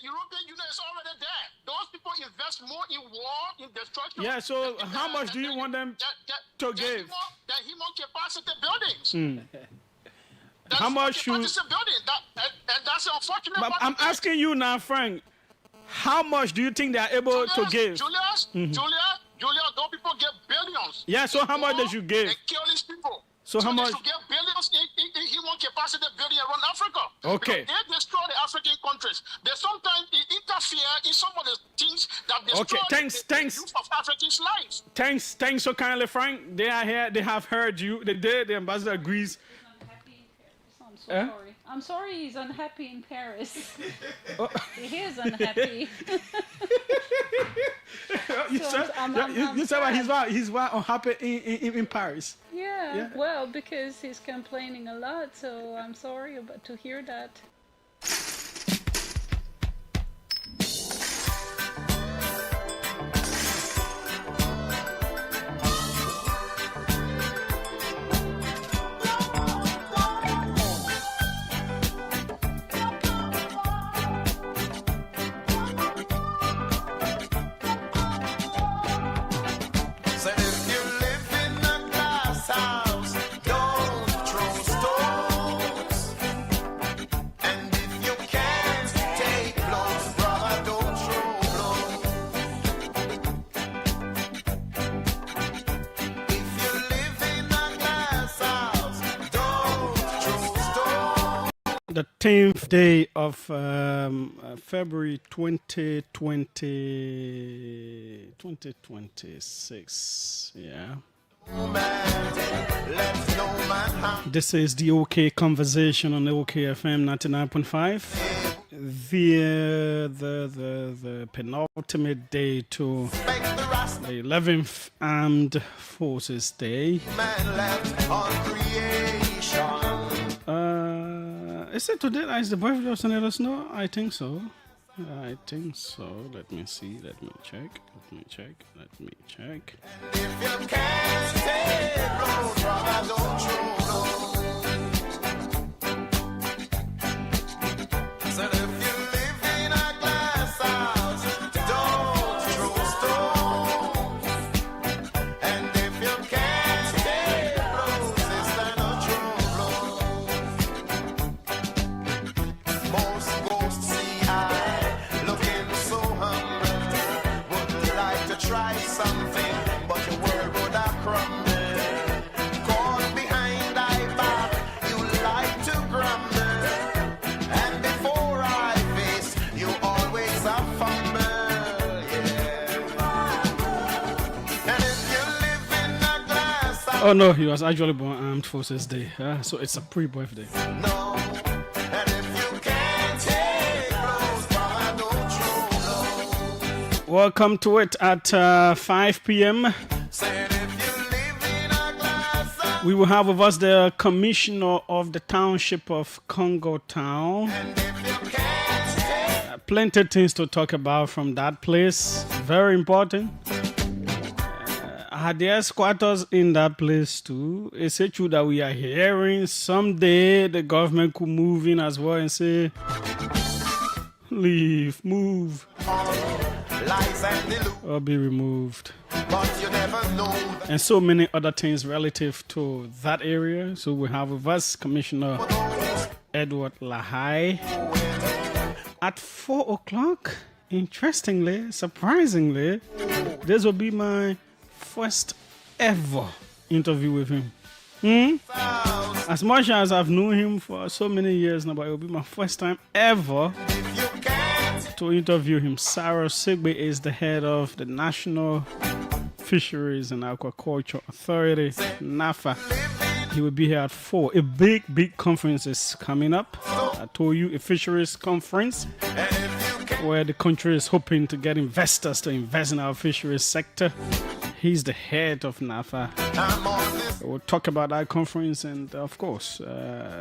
European Union is already there. Those people invest more in war, in destruction. Yeah, so how much do you want them to give? That he more capacity buildings. How much should... building. And that's unfortunate. But I'm asking you now, Frank. How much do you think they are able to give? Julius, those people get billions. Yeah, so how much they should give? They kill these people. So how much? They should get billions in human capacity building around Africa. Okay. Because they destroy the African countries. They sometimes interfere in some of the things that destroy the youth of Africans' lives. Thanks so kindly, Frank. They are here. They have heard you. The ambassador agrees. Sorry. I'm sorry he's unhappy in Paris. He is unhappy. You said he's unhappy in Paris. Yeah, well, because he's complaining a lot, so I'm sorry to hear that. The 10th day of February 2026. Yeah. This is the OK Conversation on the OKFM 99.5. The penultimate day to the 11th Armed Forces Day. Is it today that is the birthday of Senator Snow? I think so. Let me see. Let me check. If you can't stay close, brother, don't you know? Said if you live in a glass house, don't throw stones. And if you can't stay close, it's not trouble. Most ghosts see I looking so humble. Would like to try something, but your world would have crumbled. Caught behind thy back, you like to grumble. And before I face, you always a fumble. Yeah. And if you live in a glass house. Oh no, he was actually born Armed Forces Day. So it's a pre-birthday. No. Welcome to it at 5 p.m. We will have with us the Commissioner of the Township of Congo Town. Plenty of things to talk about from that place. Very important. I had the squatters in that place too. It's true that we are hearing someday the government could move in as well and say, leave, move, or be removed. But you never know. And so many other things relative to that area. So we have with us Commissioner Edward Lahai at 4 o'clock. Interestingly, surprisingly, this will be my first ever interview with him. As much as I've known him for so many years now, but it will be my first time ever to interview him. Sarah Sigbe is the head of the National Fisheries and Aquaculture Authority, NAFA. He will be here at 4. A big conference is coming up. I told you, a fisheries conference where the country is hoping to get investors to invest in our fisheries sector. He's the head of NAFA. We'll talk about that conference and, of course,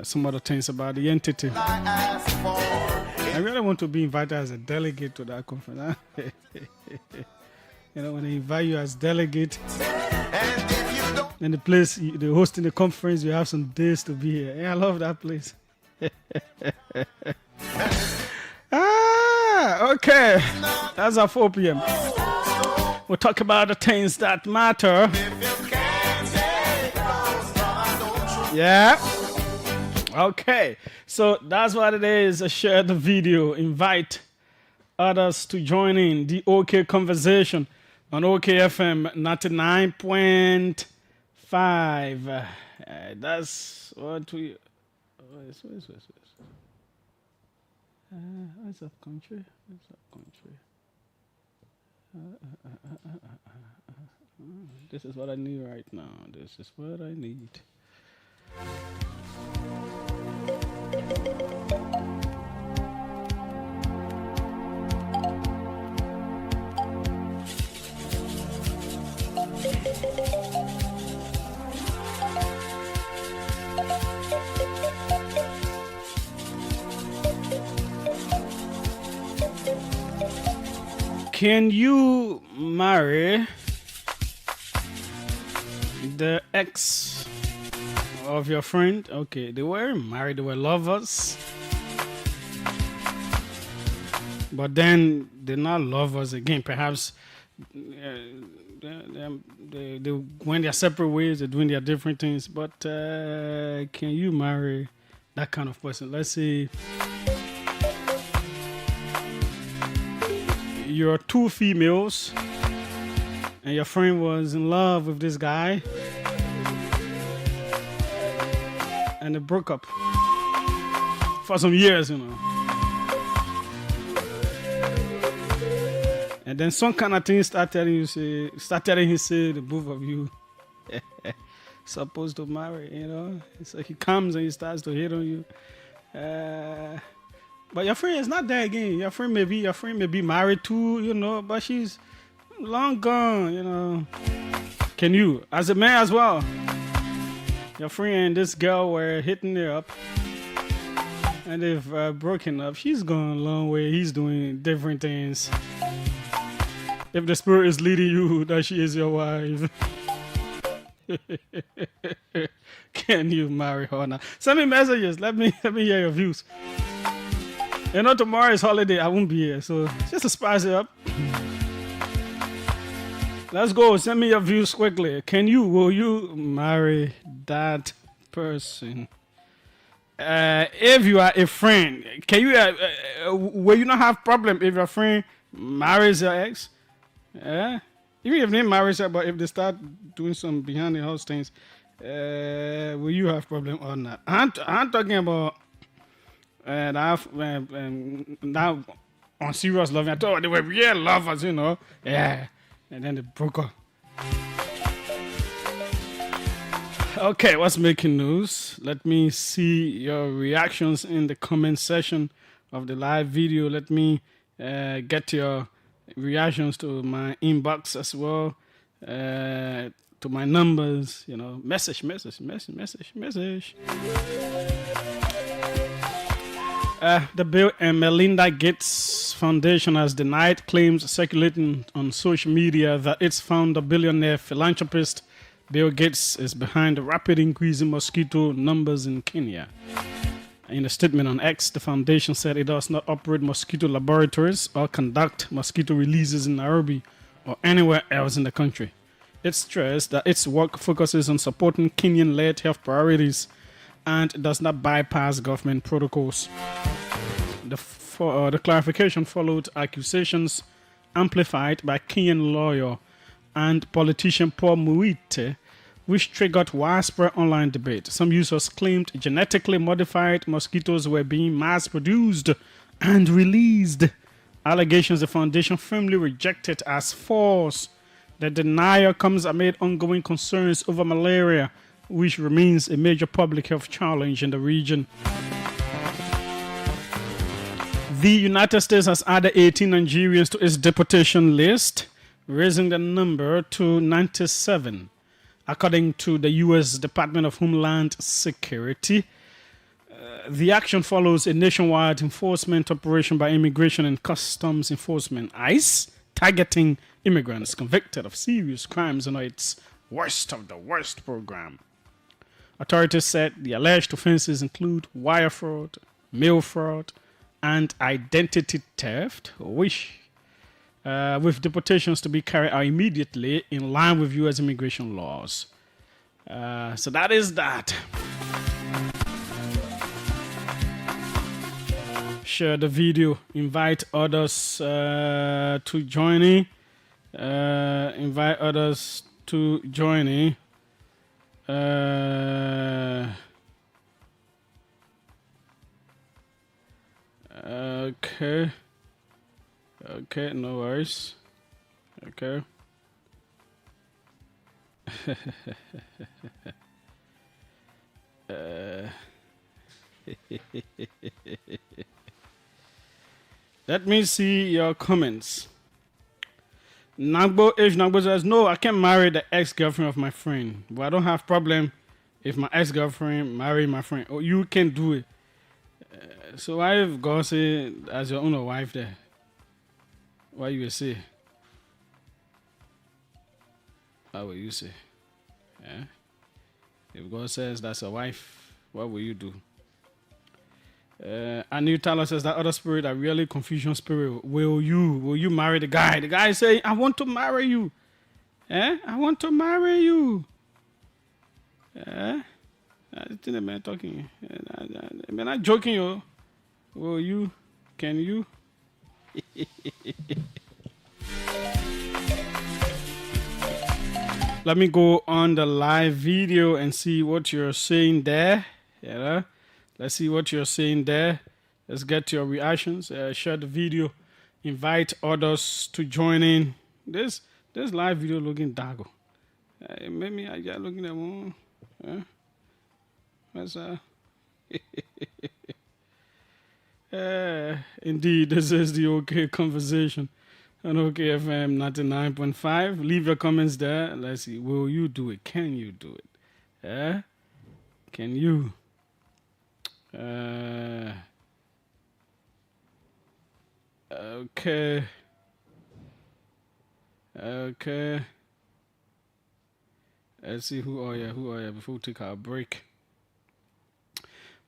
some other things about the entity. I really want to be invited as a delegate to that conference. You know, when they invite you as delegate, and the place, they're hosting the conference, you have some days to be here. Yeah, I love that place. Okay, that's at 4 p.m. We'll talk about the things that matter. Yeah. Okay, so that's what it is. Share the video. Invite others to join in the OK conversation on OKFM 99.5. That's what we. What's that country? This is what I need right now. This is what I need. Can you marry the ex of your friend? Okay, they were married, they were lovers. But then they're not lovers again. Perhaps they went their separate ways, they're doing their different things. But can you marry that kind of person? Let's say you're two females and your friend was in love with this guy and they broke up for some years, you know. And then some kind of thing start telling him, say, the both of you supposed to marry, you know. So he comes and he starts to hit on you. But your friend is not there again. Your friend may be married too, you know, but she's long gone, you know. Can you, as a man as well, your friend and this girl were hitting it up and they've broken up. She's gone a long way. He's doing different things. If the spirit is leading you that she is your wife, can you marry her now? Send me messages. Let me hear your views. You know, tomorrow is holiday. I won't be here, so just to spice it up. Let's go. Send me your views quickly. Will you marry that person? If you are a friend, can you? Will you not have problem if your friend marries your ex? Yeah. Even if they marry her, but if they start doing some behind the house things, will you have problem or not? I'm talking about. Now on serious love, I thought they were real lovers, you know. Yeah, and then they broke up. Okay, what's making news? Let me see your reactions in the comment section of the live video. Let me get your reactions to my inbox as well, to my numbers, you know. Message. The Bill and Melinda Gates Foundation has denied claims circulating on social media that its founder, billionaire philanthropist Bill Gates, is behind the rapid increase in mosquito numbers in Kenya. In a statement on X, the foundation said it does not operate mosquito laboratories or conduct mosquito releases in Nairobi or anywhere else in the country. It stressed that its work focuses on supporting Kenyan-led health priorities and does not bypass government protocols. The clarification followed accusations amplified by Kenyan lawyer and politician Paul Muite, which triggered widespread online debate. Some users claimed genetically modified mosquitoes were being mass-produced and released. Allegations the foundation firmly rejected as false. The denial comes amid ongoing concerns over malaria, which remains a major public health challenge in the region. The United States has added 18 Nigerians to its deportation list, raising the number to 97. According to the U.S. Department of Homeland Security, the action follows a nationwide enforcement operation by Immigration and Customs Enforcement, ICE, targeting immigrants convicted of serious crimes under its worst of the worst program. Authorities said the alleged offenses include wire fraud, mail fraud, and identity theft, with deportations to be carried out immediately in line with U.S. immigration laws. So that is that. Share the video. Invite others to join in. Invite others to join in. Okay. Okay, no worries. Okay. Let me see your comments. Nagbo says, no, I can't marry the ex-girlfriend of my friend. But I don't have problem if my ex-girlfriend marry my friend. Oh, you can do it. So why if God say as your own wife there? What you will say? What will you say? Yeah? If God says that's a wife, what will you do? Anu Tyler says that other spirit, that really confusion spirit. Will you marry the guy? The guy say, I want to marry you. I want to marry you. I think the man talking. I'm not joking, yo. Will you? Can you? Let me go on the live video and see what you're saying there. Yeah. Let's see what you're saying there. Let's get your reactions. Share the video. Invite others to join in. This live video looking dark. Maybe I just looking at one. What's indeed, this is the OK Conversation on OK FM 99.5. Leave your comments there. Let's see. Will you do it? Can you do it? Can you? Okay. Let's see who are you before we take our break.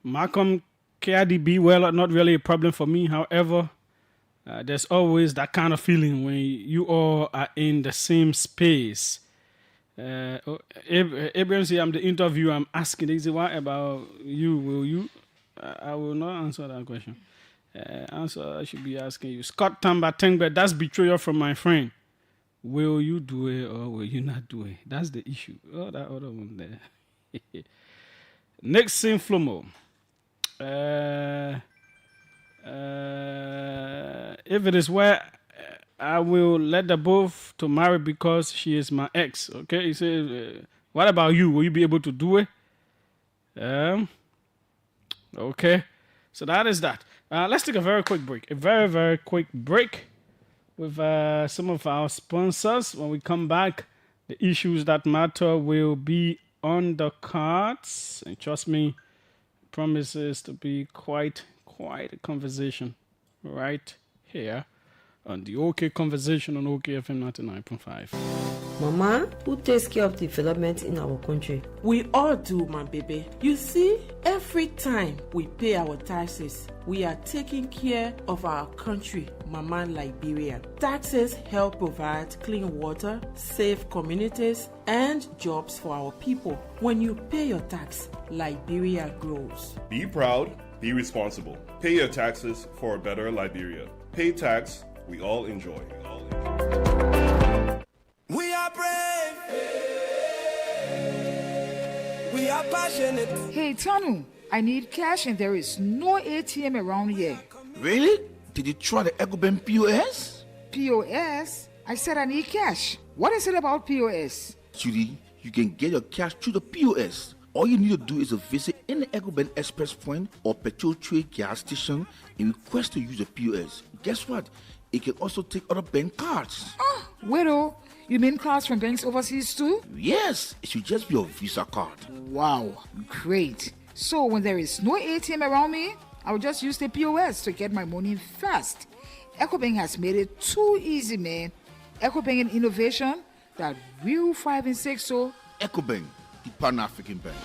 Malcolm KIDB, well, not really a problem for me. However, there's always that kind of feeling when you all are in the same space. Abraham say, I'm the interviewer. I'm asking, they say, what about you? Will you? I will not answer that question. Answer I should be asking you. Scott Tamba Tengbe, that's betrayal from my friend. Will you do it or will you not do it? That's the issue. Oh, that other one there. Next thing, Flomo. If it is where I will let the both to marry because she is my ex. Okay, he says, what about you? Will you be able to do it? Okay, so that is that. Let's take a very quick break. A very, very quick break with some of our sponsors. When we come back, the issues that matter will be on the cards. And trust me, promises to be quite a conversation right here on the OK Conversation on OK FM 99.5. Mama, who takes care of development in our country? We all do, my baby. You see, every time we pay our taxes, we are taking care of our country, Mama Liberia. Taxes help provide clean water, safe communities, and jobs for our people. When you pay your tax, Liberia grows. Be proud, be responsible. Pay your taxes for a better Liberia. Pay tax, we all enjoy. We are brave. We are passionate. Hey, Tanu, I need cash and there is no ATM around here. Really? Did you try the EcoBank POS? POS? I said I need cash. What is it about POS? Judy, you can get your cash through the POS. All you need to do is to visit any EcoBank Express point or petrol trade gas station and request to use the POS. Guess what? It can also take other bank cards. Oh, widow. You mean cards from banks overseas too? Yes, it should just be your Visa card. Wow, great. So when there is no ATM around me, I will just use the POS to get my money fast. EcoBank has made it too easy, man. EcoBank and innovation that will 5 and 6 so. EcoBank, the Pan-African Bank.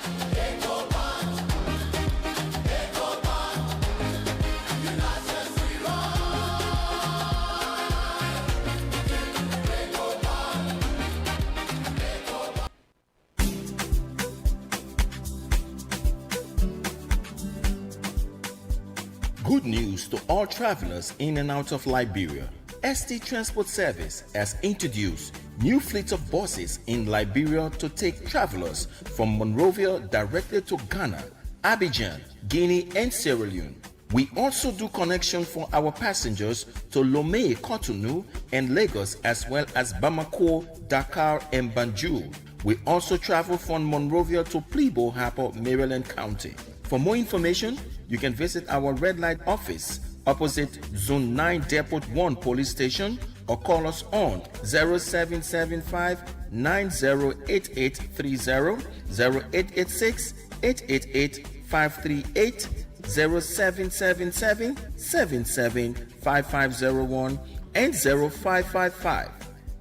Good news to all travelers in and out of Liberia. ST Transport Service has introduced new fleets of buses in Liberia to take travelers from Monrovia directly to Ghana, Abidjan, Guinea, and Sierra Leone. We also do connection for our passengers to Lomé, Cotonou, and Lagos, as well as Bamako, Dakar, and Banjul. We also travel from Monrovia to Plebo Harbour, Maryland County. For more information, you can visit our red light office opposite Zone 9 Depot 1 Police Station or call us on 0775 908830 0886 888 538 0777 77 5501 and 0555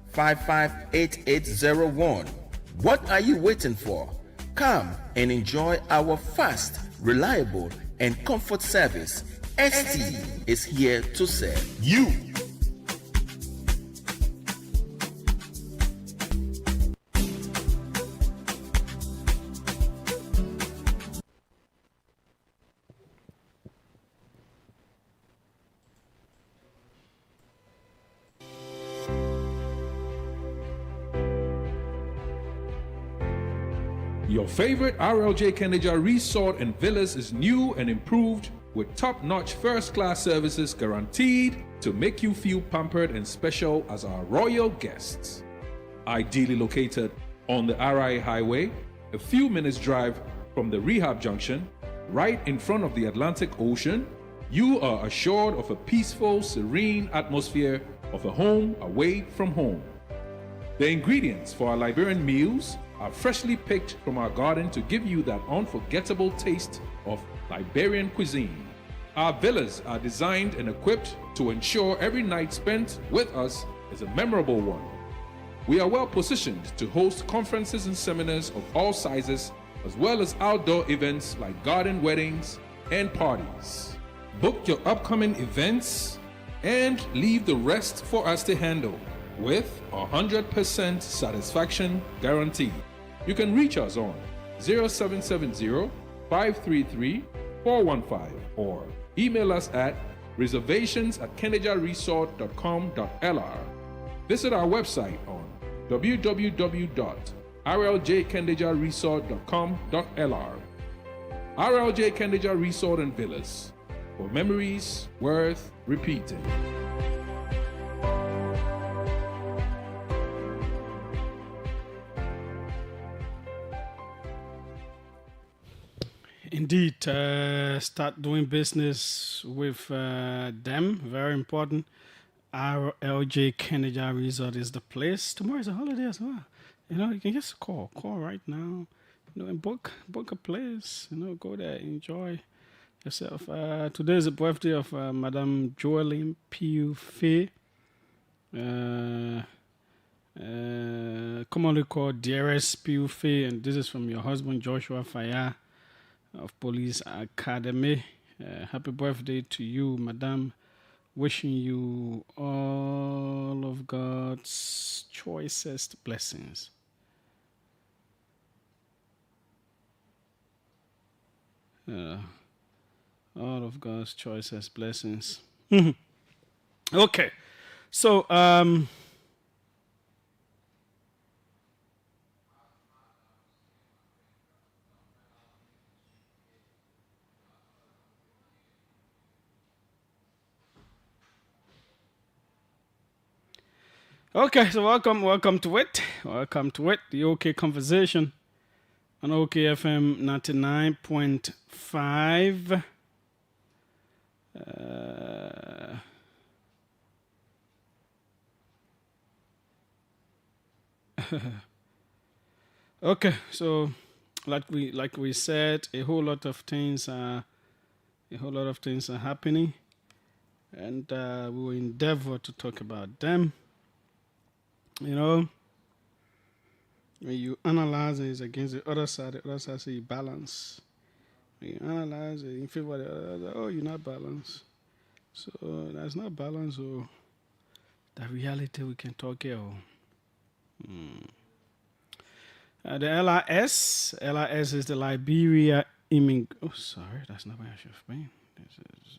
558801. What are you waiting for? Come and enjoy our fast, reliable, and comfort service. ST is here to serve you. Your favorite RLJ Kenneja Resort and Villas is new and improved with top-notch first-class services guaranteed to make you feel pampered and special as our royal guests. Ideally located on the RI Highway, a few minutes drive from the rehab junction, right in front of the Atlantic Ocean, you are assured of a peaceful, serene atmosphere of a home away from home. The ingredients for our Liberian meals are freshly picked from our garden to give you that unforgettable taste of Liberian cuisine. Our villas are designed and equipped to ensure every night spent with us is a memorable one. We are well positioned to host conferences and seminars of all sizes, as well as outdoor events like garden weddings and parties. Book your upcoming events and leave the rest for us to handle with 100% satisfaction guarantee. You can reach us on 0770-533-415 or email us at reservations@kennejaresort.com.lr. Visit our website on www.rljkennejaresort.com.lr. RLJ Kenneja Resort and Villas, for memories worth repeating. Indeed, start doing business with them. Very important. RLJ Kenneja Resort is the place. Tomorrow is a holiday as well. You know, you can just call right now. You know, and book a place. You know, go there, enjoy yourself. Today is the birthday of Madame Joeline Piu Fei. Commonly called Dearest Piu Fei, and this is from your husband Joshua Faya of Police Academy. Happy birthday to you, Madame. Wishing you all of God's choicest blessings. All of God's choicest blessings. Okay, so okay, so welcome to it. Welcome to it. The OK Conversation on OKFM 99.5. Okay, so like we said, a whole lot of things are happening, and we will endeavor to talk about them. You know, when you analyze it against the other side say you balance. When you analyze it in favor of the other, oh, you're not balanced. So that's not balance, or the reality we can talk here. The LIS is the Liberia Oh, sorry, that's not where I should have been. This is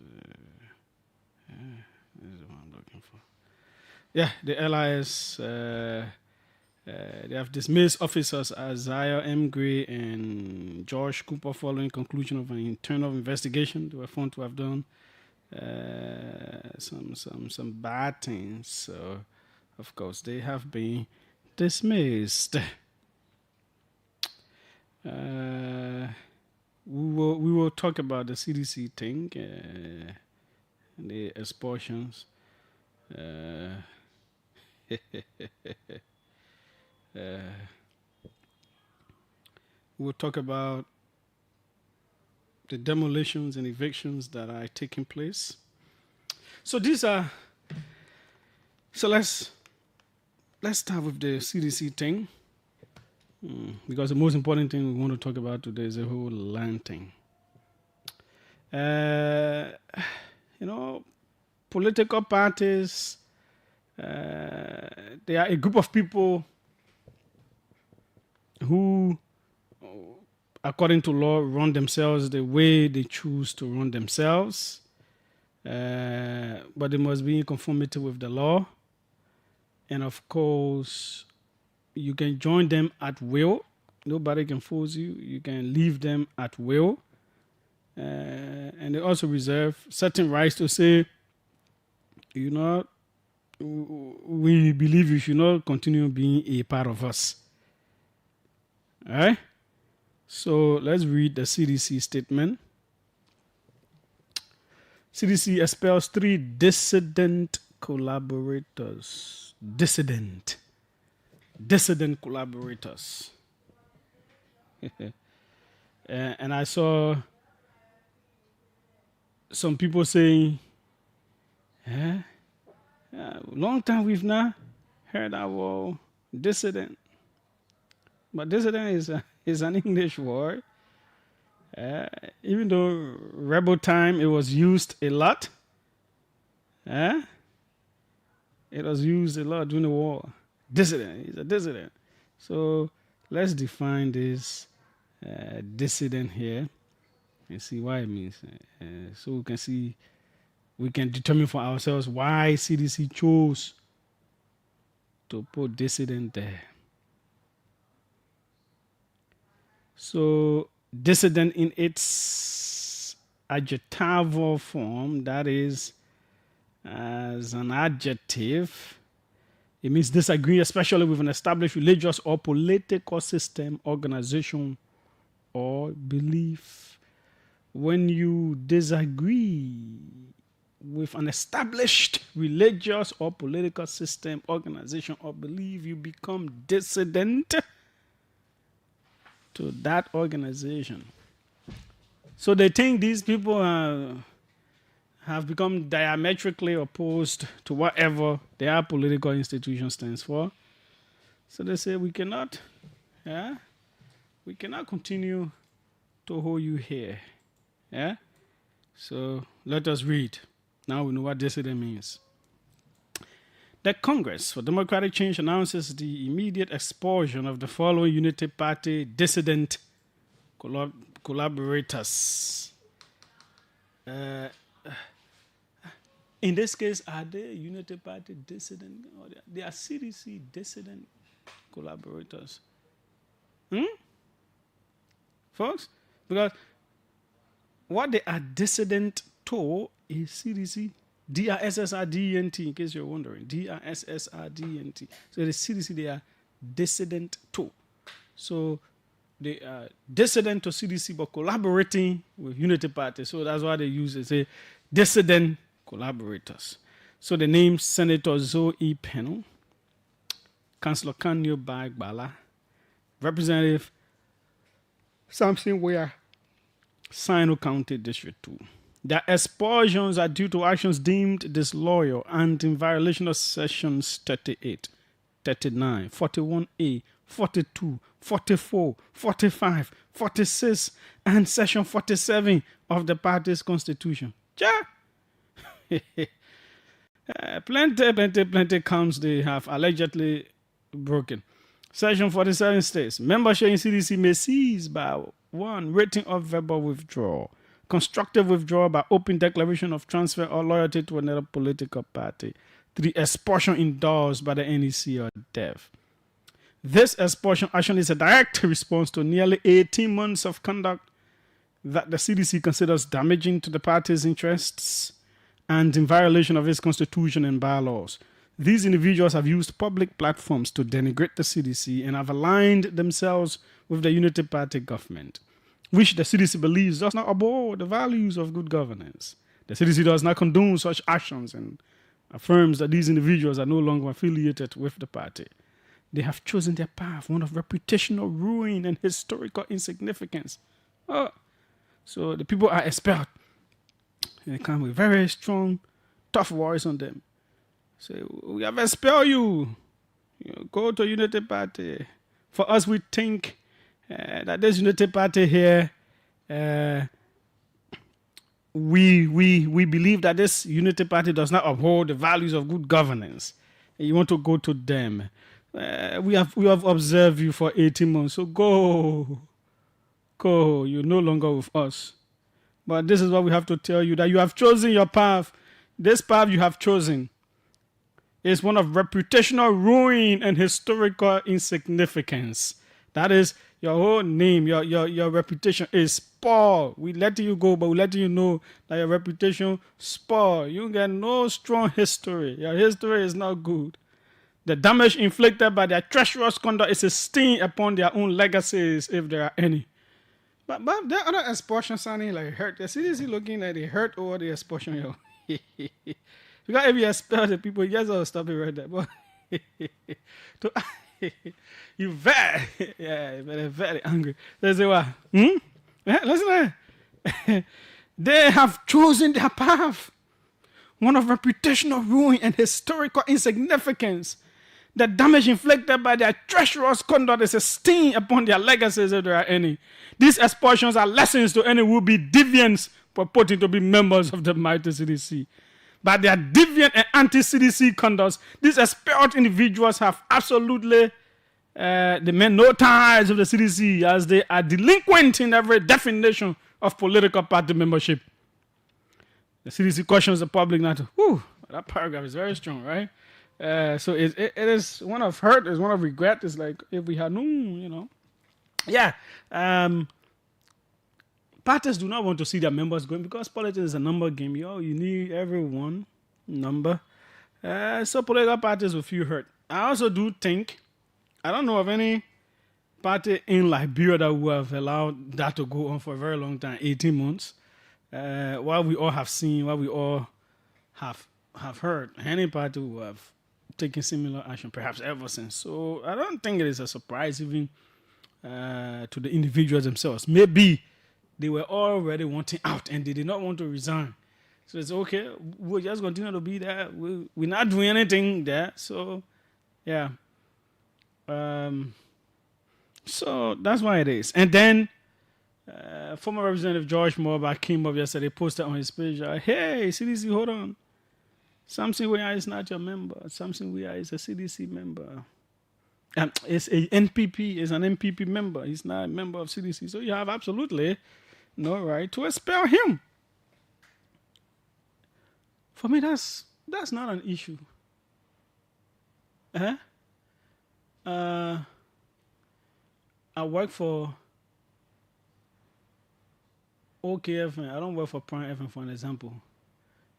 yeah, the LIS, they have dismissed officers Isaiah M. Gray and George Cooper following conclusion of an internal investigation. They were found to have done some bad things. So, of course, they have been dismissed. We will talk about the CDC thing, the expulsions. We'll talk about the demolitions and evictions that are taking place. So these are. So let's start with the CDC thing, because the most important thing we want to talk about today is the whole land thing. Political parties. They are a group of people who, according to law, run themselves the way they choose to run themselves. But they must be in conformity with the law. And of course, you can join them at will. Nobody can force you. You can leave them at will. And they also reserve certain rights to say, we believe you should not continue being a part of us. All right? So let's read the CDC statement. CDC expels 3 dissident collaborators. Dissident collaborators. And I saw some people saying, long time we've not heard our dissident. But dissident is an English word. Even though rebel time, it was used a lot. It was used a lot during the war. Dissident, he's a dissident. So let's define this dissident here and see what it means. So we can determine for ourselves why CDC chose to put dissident there. So dissident in its adjectival form, that is, as an adjective, it means disagree, especially with an established religious or political system, organization, or belief. When you disagree with an established religious or political system, organization, or belief, you become dissident to that organization. So they think these people have become diametrically opposed to whatever their political institution stands for. So they say we cannot continue to hold you here. So let us read. Now we know what dissident means. The Congress for Democratic Change announces the immediate expulsion of the following Unity Party dissident collaborators. In this case, are they Unity Party dissident? Or they are CDC dissident collaborators? Folks? Because what they are dissident to is CDC. DRSSRDNT, in case you're wondering. DRSSRDNT. So the CDC, they are dissident to. So they are dissident to CDC, but collaborating with Unity Party. So that's why they use it. Say dissident collaborators. So the name Senator Zoe Pennell, Councillor Kanyo Bagbala, Representative Samson Ware, Sino County District 2. Their expulsions are due to actions deemed disloyal and in violation of sections 38, 39, 41A, 42, 44, 45, 46, and section 47 of the party's constitution. Plenty counts they have allegedly broken. Section 47 states, membership in CDC may cease by 1. Written or verbal withdrawal. Constructive withdrawal by open declaration of transfer or loyalty to another political party. to the expulsion endorsed by the NEC or DEV. This expulsion action is a direct response to nearly 18 months of conduct that the CDC considers damaging to the party's interests and in violation of its constitution and bylaws. These individuals have used public platforms to denigrate the CDC and have aligned themselves with the Unity Party government, which the CDC believes does not abhor the values of good governance. The CDC does not condone such actions and affirms that these individuals are no longer affiliated with the party. They have chosen their path, one of reputational ruin and historical insignificance. Oh, so the people are expelled. They come with very strong, tough words on them. Say, we have expelled you. Go to Unity Party. For us, we think that this Unity Party here, we believe that this Unity Party does not uphold the values of good governance. And you want to go to them. We have observed you for 18 months, so go. You're no longer with us. But this is what we have to tell you, that you have chosen your path. This path you have chosen is one of reputational ruin and historical insignificance. That is, your whole name, your reputation is spoiled. We letting you go, but we letting you know that your reputation spoiled. You get no strong history. Your history is not good. The damage inflicted by their treacherous conduct is a stain upon their own legacies, if there are any. But there are other expulsion sounding like hurt. The CDC looking like they hurt over the expulsion, yo. Because if you expel the people, you just gotta stop it right there. But you very angry. They say what? Yeah, listen there. They have chosen their path, one of reputational ruin and historical insignificance. The damage inflicted by their treacherous conduct is a stain upon their legacies, if there are any. These expulsions are lessons to any would-be deviants purporting to be members of the mighty CDC. By their deviant and anti-CDC conducts, these expelled individuals have absolutely they meant no ties with the CDC, as they are delinquent in every definition of political party membership. The CDC cautions the public not to. Whew, that paragraph is very strong, right? So it is one of hurt, it's one of regret. It's like if we had known, Yeah. Parties do not want to see their members going because politics is a number game. You need everyone number. So political parties will feel hurt. I also do think, I don't know of any party in Liberia that would have allowed that to go on for a very long time, 18 months. What we all have seen, what we all have heard, any party will have taken similar action, perhaps ever since. So I don't think it is a surprise even to the individuals themselves. Maybe they were already wanting out and they did not want to resign. So it's okay, we'll just continue to be there. We're not doing anything there. So, yeah. So that's why it is. And then former Representative George Morba came up yesterday, posted on his page, hey, CDC, hold on. Samson Weah is not your member. Samson Weah is a CDC member. It's a NPP, is an NPP member. He's not a member of CDC. So you have absolutely no right to expel him. For me, that's not an issue. I work for OKFN. I don't work for Prime FM, for an example.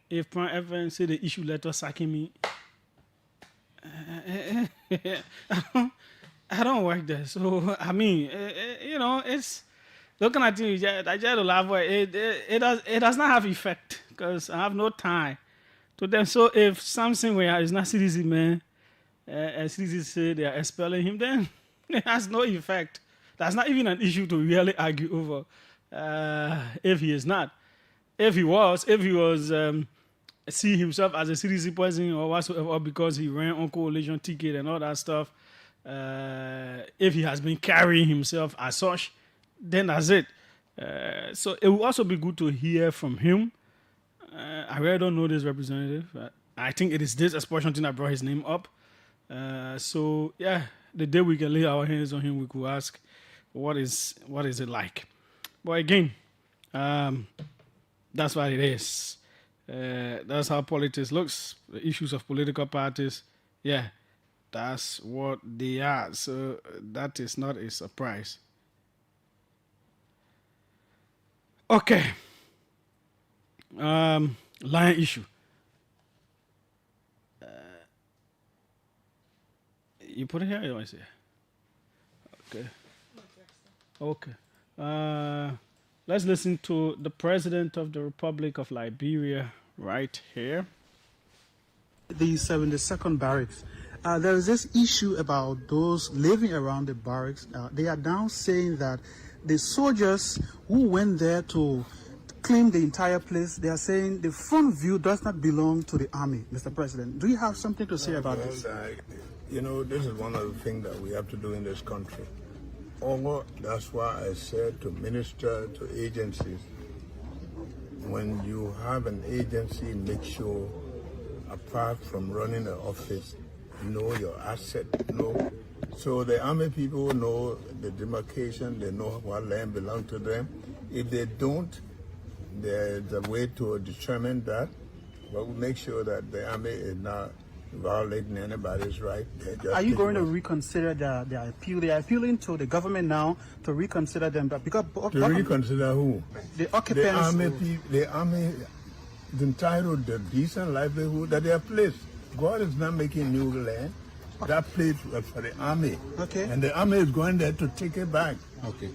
If Prime FM say the issue letter sacking me, I don't work there. So, I mean, it's looking at you, I just laugh. It does not have effect because I have no tie to them. So, if something where is not CDC man, and CDC say they are expelling him, then it has no effect. That's not even an issue to really argue over. If he is not. If he was, see himself as a CDC person or whatsoever, or because he ran on coalition ticket and all that stuff, if he has been carrying himself as such, then that's it. So it will also be good to hear from him. I really don't know this representative. I think it is this expulsion thing that brought his name up. So yeah, the day we can lay our hands on him, we could ask, what is it like? But again, that's what it is. That's how politics looks. The issues of political parties, yeah, that's what they are. So that is not a surprise. Okay. Line issue. You put it here, or I say? Okay. Okay. Let's listen to the President of the Republic of Liberia right here. The 72nd barracks. There is this issue about those living around the barracks. They are now saying that the soldiers who went there to claim the entire place, they are saying the front view does not belong to the army, Mr. President. Do you have something to say about this? You know, this is one of the things that we have to do in this country. That's why I said to minister to agencies, when you have an agency, make sure, apart from running an office, know your asset, know. So the army people know the demarcation, they know what land belongs to them. If they don't, there's a way to determine that, but we make sure that the army is not violating anybody's right. Are you going to reconsider the appeal? They are appealing to the government now to reconsider them, but because to reconsider who? The occupants. The army is entitled to decent livelihood that they are placed. God is not making new land. That place was for the army. Okay. And the army is going there to take it back. Okay.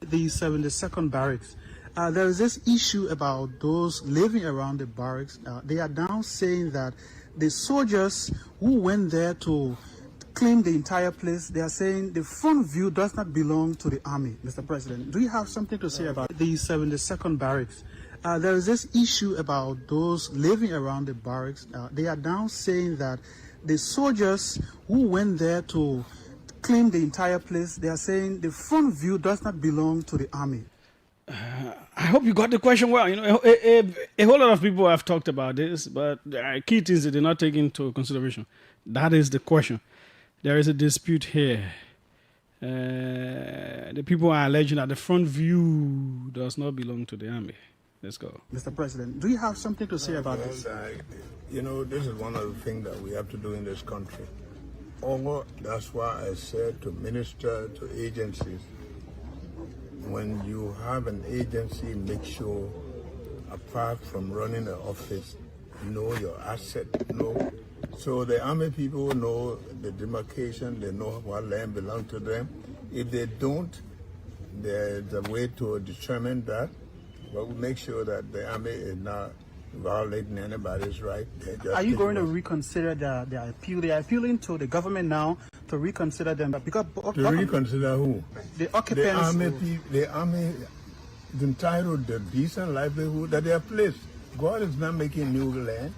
The 72nd barracks. There is this issue about those living around the barracks. They are now saying that the soldiers who went there to claim the entire place, they are saying the front view does not belong to the army, Mr. President. Do you have something to say about the 72nd barracks? There is this issue about those living around the barracks. They are now saying that the soldiers who went there to claim the entire place, they are saying the front view does not belong to the army. I hope you got the question well. You know, a whole lot of people have talked about this, but there are key things that they're not taking into consideration. That is the question. There is a dispute here. The people are alleging that the front view does not belong to the army. Let's go. Mr. President, do you have something to say about this? You know, this is one of the things that we have to do in this country. That's why I said to minister to agencies, when you have an agency, make sure, apart from running an office, know your asset, know. So the army people know the demarcation, they know what land belongs to them. If they don't, there's a way to determine that, but we make sure that the army is not violating anybody's right. Are you going to reconsider the appeal? They are appealing to the government now to reconsider them, but because to reconsider who? The occupants. The army is entitled to decent livelihood that they are placed. God is not making new land.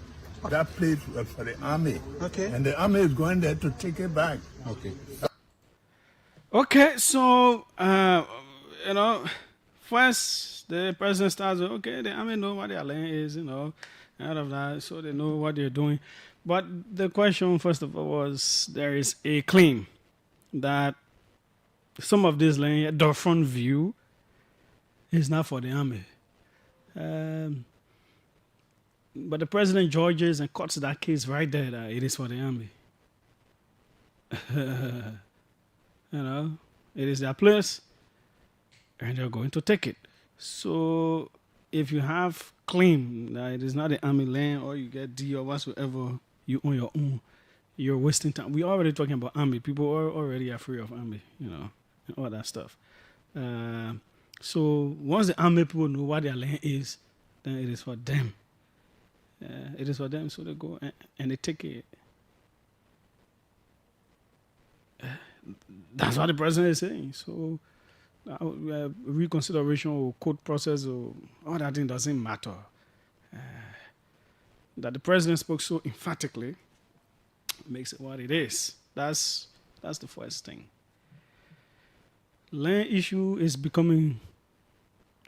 That place was for the army. Okay. And the army is going there to take it back. Okay. Okay, so you know, first the president starts with, okay, the army know what their land is, you know, out of that, so they know what they're doing. But the question, first of all, was there is a claim that some of this land, the front view, is not for the army. But the president judges and cuts that case right there that it is for the army. You know, it is their place, and they're going to take it. So if you have claim that it is not the army land, or you get D or whatsoever, you own your own, you're wasting time. We're already talking about army. People are already afraid of army, you know, and all that stuff. So once the army people know what their land is, then it is for them. It is for them, so they go and they take it. That's what the president is saying. So reconsideration or court process or all that thing doesn't matter. That the president spoke so emphatically makes it what it is. That's the first thing. Land issue is becoming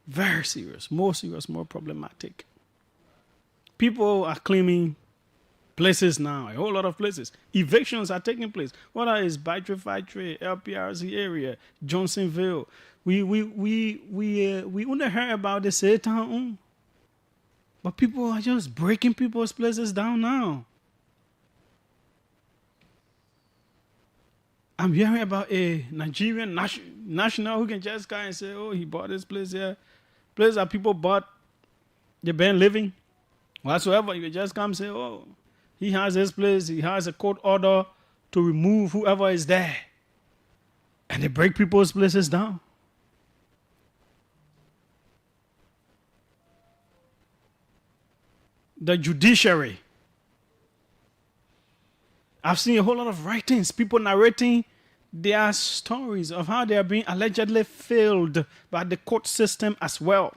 very serious, more problematic. People are claiming places now, a whole lot of places. Evictions are taking place. Whether it's Baitre, LPRC area, Johnsonville. We only heard about the Satan. But people are just breaking people's places down now. I'm hearing about a Nigerian national who can just come and say, oh, he bought this place here. Place that people bought, they've been living. Whatsoever, you can just come and say, oh, he has this place, he has a court order to remove whoever is there. And they break people's places down. The judiciary. I've seen a whole lot of writings, people narrating their stories of how they are being allegedly failed by the court system as well.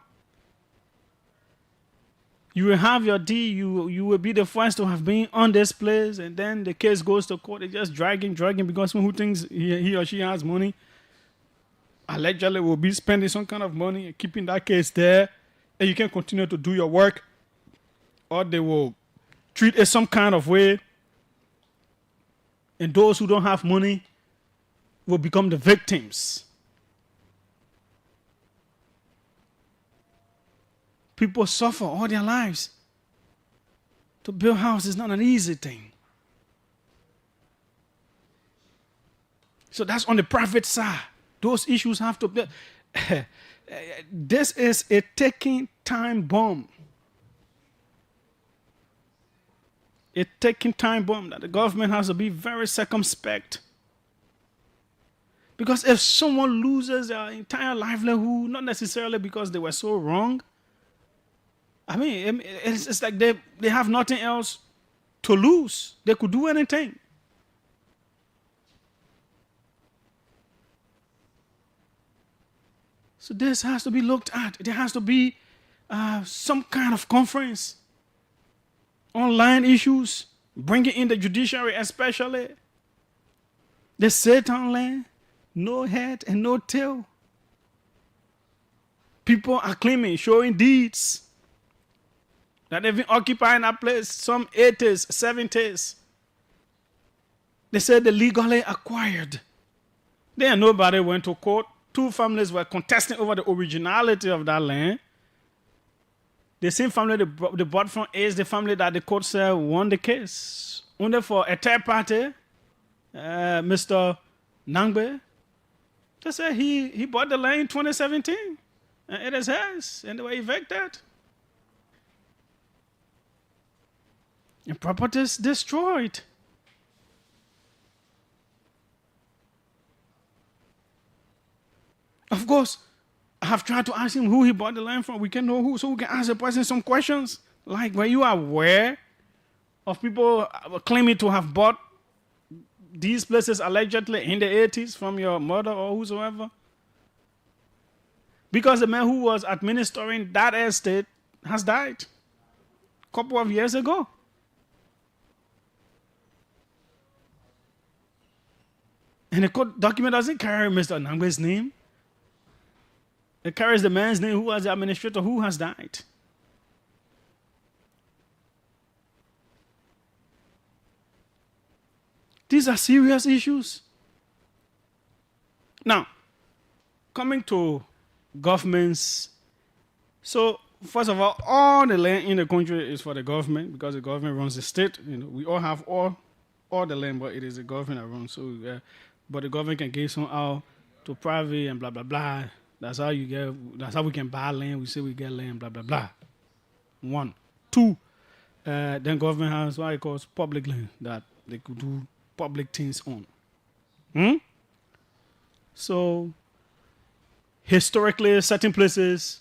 You will have your D, you will be the first to have been on this place, and then the case goes to court. They just dragging, because someone who thinks he or she has money allegedly will be spending some kind of money and keeping that case there, and you can continue to do your work, or they will treat it some kind of way, and those who don't have money will become the victims. People suffer all their lives. To build a house is not an easy thing. So that's on the private side. Those issues have to be. This is a ticking time bomb. A ticking time bomb that the government has to be very circumspect. Because if someone loses their entire livelihood, not necessarily because they were so wrong, I mean, it's like they have nothing else to lose. They could do anything. So this has to be looked at. There has to be some kind of conference. Online issues, bringing in the judiciary especially. They sit on land, no head and no tail. People are claiming, showing deeds that they've been occupying that place some 80s, 70s. They said they legally acquired. Then nobody went to court. Two families were contesting over the originality of that land. The same family they bought from is the family that the court said won the case. Only for a third party, Mr. Nangbe, they said he bought the land in 2017. And it is his, and they were evicted. And properties destroyed. Of course, I have tried to ask him who he bought the land from. We can know who, so we can ask the person some questions. Like, were you aware of people claiming to have bought these places allegedly in the 80s from your mother or whosoever? Because the man who was administering that estate has died a couple of years ago. And the court document doesn't carry Mr. Nangbe's name. It carries the man's name who was the administrator who has died. These are serious issues. Now, coming to governments. So, first of all the land in the country is for the government because the government runs the state. You know, we all have all the land, but it is the government that runs. So, but the government can give some out to private and blah, blah, blah. That's how we can buy land. We say we get land, blah, blah, blah. 1. 2, then government has what it calls public land that they could do public things on. So, historically, certain places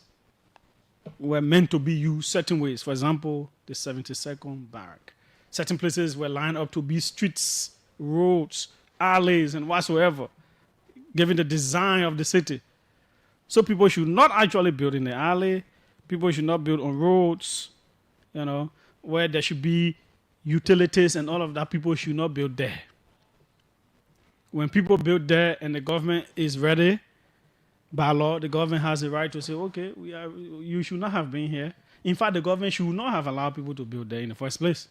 were meant to be used certain ways. For example, the 72nd Barrack. Certain places were lined up to be streets, roads, alleys, and whatsoever, given the design of the city. So people should not actually build in the alley. People should not build on roads, you know, where there should be utilities and all of that. People should not build there. When people build there and the government is ready, by law, the government has the right to say, okay, you should not have been here. In fact, the government should not have allowed people to build there in the first place.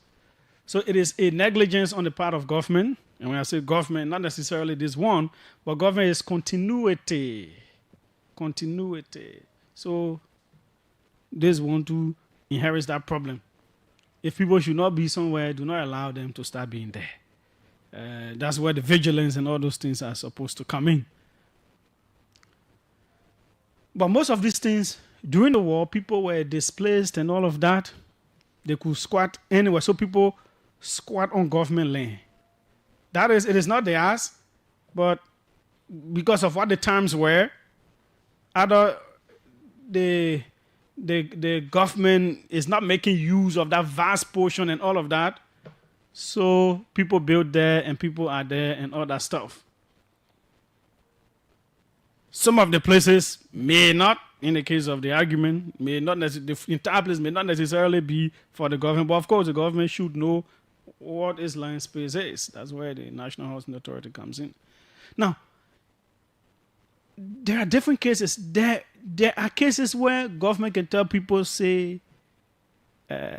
So it is a negligence on the part of government. And when I say government, not necessarily this one, but government is continuity. Continuity. So this one to inherits that problem. If people should not be somewhere, do not allow them to start being there. That's where the vigilance and all those things are supposed to come in. But most of these things, during the war, people were displaced and all of that. They could squat anywhere. So people squat on government land. That is, it is not theirs, but because of what the times were, either the government is not making use of that vast portion and all of that. So people build there and people are there and all that stuff. Some of the places may not, in the case of the argument, may not the entire place may not necessarily be for the government, but of course the government should know what its land space is. That's where the National Housing Authority comes in. Now, there are different cases. There are cases where government can tell people, say,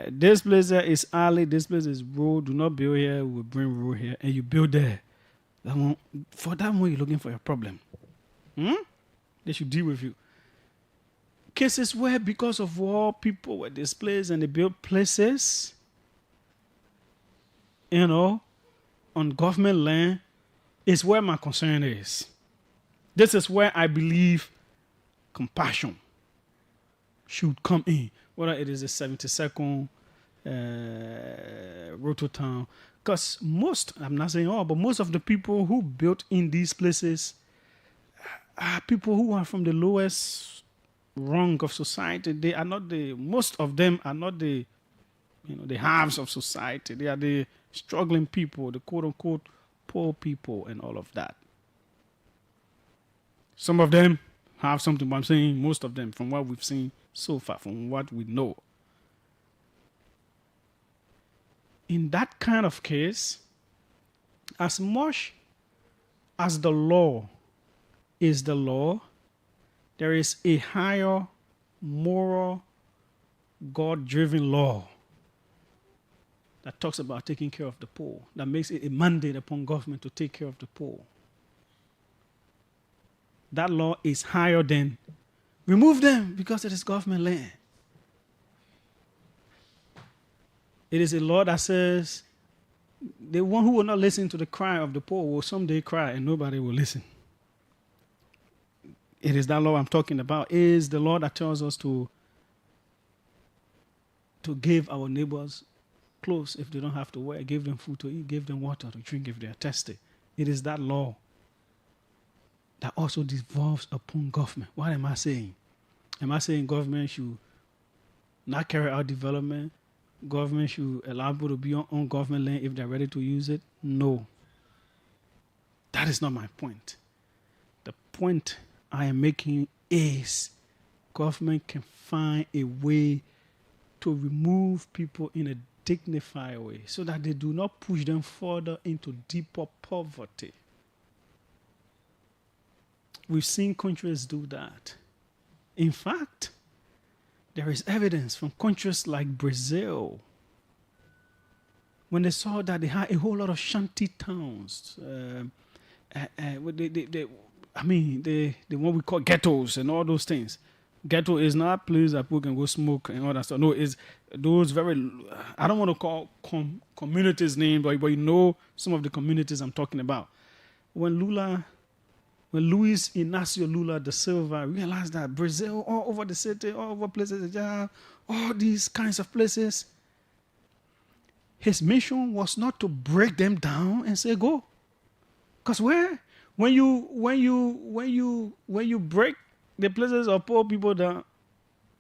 this place is alley, this place is road, do not build here, we'll bring road here, and you build there. For that one, you're looking for a problem. They should deal with you. Cases where because of war, people were displaced and they built places, on government land, is where my concern is. This is where I believe compassion should come in, whether it is the 72nd Roto Town. Because I'm not saying all, but most of the people who built in these places are people who are from the lowest rung of society. They are not most of them are not the halves of society. They are the struggling people, the quote unquote poor people and all of that. Some of them have something, but I'm saying most of them, from what we've seen so far, from what we know. In that kind of case, as much as the law is the law, there is a higher moral, God-driven law that talks about taking care of the poor, that makes it a mandate upon government to take care of the poor. That law is higher than remove them because it is government land. It is a law that says the one who will not listen to the cry of the poor will someday cry and nobody will listen. It is that law I'm talking about. It is the law that tells us to give our neighbors clothes if they don't have to wear, give them food to eat, give them water to drink if they are thirsty. It is that law that also devolves upon government. What am I saying? Am I saying government should not carry out development? Government should allow people to be on government land if they're ready to use it? No. That is not my point. The point I am making is government can find a way to remove people in a dignified way so that they do not push them further into deeper poverty. We've seen countries do that. In fact, there is evidence from countries like Brazil when they saw that they had a whole lot of shanty towns. The one we call ghettos and all those things. Ghetto is not a place that people can go smoke and all that stuff. No, it's those very, I don't want to call communities names, but you know some of the communities I'm talking about. When Luis Inácio Lula da Silva realized that Brazil, all over the city, all over places, all these kinds of places, his mission was not to break them down and say go. Because when you break the places of poor people down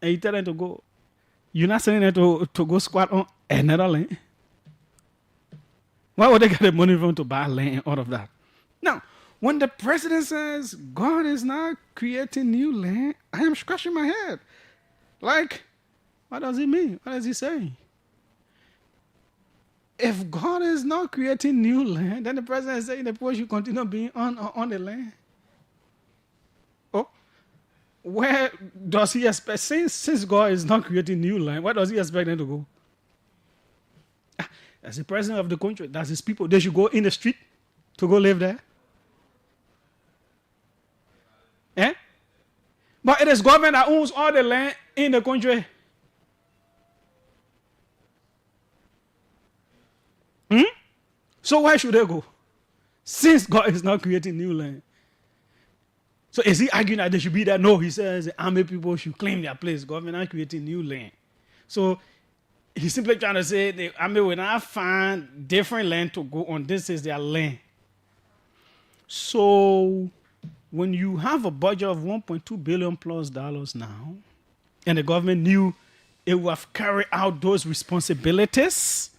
and you tell them to go, you're not sending them to go squat on another land. Why would they get the money from to buy land and all of that? Now, when the president says God is not creating new land, I am scratching my head. Like, what does he mean? What is he saying? If God is not creating new land, then the president is saying the poor should continue being on the land. Oh, where does he expect, since God is not creating new land, where does he expect them to go? As the president of the country, that's his people. They should go in the street to go live there. But it is government that owns all the land in the country. So where should they go? Since God is not creating new land. So is he arguing that they should be there? No, he says the army people should claim their place. Government not creating new land. So he's simply trying to say the army will not find different land to go on. This is their land. So when you have a budget of $1.2 billion plus now, and the government knew it would have carried out those responsibilities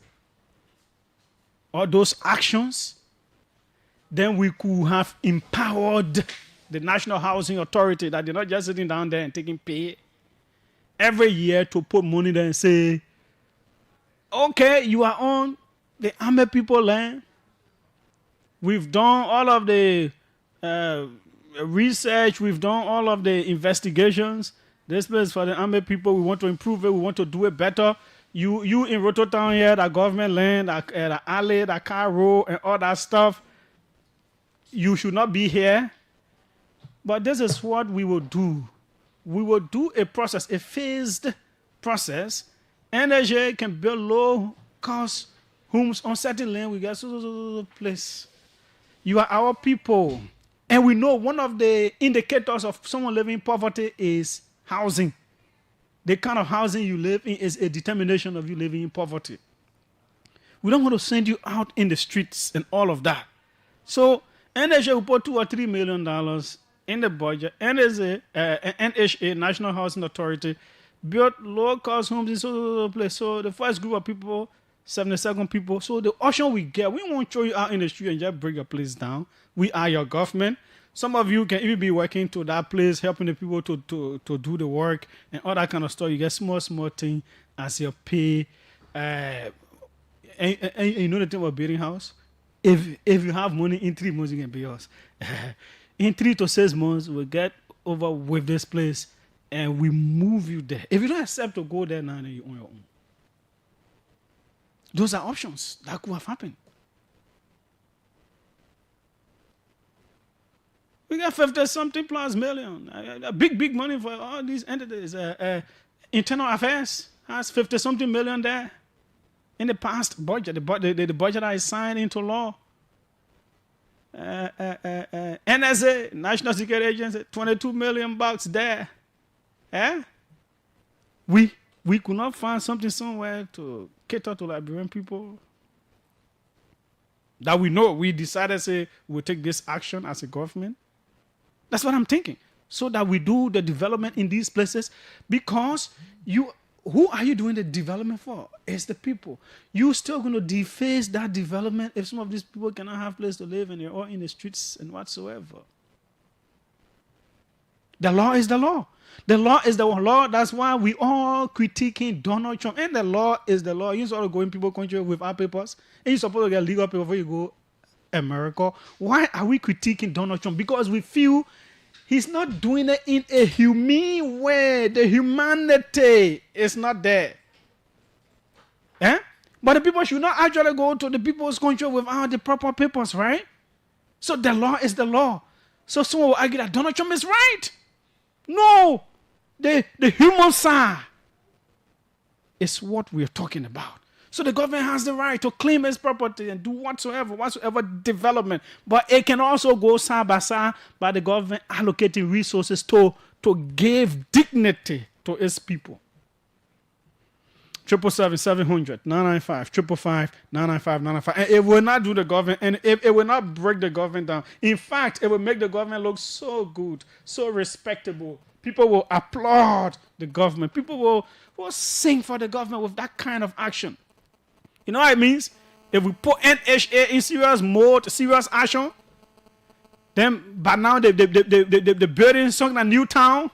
or those actions, then we could have empowered the National Housing Authority, that they're not just sitting down there and taking pay every year to put money there and say, okay, you are on the army people land. We've done all of the research. We've done all of the investigations. This place for the army people, we want to improve it. We want to do it better. You in Rototown here, that government land, that alley, that car road, and all that stuff, you should not be here. But this is what we will do. We will do a process, a phased process. NHA can build low-cost homes on certain land. We get so place. You are our people. And we know one of the indicators of someone living in poverty is housing. The kind of housing you live in is a determination of you living in poverty. We don't want to send you out in the streets and all of that. So NHA will put $2 or $3 million in the budget. NHA, National Housing Authority, built low-cost homes in so place. So the first group of people, 72 people. So the option we get, we won't throw you out in the street and just bring your place down. We are your government. Some of you can even be working to that place, helping the people to do the work and all that kind of stuff. You get small thing as your pay. And you know the thing about building house? If you have money, in 3 months you can pay us. In 3 to 6 months, we'll get over with this place and we move you there. If you don't accept to go there now, then you're on your own. Those are options that could have happened. We got 50-something plus million. Big money for all these entities. Internal Affairs has 50-something million there. In the past budget, the budget I signed into law. NSA, National Security Agency, $22 million there. We could not find something somewhere to cater to Liberian people. That we know. We decided, say, we'll take this action as a government. That's what I'm thinking. So that we do the development in these places, because who are you doing the development for? It's the people. You're still going to deface that development if some of these people cannot have place to live and they're all in the streets and whatsoever. The law is the law. The law is the law. That's why we all critiquing Donald Trump. And the law is the law. You're supposed to go in people's country without papers. And you're supposed to get legal paper before you go America. Why are we critiquing Donald Trump? Because we feel he's not doing it in a humane way. The humanity is not there. But the people should not actually go to the people's country without the proper papers, right? So the law is the law. So someone will argue that Donald Trump is right. No. The human side is what we're talking about. So the government has the right to claim its property and do whatsoever development. But it can also go side by side by the government allocating resources to give dignity to its people. 777-700-995, 555-995-995. And it will not do the government, and it will not break the government down. In fact, it will make the government look so good, so respectable. People will applaud the government. People will sing for the government with that kind of action. You know what it means? If we put NHA in serious mode, serious action, then by now the building sunk in a new town.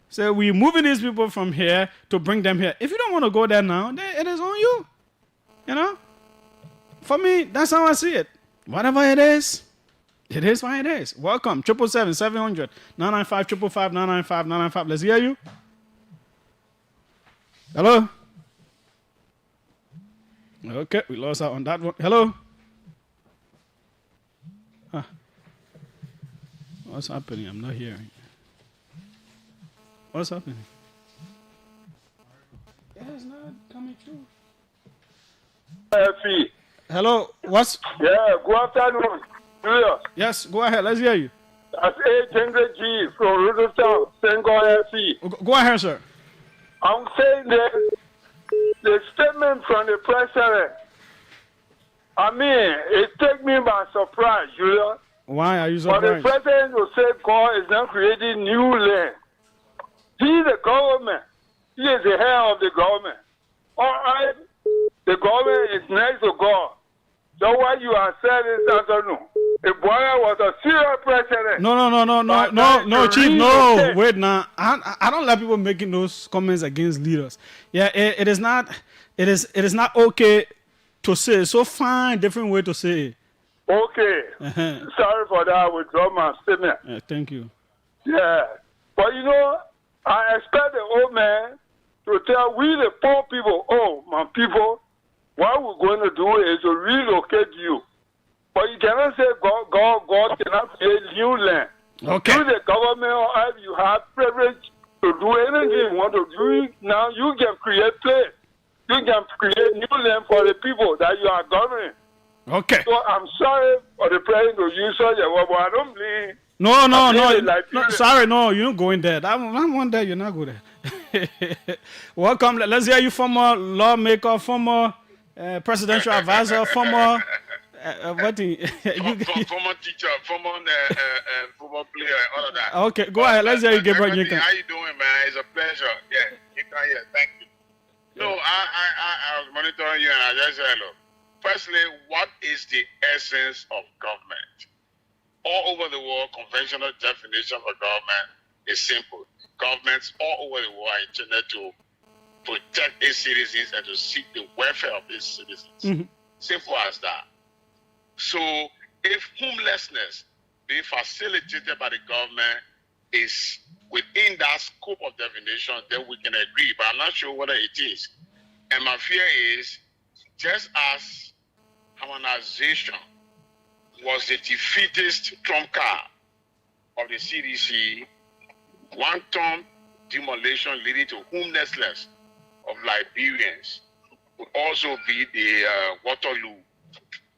So we're moving these people from here to bring them here. If you don't want to go there now, then it is on you. You know? For me, that's how I see it. Whatever it is what it is. Welcome. 777-700-995, 555-995-995. Let's hear you. Hello? Okay, we lost out on that one. Hello? What's happening? I'm not hearing. What's happening? It is not coming true. Hello, what's? Yeah, good afternoon. Julius. Yes, go ahead. Let's hear you. That's A. from Rivertown, Sengo FC. Go ahead, sir. I'm saying that the statement from the president, I mean, it took me by surprise, Julius. Why are you surprised? For the president to say God is not creating new land. He is the government. He is the head of the government. All right, the government is next to God. So what you are saying is that no. If Boy was a serious president. No, Chief. No, wait now. I don't like people making those comments against leaders. Yeah, it is not. It is not okay to say. So find different way to say it. Okay. Sorry for that. I withdraw my statement. Thank you. Yeah, but you know, I expect the old man to tell we the poor people, oh, my people, what we're going to do is to relocate you. But you cannot say God cannot create new land. Okay. You, the government, or if you have privilege to do anything you want to do, now you can create place. You can create new land for the people that you are governing. Okay. So I'm sorry for the president to use such a word, but I don't believe. No. Sorry, no, you're not going there. I'm one there, you're not going there. Welcome. Let's hear you, former lawmaker, former presidential advisor, former former teacher, former football player, all of that. Okay, go ahead. Let's hear you, Gabriel. How you doing, man? It's a pleasure. Yeah, you can hear. Thank you. No, I was monitoring you, and I just said, look. Firstly, what is the essence of government? All over the world, conventional definition for government is simple. Governments all over the world are intended to protect its citizens and to seek the welfare of its citizens. Mm-hmm. Simple as that. So, if homelessness being facilitated by the government is within that scope of definition, then we can agree. But I'm not sure whether it is. And my fear is, just as harmonization was the defeatist trump card of the CDC, one-term demolition leading to homelessness of Liberians would also be the Waterloo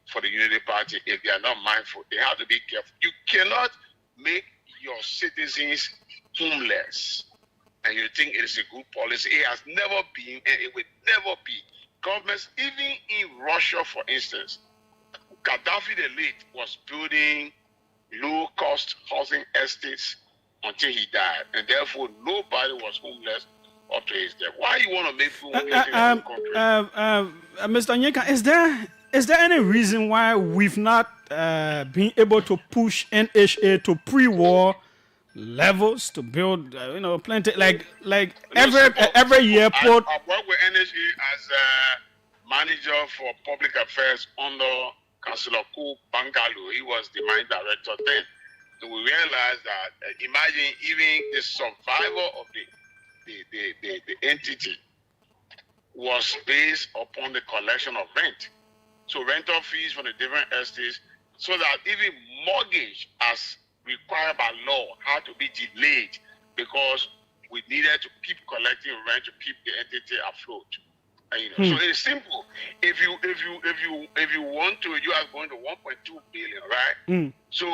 for the Unity Party if they are not mindful. They have to be careful. You cannot make your citizens homeless and you think it is a good policy. It has never been and it will never be. Governments, even in Russia, for instance, Gaddafi the late was building low-cost housing estates until he died, and therefore nobody was homeless up to his death. Why you want to make people homeless in the country? Mr. Nyeka, is there any reason why we've not been able to push NHA to pre-war levels to build, plenty like every year? I work with NHA as a manager for public affairs under Councillor Ku Bangalu. He was the mine director then. So we realized that imagine even the survival of the entity was based upon the collection of rent. So rental fees from the different estates, so that even mortgage as required by law had to be delayed because we needed to keep collecting rent to keep the entity afloat. So it's simple. If you want to, you are going to 1.2 billion, right? So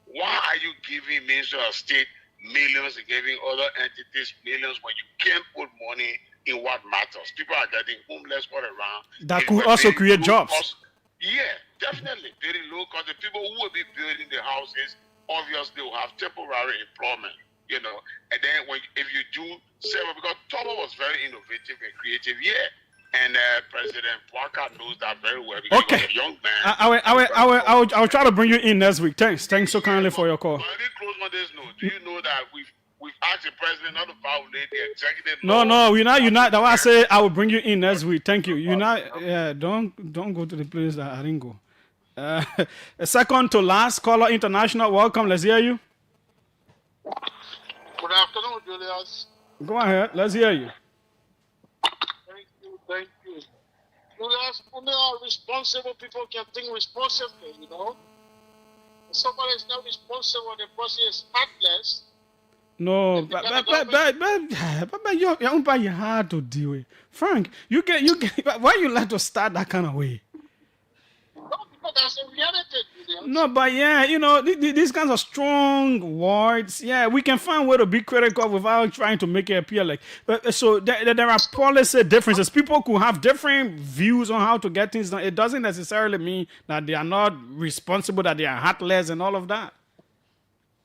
why are you giving Ministry of State millions and giving other entities millions when you can't put money in what matters? People are getting homeless all around. That could also create jobs. Yeah, definitely. Very low cost. The people who will be building the houses obviously will have temporary employment, And then if you do several, because Toba was very innovative and creative, and President Bwaka knows that very well because he was a young man. I will try to bring you in next week. Thanks so kindly for your call. Do you know that we've asked the president not to violate the executive? No, you're not. That's why I say I will bring you in next week. Thank you. You're not. Don't go to the place that I didn't go. A second to last caller, international. Welcome. Let's hear you. Good afternoon, Julius. Go ahead. Let's hear you. Thank you. Julius, only our responsible people can think responsibly, If somebody is not responsible, the person is heartless. No, but your own body hard to deal with. Frank, you get. Why you like to start that kind of way? No, because that's a reality, Julius. No, but yeah, these kinds of strong words. Yeah, we can find a way to be critical without trying to make it appear like. So there are policy differences. People could have different views on how to get things done. It doesn't necessarily mean that they are not responsible, that they are heartless, and all of that.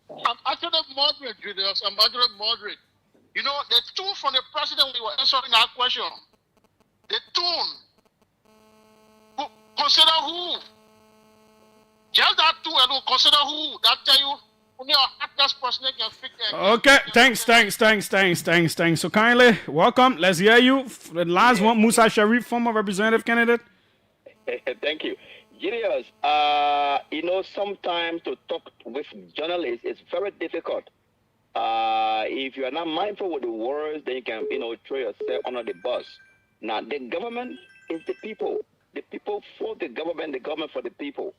I'm actually moderate, Julius. I'm actually moderate. You know, the tone from the president when he was answering that question, the tone, consider who? Just that too, and consider who. That tell you, only a heartless person can fix it. Okay, thanks. So kindly, welcome. Let's hear you. The last one, Musa Sharif, former representative candidate. Thank you. Julius, sometimes to talk with journalists is very difficult. If you are not mindful with the words, then you can, throw yourself under the bus. Now, the government is the people. The people for the government for the people.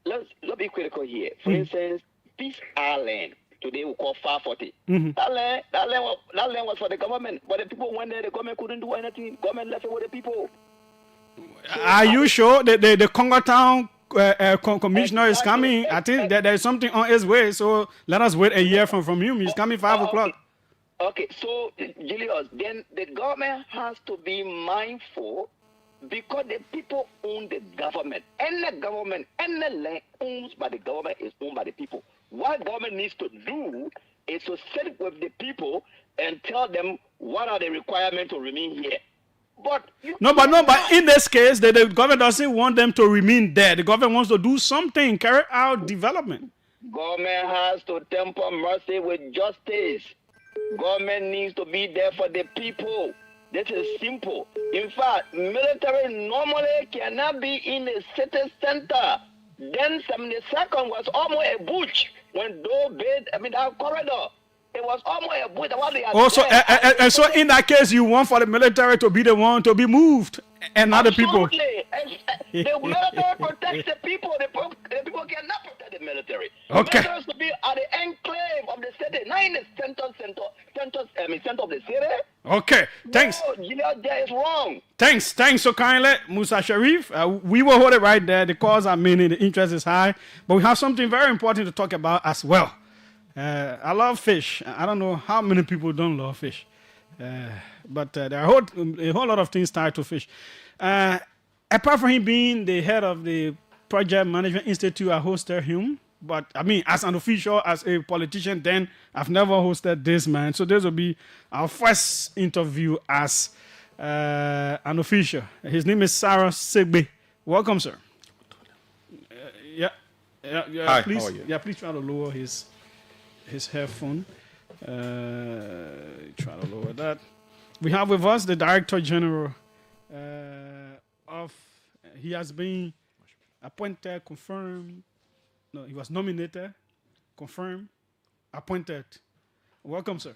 Let's be critical here. For instance, this island today we call 540. That land was for the government, but the people went there. The government couldn't do anything. The government left it with the people. Are you sure the Congo Town commissioner is coming? I think that there's something on his way. So let us wait a year from him. He's coming 5 o'clock. Okay, so Julius, then the government has to be mindful. Because the people own the government. And the government and the land owned by the government is owned by the people. What government needs to do is to sit with the people and tell them what are the requirements to remain here. But in this case, the government doesn't want them to remain there. The government wants to do something, carry out development. Government has to temper mercy with justice. Government needs to be there for the people. This is simple. In fact, military normally cannot be in the city center. Then 72nd was almost a bush when that corridor. It was almost a bush. Also, and so in that case, you want for the military to be the one to be moved and not the people. Absolutely. The military protects the people. The people cannot protect the military. Okay. The military has to be at the enclave of the city, not in the center of the city. Okay, thanks. No, that is wrong. Thanks so kindly, Musa Sharif. We will hold it right there. The cause are many, the interest is high, but we have something very important to talk about as well. I love fish. I don't know how many people don't love fish, but there are a whole lot of things tied to fish. Apart from him being the head of the Project Management Institute, I hosted him. But I mean, as an official, as a politician, then I've never hosted this man. So this will be our first interview as an official. His name is Sarah Segbe. Welcome, sir. Hi, please, how are you? Yeah, please try to lower his headphone. Try to lower that. We have with us the Director General he has been appointed, confirmed. No, he was nominated, confirmed, appointed. Welcome, sir.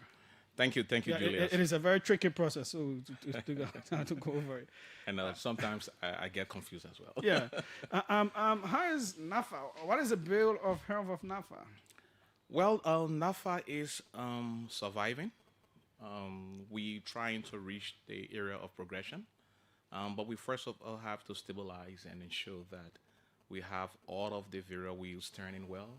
Thank you, Julius. It is a very tricky process, so to go over it. And sometimes I get confused as well. Yeah. How is NAFA? What is the bill of health of NAFA? Well, NAFA is surviving. We trying to reach the area of progression, but we first of all have to stabilize and ensure that we have all of the various wheels turning well,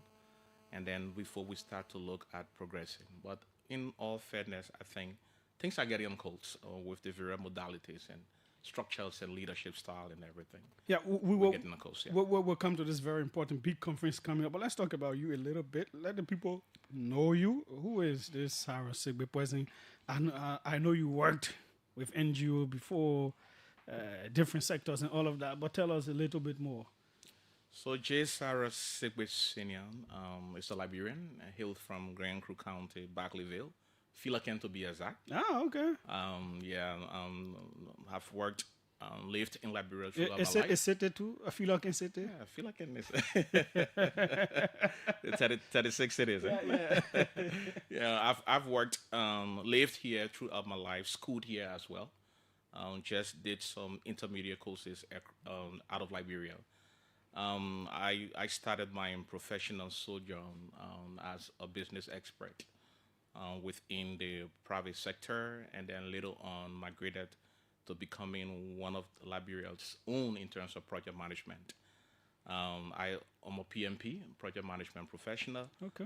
and then before we start to look at progressing. But in all fairness, I think things are getting cold with the various modalities and structures and leadership style and everything. Yeah, we're getting close. Yeah. We'll come to this very important big conference coming up, but let's talk about you a little bit. Let the people know you. Who is this Sarah Segbe person? I know you worked with NGO before, different sectors and all of that, but tell us a little bit more. So J. Sarah Segbe Senior is a Liberian, hailed from Grand Crew County, Barclayville, Philaken to be exact. Oh, okay. Have worked, lived in Liberia throughout my life. Is it too? I feel like in city. Yeah, I feel like in this. 36 cities. Yeah. Yeah, I've worked, lived here throughout my life, schooled here as well. Just did some intermediate courses out of Liberia. I started my professional sojourn as a business expert within the private sector, and then later on migrated to becoming one of Liberia's own in terms of project management. I'm a PMP, project management professional. Okay.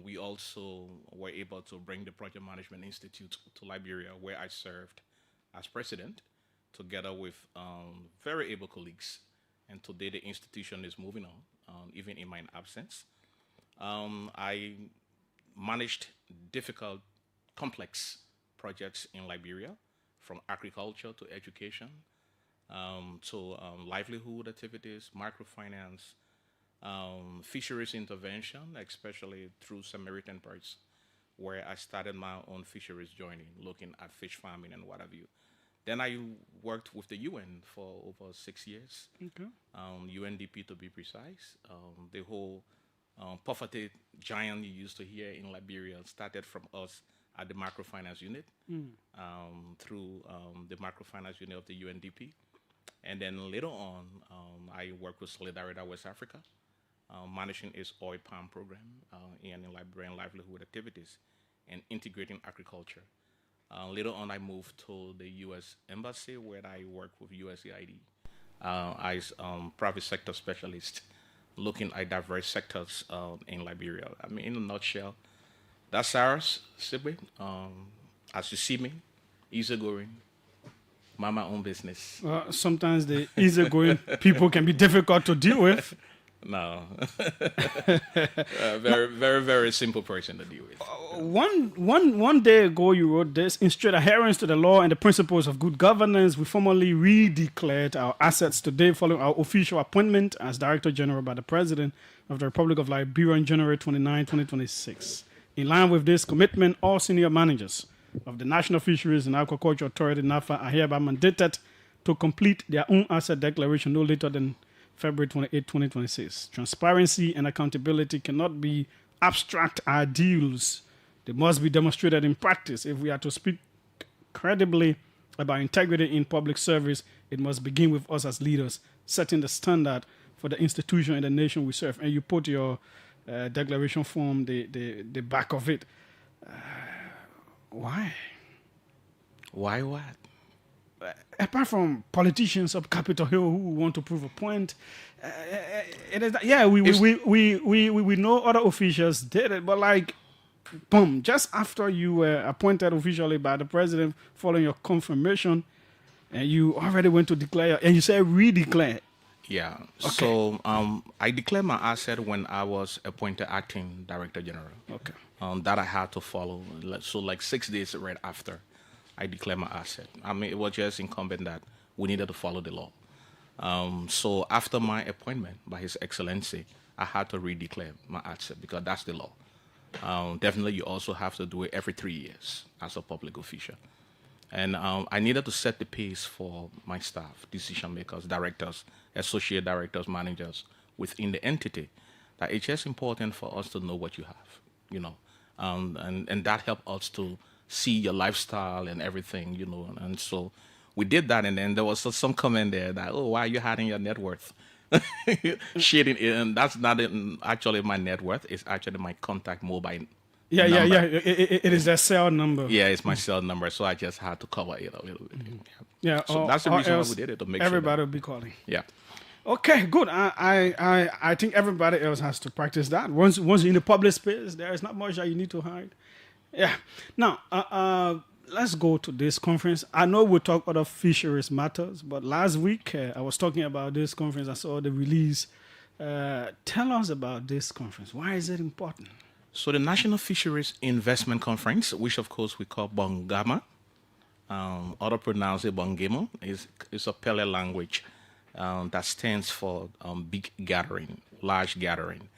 We also were able to bring the Project Management Institute to Liberia, where I served as president, together with very able colleagues. And today the institution is moving on, even in my absence. I managed difficult, complex projects in Liberia, from agriculture to education, to livelihood activities, microfinance, fisheries intervention, especially through Samaritan Purse, where I started my own fisheries journey, looking at fish farming and what have you. Then I worked with the UN for over 6 years, Okay. UNDP to be precise. The whole poverty giant you used to hear in Liberia started from us at the microfinance unit, through the microfinance unit of the UNDP. And then later on, I worked with Solidarity West Africa, managing its oil palm program in Liberian livelihood activities and integrating agriculture. Later on, I moved to the U.S. Embassy, where I work with USAID as private sector specialist, looking at diverse sectors in Liberia. I mean, in a nutshell, that's ours, Sibwe. As you see me, easygoing, mind my own business. Sometimes the easygoing people can be difficult to deal with. No. Very, very, very simple person to deal with. One day ago, you wrote this: in strict adherence to the law and the principles of good governance, we formally redeclared our assets today following our official appointment as Director General by the President of the Republic of Liberia on January 29, 2026. In line with this commitment, all senior managers of the National Fisheries and Aquaculture Authority, NAFA, are hereby mandated to complete their own asset declaration no later than February 28, 2026. Transparency and accountability cannot be abstract ideals. They must be demonstrated in practice. If we are to speak credibly about integrity in public service, it must begin with us as leaders, setting the standard for the institution and the nation we serve. And you put your declaration form, the back of it. Why? Why what? Apart from politicians up Capitol Hill who want to prove a point, it is that, yeah, we know other officials did it, but like, boom, just after you were appointed officially by the president following your confirmation, and you already went to declare, and you said redeclare. Yeah. Okay. So I declared my asset when I was appointed acting director general. Okay. That I had to follow. So like 6 days right after I declared my asset. I mean, it was just incumbent that we needed to follow the law. So after my appointment by His Excellency, I had to redeclare my asset because that's the law. Definitely, you also have to do it every 3 years as a public official. And I needed to set the pace for my staff, decision makers, directors, associate directors, managers within the entity. That it's just important for us to know what you have, you know, and that helped us to see your lifestyle and everything, you know. And so we did that, and then there was some comment there that, oh, why are you hiding your net worth? Shading it, and that's not actually my net worth. It's actually my contact mobile. Yeah. It is their cell number. Yeah, it's my cell number, so I just had to cover it a little bit. Mm-hmm. Yeah, so that's the reason why we did it, to make everybody sure will be calling. Yeah. Okay, good. I think everybody else has to practice that. Once you're in the public space, there is not much that you need to hide. Yeah. Now, let's go to this conference. I know we'll talk other fisheries matters, but last week I was talking about this conference. I saw the release. Tell us about this conference. Why is it important? So the National Fisheries Investment Conference, which of course we call Bongama, other pronounce it Bongemo, is a Pele language that stands for big gathering, large gathering.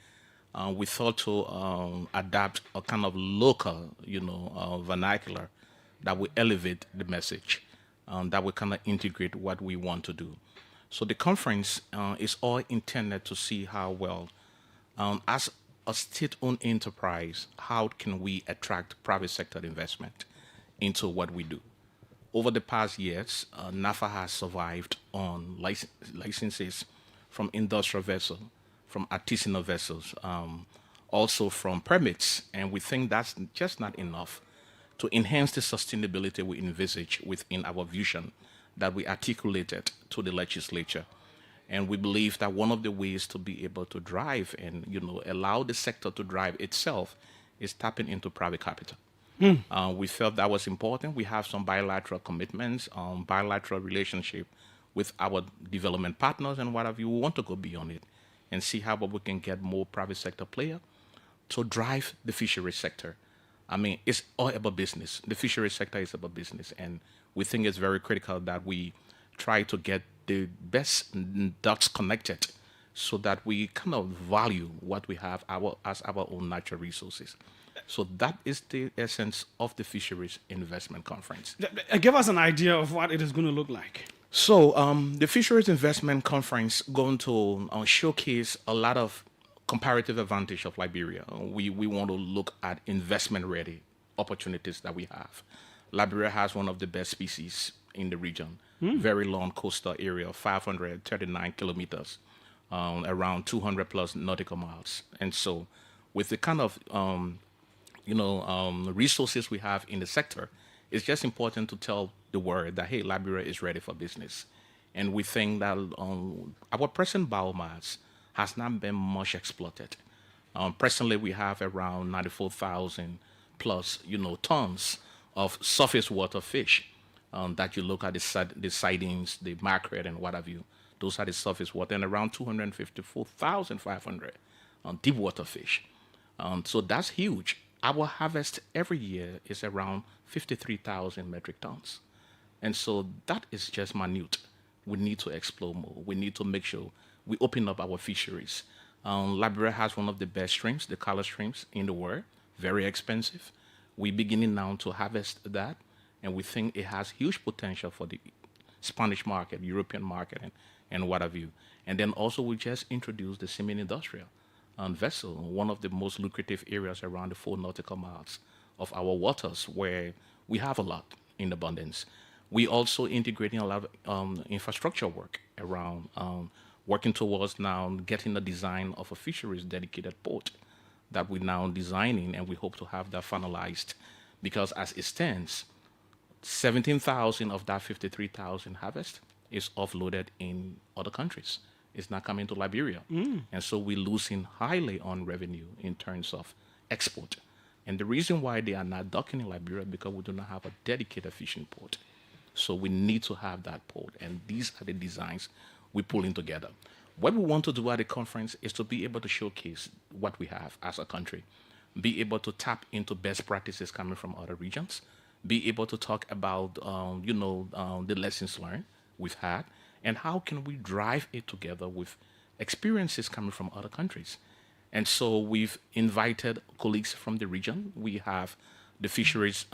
We thought to adapt a kind of local, vernacular that will elevate the message, that will kind of integrate what we want to do. So the conference is all intended to see how well, as a state-owned enterprise, how can we attract private sector investment into what we do? Over the past years, NAFA has survived on licenses from industrial vessels, from artisanal vessels, also from permits, and we think that's just not enough to enhance the sustainability we envisage within our vision that we articulated to the legislature. And we believe that one of the ways to be able to drive and, allow the sector to drive itself is tapping into private capital. We felt that was important. We have some bilateral commitments, bilateral relationship with our development partners and what have you. We want to go beyond it and see how we can get more private sector player to drive the fishery sector. I mean, it's all about business. The fishery sector is about business, and we think it's very critical that we try to get the best dots connected so that we kind of value what we have as our own natural resources. So that is the essence of the Fisheries Investment Conference. Give us an idea of what it is going to look like. So the Fisheries Investment Conference going to showcase a lot of comparative advantage of Liberia. We want to look at investment-ready opportunities that we have. Liberia has one of the best species in the region. Very long coastal area, 539 kilometers, around 200 plus nautical miles. And so with the kind of resources we have in the sector, it's just important to tell the world that, hey, Liberia is ready for business. And we think that our present biomass has not been much exploited. Presently, we have around 94,000 plus, tons of surface water fish that you look at the sightings, the mackerel, and what have you. Those are the surface water, and around 254,500 deep water fish. So that's huge. Our harvest every year is around 53,000 metric tons. And so that is just minute. We need to explore more. We need to make sure we open up our fisheries. Liberia has one of the best shrimps, the color shrimps in the world, very expensive. We're beginning now to harvest that, and we think it has huge potential for the Spanish market, European market, and what have you. And then also we just introduced the semen industrial vessel, one of the most lucrative areas around the 4 nautical miles of our waters, where we have a lot in abundance. We also integrating a lot of infrastructure work around working towards now getting the design of a fisheries dedicated port that we're now designing, and we hope to have that finalized, because as it stands, 17,000 of that 53,000 harvest is offloaded in other countries. It's not coming to Liberia. And so we're losing highly on revenue in terms of export. And the reason why they are not docking in Liberia, because we do not have a dedicated fishing port. So we need to have that port. And these are the designs we're pulling together. What we want to do at the conference is to be able to showcase what we have as a country, be able to tap into best practices coming from other regions, be able to talk about, the lessons learned we've had, and how can we drive it together with experiences coming from other countries. And so we've invited colleagues from the region. We have the fisheries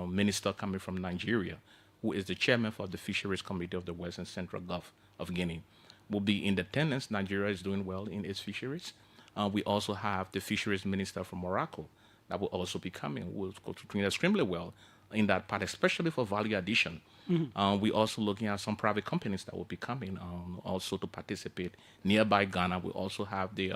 minister coming from Nigeria, who is the chairman for the Fisheries Committee of the West and Central Gulf of Guinea, will be in attendance. Nigeria is doing well in its fisheries. We also have the fisheries minister from Morocco that will also be coming, will doing extremely well in that part, especially for value addition. We're also looking at some private companies that will be coming also to participate. Nearby Ghana, we also have the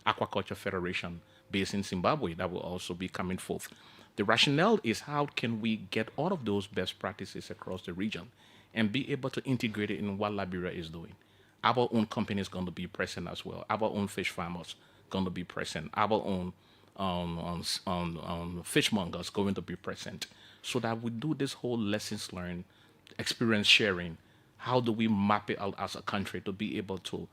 Aquaculture Federation based in Zimbabwe that will also be coming forth. The rationale is how can we get all of those best practices across the region and be able to integrate it in what Liberia is doing. Our own company is going to be present as well. Our own fish farmers going to be present. Our own fishmongers going to be present, so that we do this whole lessons learned, experience sharing. How do we map it out as a country to be able to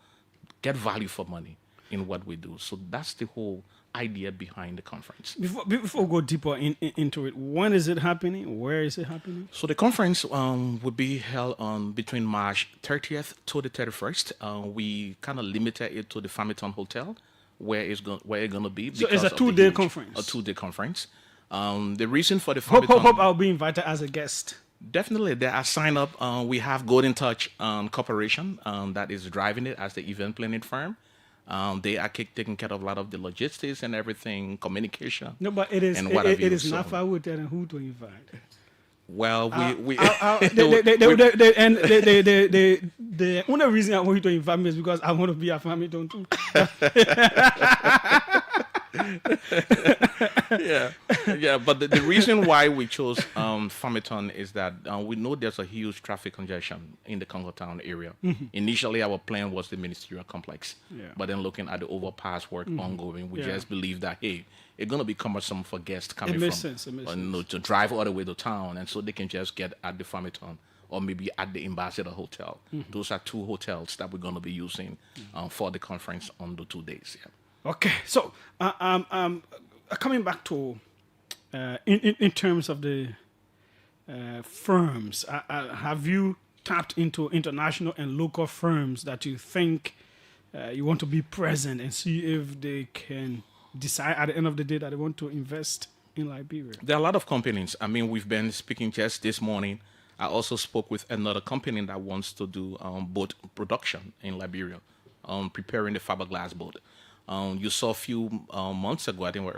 get value for money in what we do? So that's the whole idea behind the conference. Before we go deeper into it, when is it happening? Where is it happening? So the conference will be held between March 30th to the 31st. We kind of limited it to the Farmington Hotel, where it's going to be. So it's a 2-day conference. A 2-day conference. The reason for the Farmington... Hope I'll be invited as a guest. Definitely, there are sign up. We have Golden Touch Corporation that is driving it as the event planning firm. They are taking care of a lot of the logistics and everything, communication. No, but it is not far with that and who to invite. Well, the only reason I want you to invite me is because I want to be a Farmington too. yeah. But the reason why we chose Farmington is that we know there's a huge traffic congestion in the Congo Town area. Initially, our plan was the ministerial complex, but then looking at the overpass work ongoing, we just believe that hey, it's gonna be cumbersome for guests coming It makes from sense. It makes sense. to drive all the way to town, and so they can just get at the Farmington or maybe at the Ambassador Hotel. Those are two hotels that we're gonna be using for the conference on the 2 days. Yeah. Okay, so coming back to in terms of the firms, have you tapped into international and local firms that you think you want to be present and see if they can decide at the end of the day that they want to invest in Liberia? There are a lot of companies. I mean, we've been speaking just this morning. I also spoke with another company that wants to do boat production in Liberia, preparing the fiberglass boat. You saw a few months ago, I think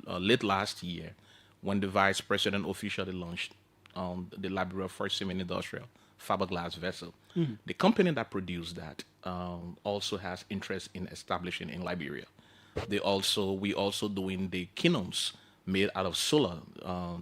late last year, when the vice president officially launched the Liberia first semi-industrial fiberglass vessel. The company that produced that also has interest in establishing in Liberia. We also doing the canoes made out of solar.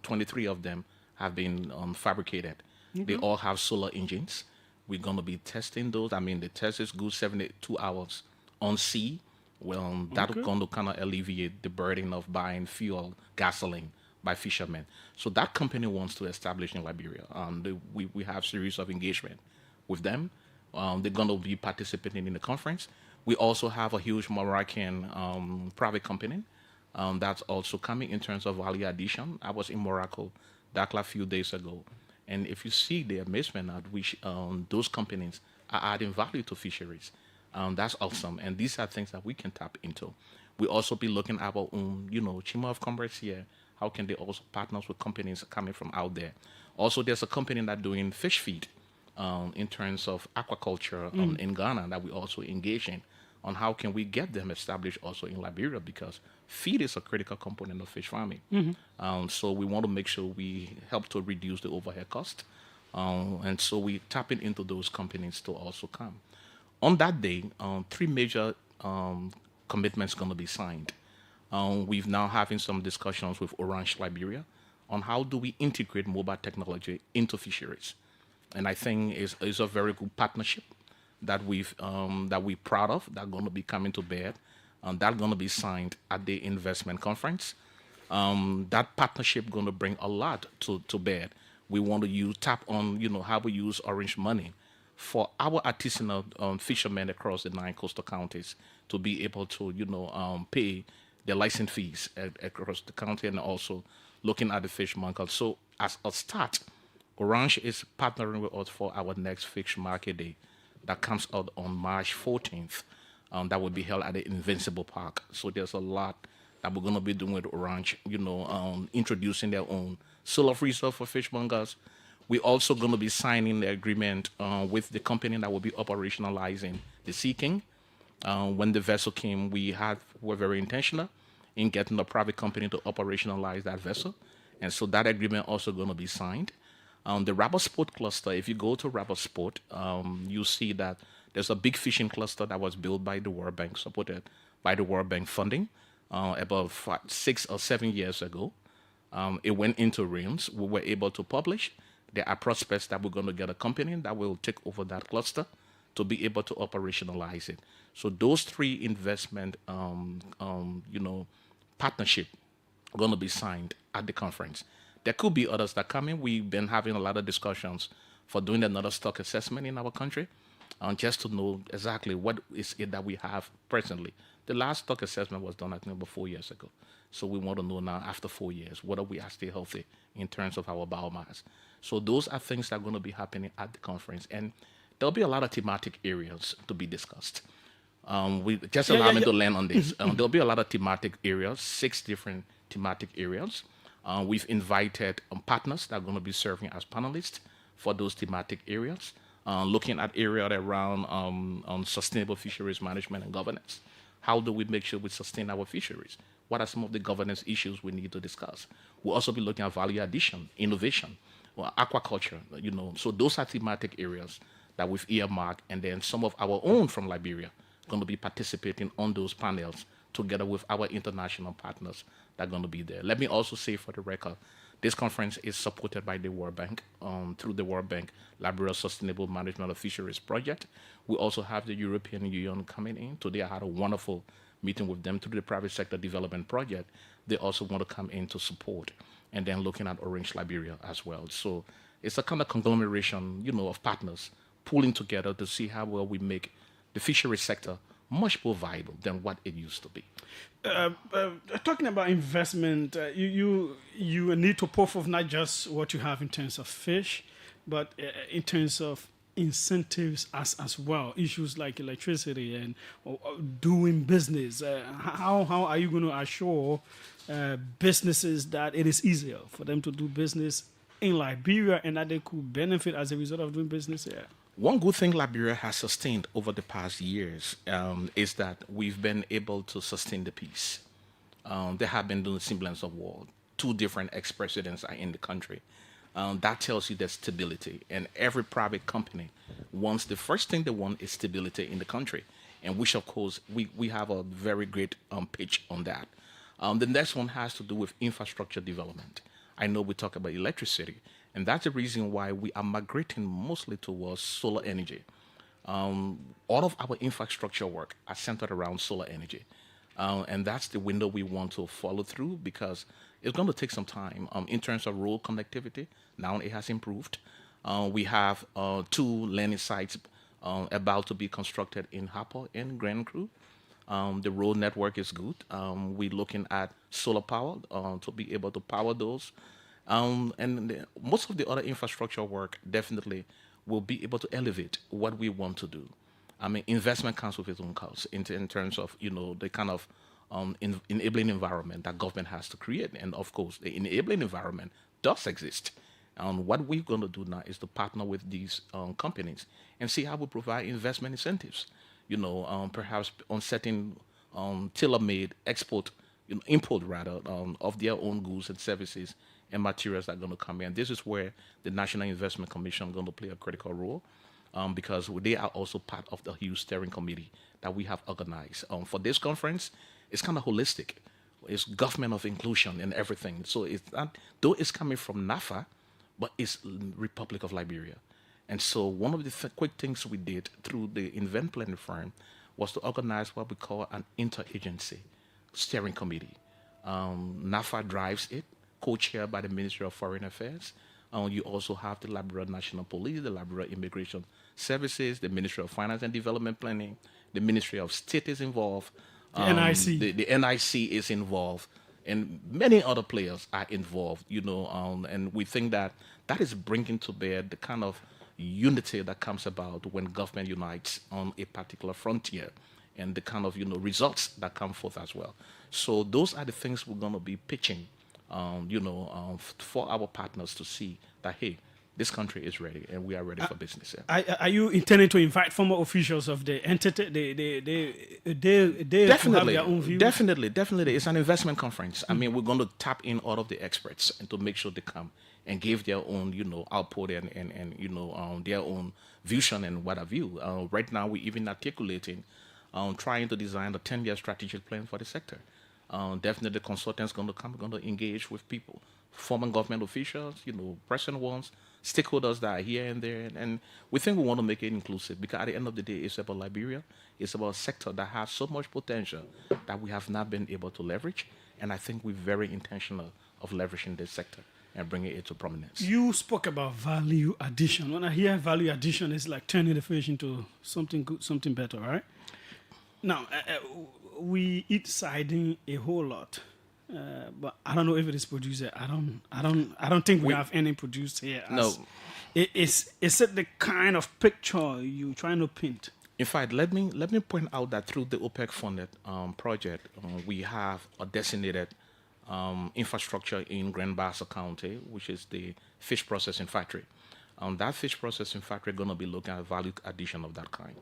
23 of them have been fabricated. They all have solar engines. We're going to be testing those. I mean, the test is good, 72 hours on sea. Well, that's going to kind of alleviate the burden of buying fuel, gasoline by fishermen. So that company wants to establish in Liberia. We have series of engagement with them. They're going to be participating in the conference. We also have a huge Moroccan private company that's also coming in terms of value addition. I was in Morocco, Dakar, a few days ago. And if you see the amazement at which those companies are adding value to fisheries, that's awesome. And these are things that we can tap into. We also be looking at our own, Chamber of Commerce here. How can they also partner with companies coming from out there? Also, there's a company that doing fish feed in terms of aquaculture in Ghana that we also engage in on how can we get them established also in Liberia, because feed is a critical component of fish farming. So we want to make sure we help to reduce the overhead cost. And so we tapping into those companies to also come. On that day, 3 major commitments going to be signed. We've now having some discussions with Orange Liberia on how do we integrate mobile technology into fisheries. And I think it's a very good partnership that we're proud of, that going to be coming to bear, and that's going to be signed at the investment conference. That partnership going to bring a lot to bear. We want to tap on how we use Orange money for our artisanal fishermen across the 9 coastal counties to be able to pay their license fees across the county, and also looking at the fish market. So as a start, Orange is partnering with us for our next fish market day that comes out on March 14th. That will be held at the Invincible Park. So there's a lot that we're going to be doing with Orange, introducing their own solar freezer for fishmongers. We're also going to be signing the agreement with the company that will be operationalizing the Sea King. When the vessel came, we were very intentional in getting a private company to operationalize that vessel. And so that agreement also going to be signed. The Rubber Sport cluster, if you go to Rubber Sport, you see that there's a big fishing cluster that was built by the World Bank, supported by the World Bank funding about 6 or 7 years ago. It went into realms. We were able to publish. There are prospects that we're going to get a company that will take over that cluster to be able to operationalize it. So those 3 investment, partnership are going to be signed at the conference. There could be others that come in. We've been having a lot of discussions for doing another stock assessment in our country, just to know exactly what is it that we have presently. The last stock assessment was done, I think, about 4 years ago. So we want to know now, after 4 years, whether we are still healthy in terms of our biomass. So those are things that are going to be happening at the conference. And there'll be a lot of thematic areas to be discussed. Allow me to land on this. There'll be a lot of thematic areas, 6 different thematic areas. We've invited partners that are going to be serving as panelists for those thematic areas, looking at areas around on sustainable fisheries management and governance. How do we make sure we sustain our fisheries? What are some of the governance issues we need to discuss? We'll also be looking at value addition, innovation, aquaculture, So those are thematic areas that we've earmarked, and then some of our own from Liberia going to be participating on those panels together with our international partners that are going to be there. Let me also say for the record, this conference is supported by the World Bank through the World Bank Liberia Sustainable Management of Fisheries Project. We also have the European Union coming in. Today I had a wonderful meeting with them through the Private Sector Development Project. They also want to come in to support, and then looking at Orange Liberia as well. So it's a kind of conglomeration, of partners pulling together to see how well we make the fisheries sector much more viable than what it used to be. Talking about investment, you need to prove of not just what you have in terms of fish, but in terms of incentives as well. Issues like electricity and doing business. How are you going to assure businesses that it is easier for them to do business in Liberia and that they could benefit as a result of doing business here? One good thing Liberia has sustained over the past years is that we've been able to sustain the peace. There have been the semblance of war. 2 different ex-presidents are in the country. That tells you there's stability. And every private company wants, the first thing they want is stability in the country. And which, of course, we have a very great pitch on that. The next one has to do with infrastructure development. I know we talk about electricity. And that's the reason why we are migrating mostly towards solar energy. All of our infrastructure work are centered around solar energy. And that's the window we want to follow through, because it's going to take some time. In terms of road connectivity, now it has improved. We have 2 landing sites about to be constructed in Harper and Grand Cru. The road network is good. We're looking at solar power to be able to power those. Most of the other infrastructure work definitely will be able to elevate what we want to do. I mean, investment comes with its own costs in terms of, the kind of enabling environment that government has to create. And of course, the enabling environment does exist. What we're going to do now is to partner with these companies and see how we provide investment incentives. Perhaps on setting tailor-made import rather, of their own goods and services and materials that are going to come in. This is where the National Investment Commission is going to play a critical role, because they are also part of the huge steering committee that we have organized. For this conference, it's kind of holistic. It's government of inclusion and everything. So it's not, though it's coming from NAFA, but it's Republic of Liberia. And so one of the quick things we did through the event planning firm was to organize what we call an interagency steering committee. NAFA drives it, co-chaired by the Ministry of Foreign Affairs. You also have the Liberia National Police, the Liberia Immigration Services, the Ministry of Finance and Development Planning, the Ministry of State is involved. The NIC. The NIC is involved, and many other players are involved, and we think that is bringing to bear the kind of unity that comes about when government unites on a particular frontier, and the kind of, results that come forth as well. So those are the things we're going to be pitching for our partners to see that, hey, this country is ready and we are ready for business. Yeah. Are you intending to invite former officials of the entity? They have their own views? Definitely. It's an investment conference. I mean, we're going to tap in all of the experts and to make sure they come and give their own, output and their own vision and what have you. Right now, we're even articulating, trying to design a 10-year strategic plan for the sector. Definitely, the consultants going to engage with people, former government officials, present ones, stakeholders that are here and there. And we think we want to make it inclusive, because at the end of the day, it's about Liberia. It's about a sector that has so much potential that we have not been able to leverage. And I think we're very intentional of leveraging this sector and bringing it to prominence. You spoke about value addition. When I hear value addition, it's like turning the fish into something good, something better, right? Now, we eat sardine a whole lot, but I don't know if it is produced. I don't think we have any produced here. No, is it the kind of picture you trying to paint? In fact, let me point out that through the OPEC funded project, we have a designated infrastructure in Grand Bassa County, which is the fish processing factory. That fish processing factory going to be looking at value addition of that kind.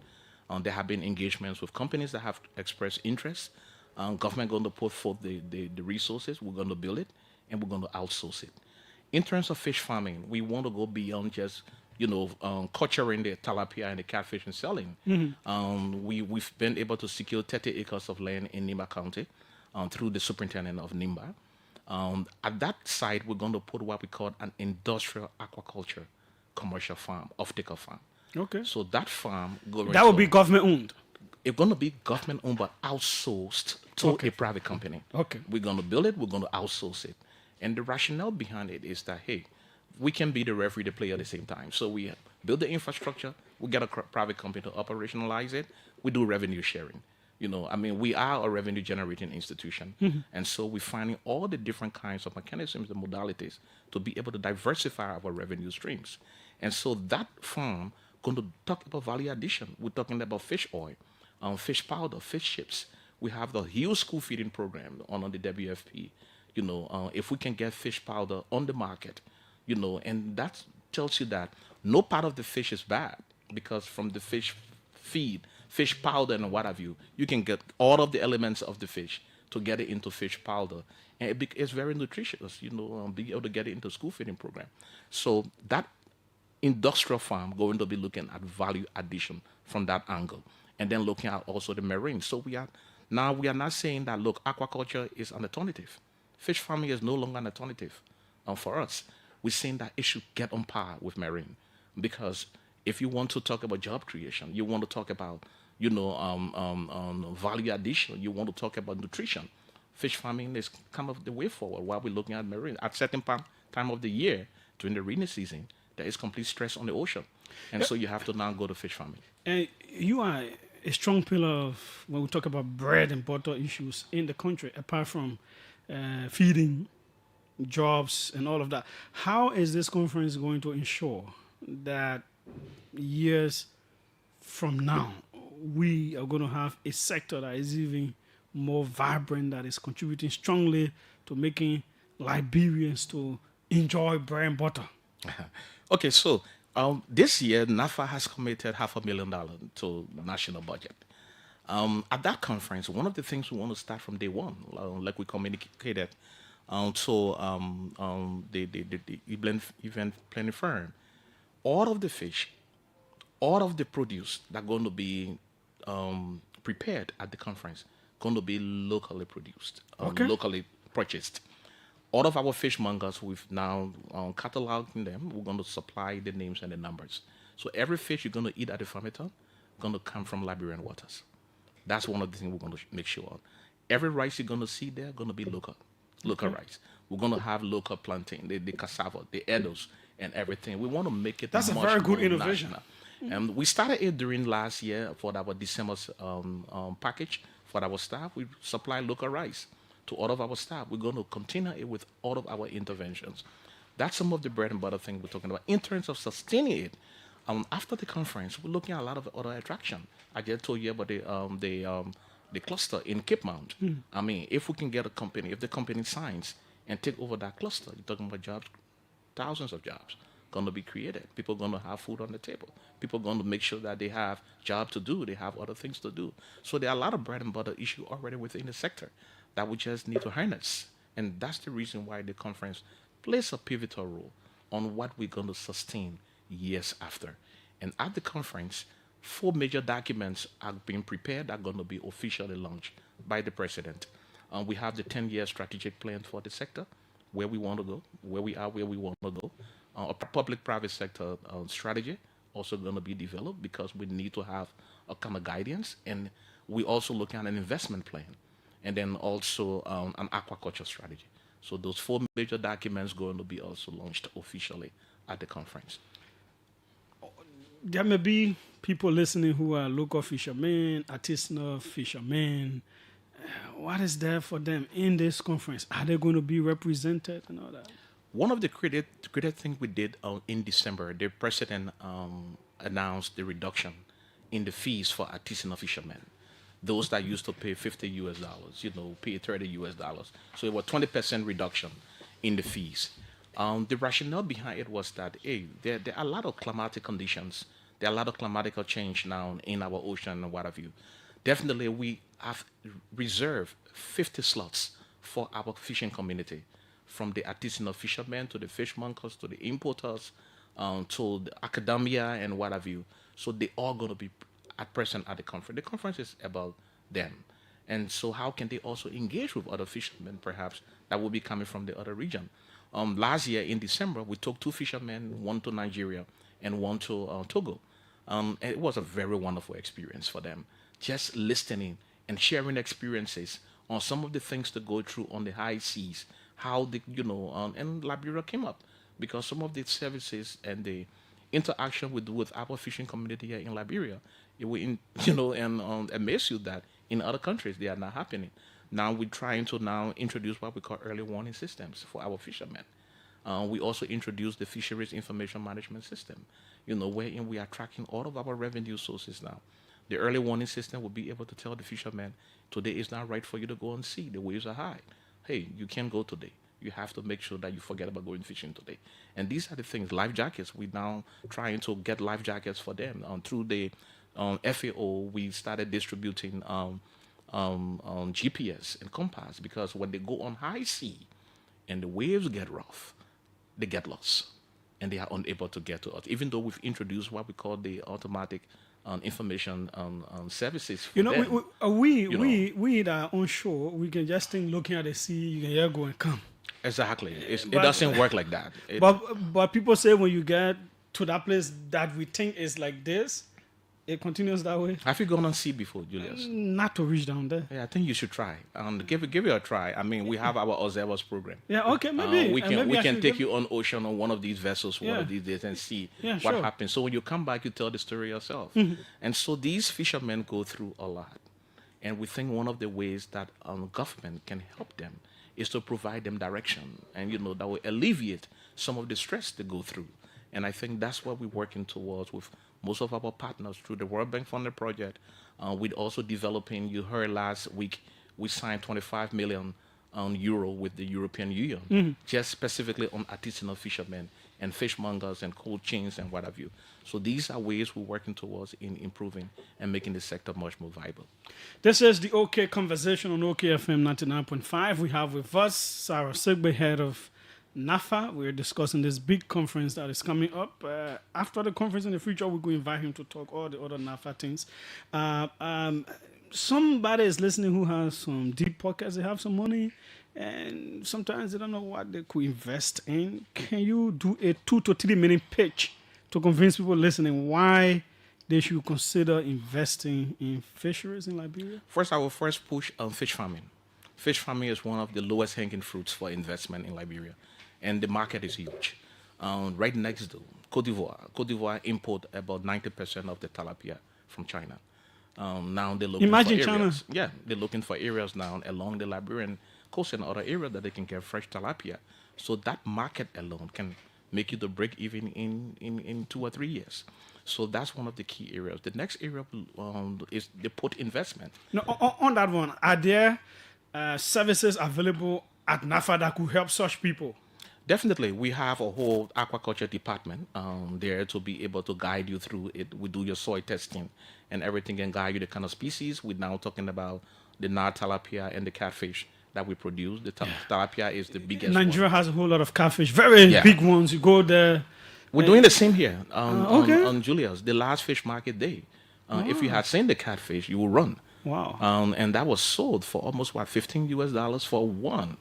There have been engagements with companies that have expressed interest. Government going to put forth the resources. We're going to build it, and we're going to outsource it. In terms of fish farming, we want to go beyond just culturing the tilapia and the catfish and selling. We've been able to secure 30 acres of land in Nimba County through the superintendent of Nimba. At that site, we're going to put what we call an industrial aquaculture commercial farm, off-taker farm. Okay. So that farm that will be government owned. It's going to be government owned but outsourced to a private company. Okay. We're going to build it. We're going to outsource it. And the rationale behind it is that, hey, we can be the referee, the player at the same time. So we build the infrastructure. We get a private company to operationalize it. We do revenue sharing. We are a revenue generating institution. And so we're finding all the different kinds of mechanisms and modalities to be able to diversify our revenue streams. And so that farm going to talk about value addition. We're talking about fish oil, fish powder, fish chips. We have the huge school feeding program on the WFP. If we can get fish powder on the market, and that tells you that no part of the fish is bad, because from the fish feed, fish powder and what have you, you can get all of the elements of the fish to get it into fish powder. And it's very nutritious, be able to get it into school feeding program. So that industrial farm going to be looking at value addition from that angle, and then looking at also the marine. So we are not saying that, look, aquaculture is an alternative. Fish farming is no longer an alternative for us. We're saying that it should get on par with marine, because if you want to talk about job creation, you want to talk about value addition, you want to talk about nutrition, fish farming is kind of the way forward while we're looking at marine. At certain time of the year during the rainy season, there is complete stress on the ocean, and so you have to now go to fish farming. And you are a strong pillar of when we talk about bread and butter issues in the country, apart from feeding, jobs, and all of that. How is this conference going to ensure that years from now we are going to have a sector that is even more vibrant, that is contributing strongly to making Liberians to enjoy bread and butter? Okay, so this year NAFA has committed $500,000 to the national budget. At that conference, one of the things we want to start from day one, like we communicated the event planning firm, all of the fish, all of the produce that are going to be prepared at the conference, going to be locally produced, locally purchased. All of our fishmongers, we've now cataloged them. We're going to supply the names and the numbers. So every fish you're going to eat at the Farmington going to come from Liberian waters. That's one of the things we're going to make sure of. Every rice you're going to see there going to be local rice. We're going to have local plantain, the cassava, the edos, and everything. We want to make it. That's a very good innovation. And we started it during last year for our December package for our staff. We supply local rice to all of our staff. We're going to continue it with all of our interventions. That's some of the bread and butter thing we're talking about. In terms of sustaining it, after the conference, we're looking at a lot of other attraction. I just told you about the cluster in Cape Mount. I mean, if we can get a company, if the company signs and take over that cluster, you're talking about jobs, thousands of jobs going to be created. People are going to have food on the table. People are going to make sure that they have jobs to do. They have other things to do. So there are a lot of bread and butter issues already within the sector that we just need to harness. And that's the reason why the conference plays a pivotal role on what we're going to sustain years after. And at the conference, 4 major documents are being prepared that are going to be officially launched by the president. We have the 10-year strategic plan for the sector, where we want to go, where we are, where we want to go. A public-private sector strategy also going to be developed, because we need to have a kind of guidance. And we also look at an investment plan, and then also an aquaculture strategy. So those 4 major documents going to be also launched officially at the conference. There may be people listening who are local fishermen, artisanal fishermen. What is there for them in this conference? Are they going to be represented and all that? One of the great things we did in December, the president announced the reduction in the fees for artisanal fishermen. Those that used to pay $50, pay $30. So it was 20% reduction in the fees. The rationale behind it was that, there are a lot of climatic conditions. There are a lot of climatic change now in our ocean and what have you. Definitely, we have reserved 50 slots for our fishing community, from the artisanal fishermen to the fishmongers to the importers, to the academia and what have you. So they are going to be at present at the conference. The conference is about them. And so how can they also engage with other fishermen, perhaps, that will be coming from the other region? Last year in December, we took 2 fishermen, one to Nigeria and one to Togo. And it was a very wonderful experience for them, just listening and sharing experiences on some of the things to go through on the high seas, how the, and Liberia came up because some of the services and the interaction with our fishing community here in Liberia, it will, and amaze you that in other countries they are not happening. Now we're trying to now introduce what we call early warning systems for our fishermen. We also introduced the fisheries information management system, wherein we are tracking all of our revenue sources now. The early warning system will be able to tell the fishermen, today is not right for you to go and sea. The waves are high. Hey, you can't go today. You have to make sure that you forget about going fishing today. And these are the things, life jackets. We're now trying to get life jackets for them. Through the FAO, we started distributing GPS and compass because when they go on high sea and the waves get rough, they get lost and they are unable to get to us. Even though we've introduced what we call the automatic information services. For them, we that are on shore, we can just think looking at the sea, you can just go and come. Exactly. It doesn't work like that. But people say when you get to that place that we think is like this, it continues that way. Have you gone on sea before, Julius? Not to reach down there. Yeah, I think you should try. Give it a try. I mean, we have our observers program. Yeah, okay, maybe. We can take you on ocean on one of these vessels one of these days and see what happens. So when you come back, you tell the story yourself. Mm-hmm. And so these fishermen go through a lot. And we think one of the ways that government can help them is to provide them direction and, that will alleviate some of the stress they go through. And I think that's what we're working towards with most of our partners through the World Bank funded project. We're also developing, you heard last week, we signed 25 million euro with the European Union, just specifically on artisanal fishermen and fishmongers and cold chains and what have you. So these are ways we're working towards in improving and making the sector much more viable. This is the OK Conversation on OKFM 99.5. We have with us Sarah Sigbe, head of NAFA. We're discussing this big conference that is coming up. After the conference in the future, we're going to invite him to talk all the other NAFA things. Somebody is listening who has some deep pockets. They have some money, and sometimes they don't know what they could invest in. Can you do a 2 to 3 minute pitch to convince people listening why they should consider investing in fisheries in Liberia? First, I will push on fish farming. Fish farming is one of the lowest hanging fruits for investment in Liberia, and the market is huge. Right next to Cote d'Ivoire import about 90% of the tilapia from China. Now they're looking for areas. China. Yeah, they're looking for areas now along the Liberian coast and other areas that they can get fresh tilapia. So that market alone can make you the break even in 2 or 3 years. So that's one of the key areas. The next area is the port investment. No, on that one, are there services available at NAFA that could help such people? Definitely. We have a whole aquaculture department there to be able to guide you through it. We do your soil testing and everything and guide you the kind of species. We're now talking about the Nile tilapia and the catfish that we produce. The tilapia is the biggest Nigeria has a whole lot of catfish, very big ones. You go there. We're doing the same here on Julius, the last fish market day. If you had seen the catfish, you would run. Wow. And that was sold for almost, $15 for one.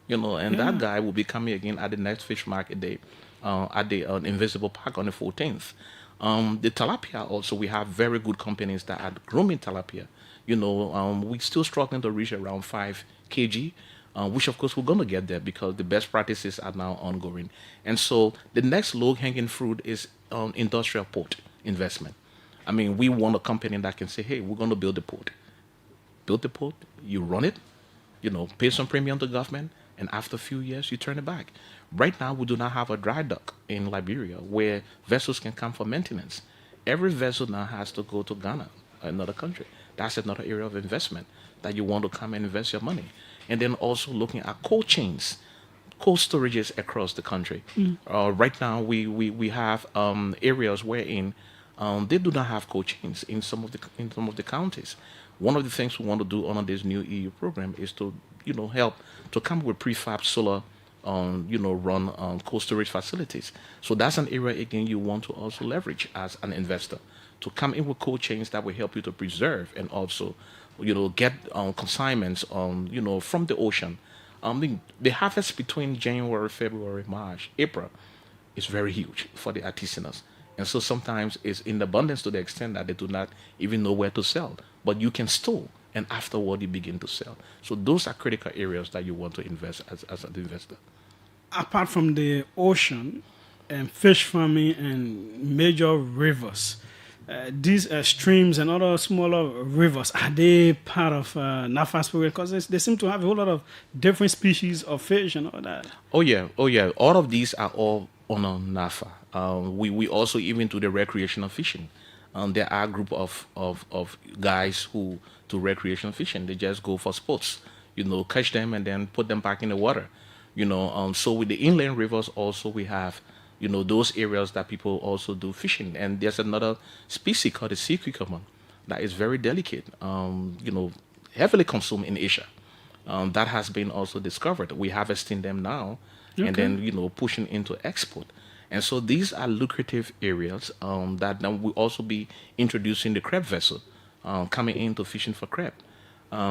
That guy will be coming again at the next fish market day at the Invisible Park on the 14th. The tilapia also, we have very good companies that are grooming tilapia. We're still struggling to reach around 5 kg, which of course we're going to get there because the best practices are now ongoing. And so the next low-hanging fruit is industrial port investment. I mean, we want a company that can say, hey, we're going to build the port. Build the port, you run it, pay some premium to government, and after a few years, you turn it back. Right now, we do not have a dry dock in Liberia where vessels can come for maintenance. Every vessel now has to go to Ghana, another country. That's another area of investment that you want to come and invest your money. And then also looking at cold chains, cold storages across the country. Right now, we have areas wherein they do not have cold chains in some of the counties. One of the things we want to do under this new EU program is to help to come with prefab solar run cold storage facilities. So that's an area again you want to also leverage as an investor to come in with cold chains that will help you to preserve and also, get consignments from the ocean. The harvest between January, February, March, April is very huge for the artisanals. And so sometimes it's in abundance to the extent that they do not even know where to sell. But you can store, and afterward you begin to sell. So those are critical areas that you want to invest as an investor. Apart from the ocean and fish farming and major rivers, these streams and other smaller rivers, are they part of NAFA's program? Because they seem to have a whole lot of different species of fish and all that. Oh yeah. All of these are all on NAFA. We also even do the recreational fishing. There are a group of guys who do recreational fishing. They just go for sports, catch them and then put them back in the water. So with the inland rivers also we have, those areas that people also do fishing. And there's another species called the sea cucumber that is very delicate, heavily consumed in Asia. That has been also discovered. We're harvesting them now and then, pushing into export. And so these are lucrative areas that then we'll also be introducing the crab vessel coming into fishing for crab.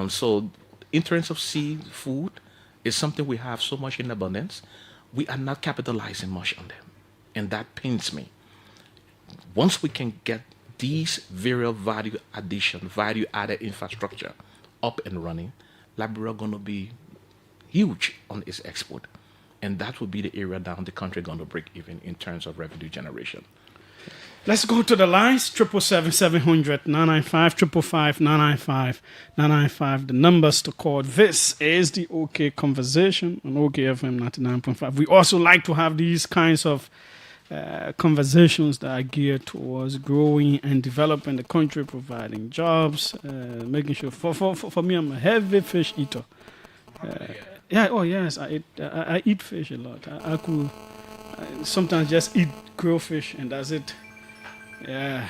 So in terms of seafood, it's something we have so much in abundance. We are not capitalizing much on them. And that pains me. Once we can get these various value-added infrastructure up and running, Liberia going to be huge on its export. And that will be the area down the country going to break even in terms of revenue generation. Let's go to the lines. 777-700-995, 555-995, the numbers to call. This is the OK Conversation on OKFM 99.5. We also like to have these kinds of conversations that are geared towards growing and developing the country, providing jobs, making sure. For me, I'm a heavy fish eater. Yeah. Oh yes, I eat fish a lot. I could sometimes just eat grilled fish and that's it. Yeah,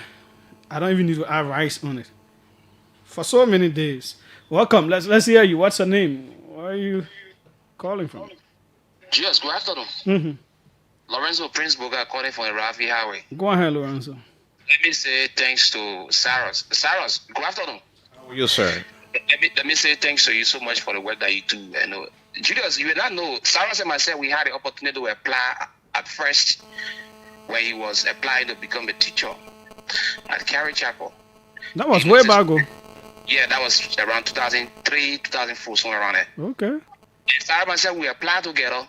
I don't even need to add rice on it for so many days. Welcome. Let's hear you. What's your name? Where are you calling from? Julius, good afternoon. Mm-hmm. Lorenzo Prince Boga calling from Rafi Highway. Go ahead, Lorenzo. Let me say thanks to Saros. Saros, good afternoon. How are you, sir? Let me say thanks to you so much for the work that you do. Julius, you will not know. Saros and myself, we had the opportunity to apply at first when he was applying to become a teacher at Carey Chapel. That was way back ago. Yeah, that was around 2003, 2004, somewhere around there. Okay. Sarah and myself, we applied together.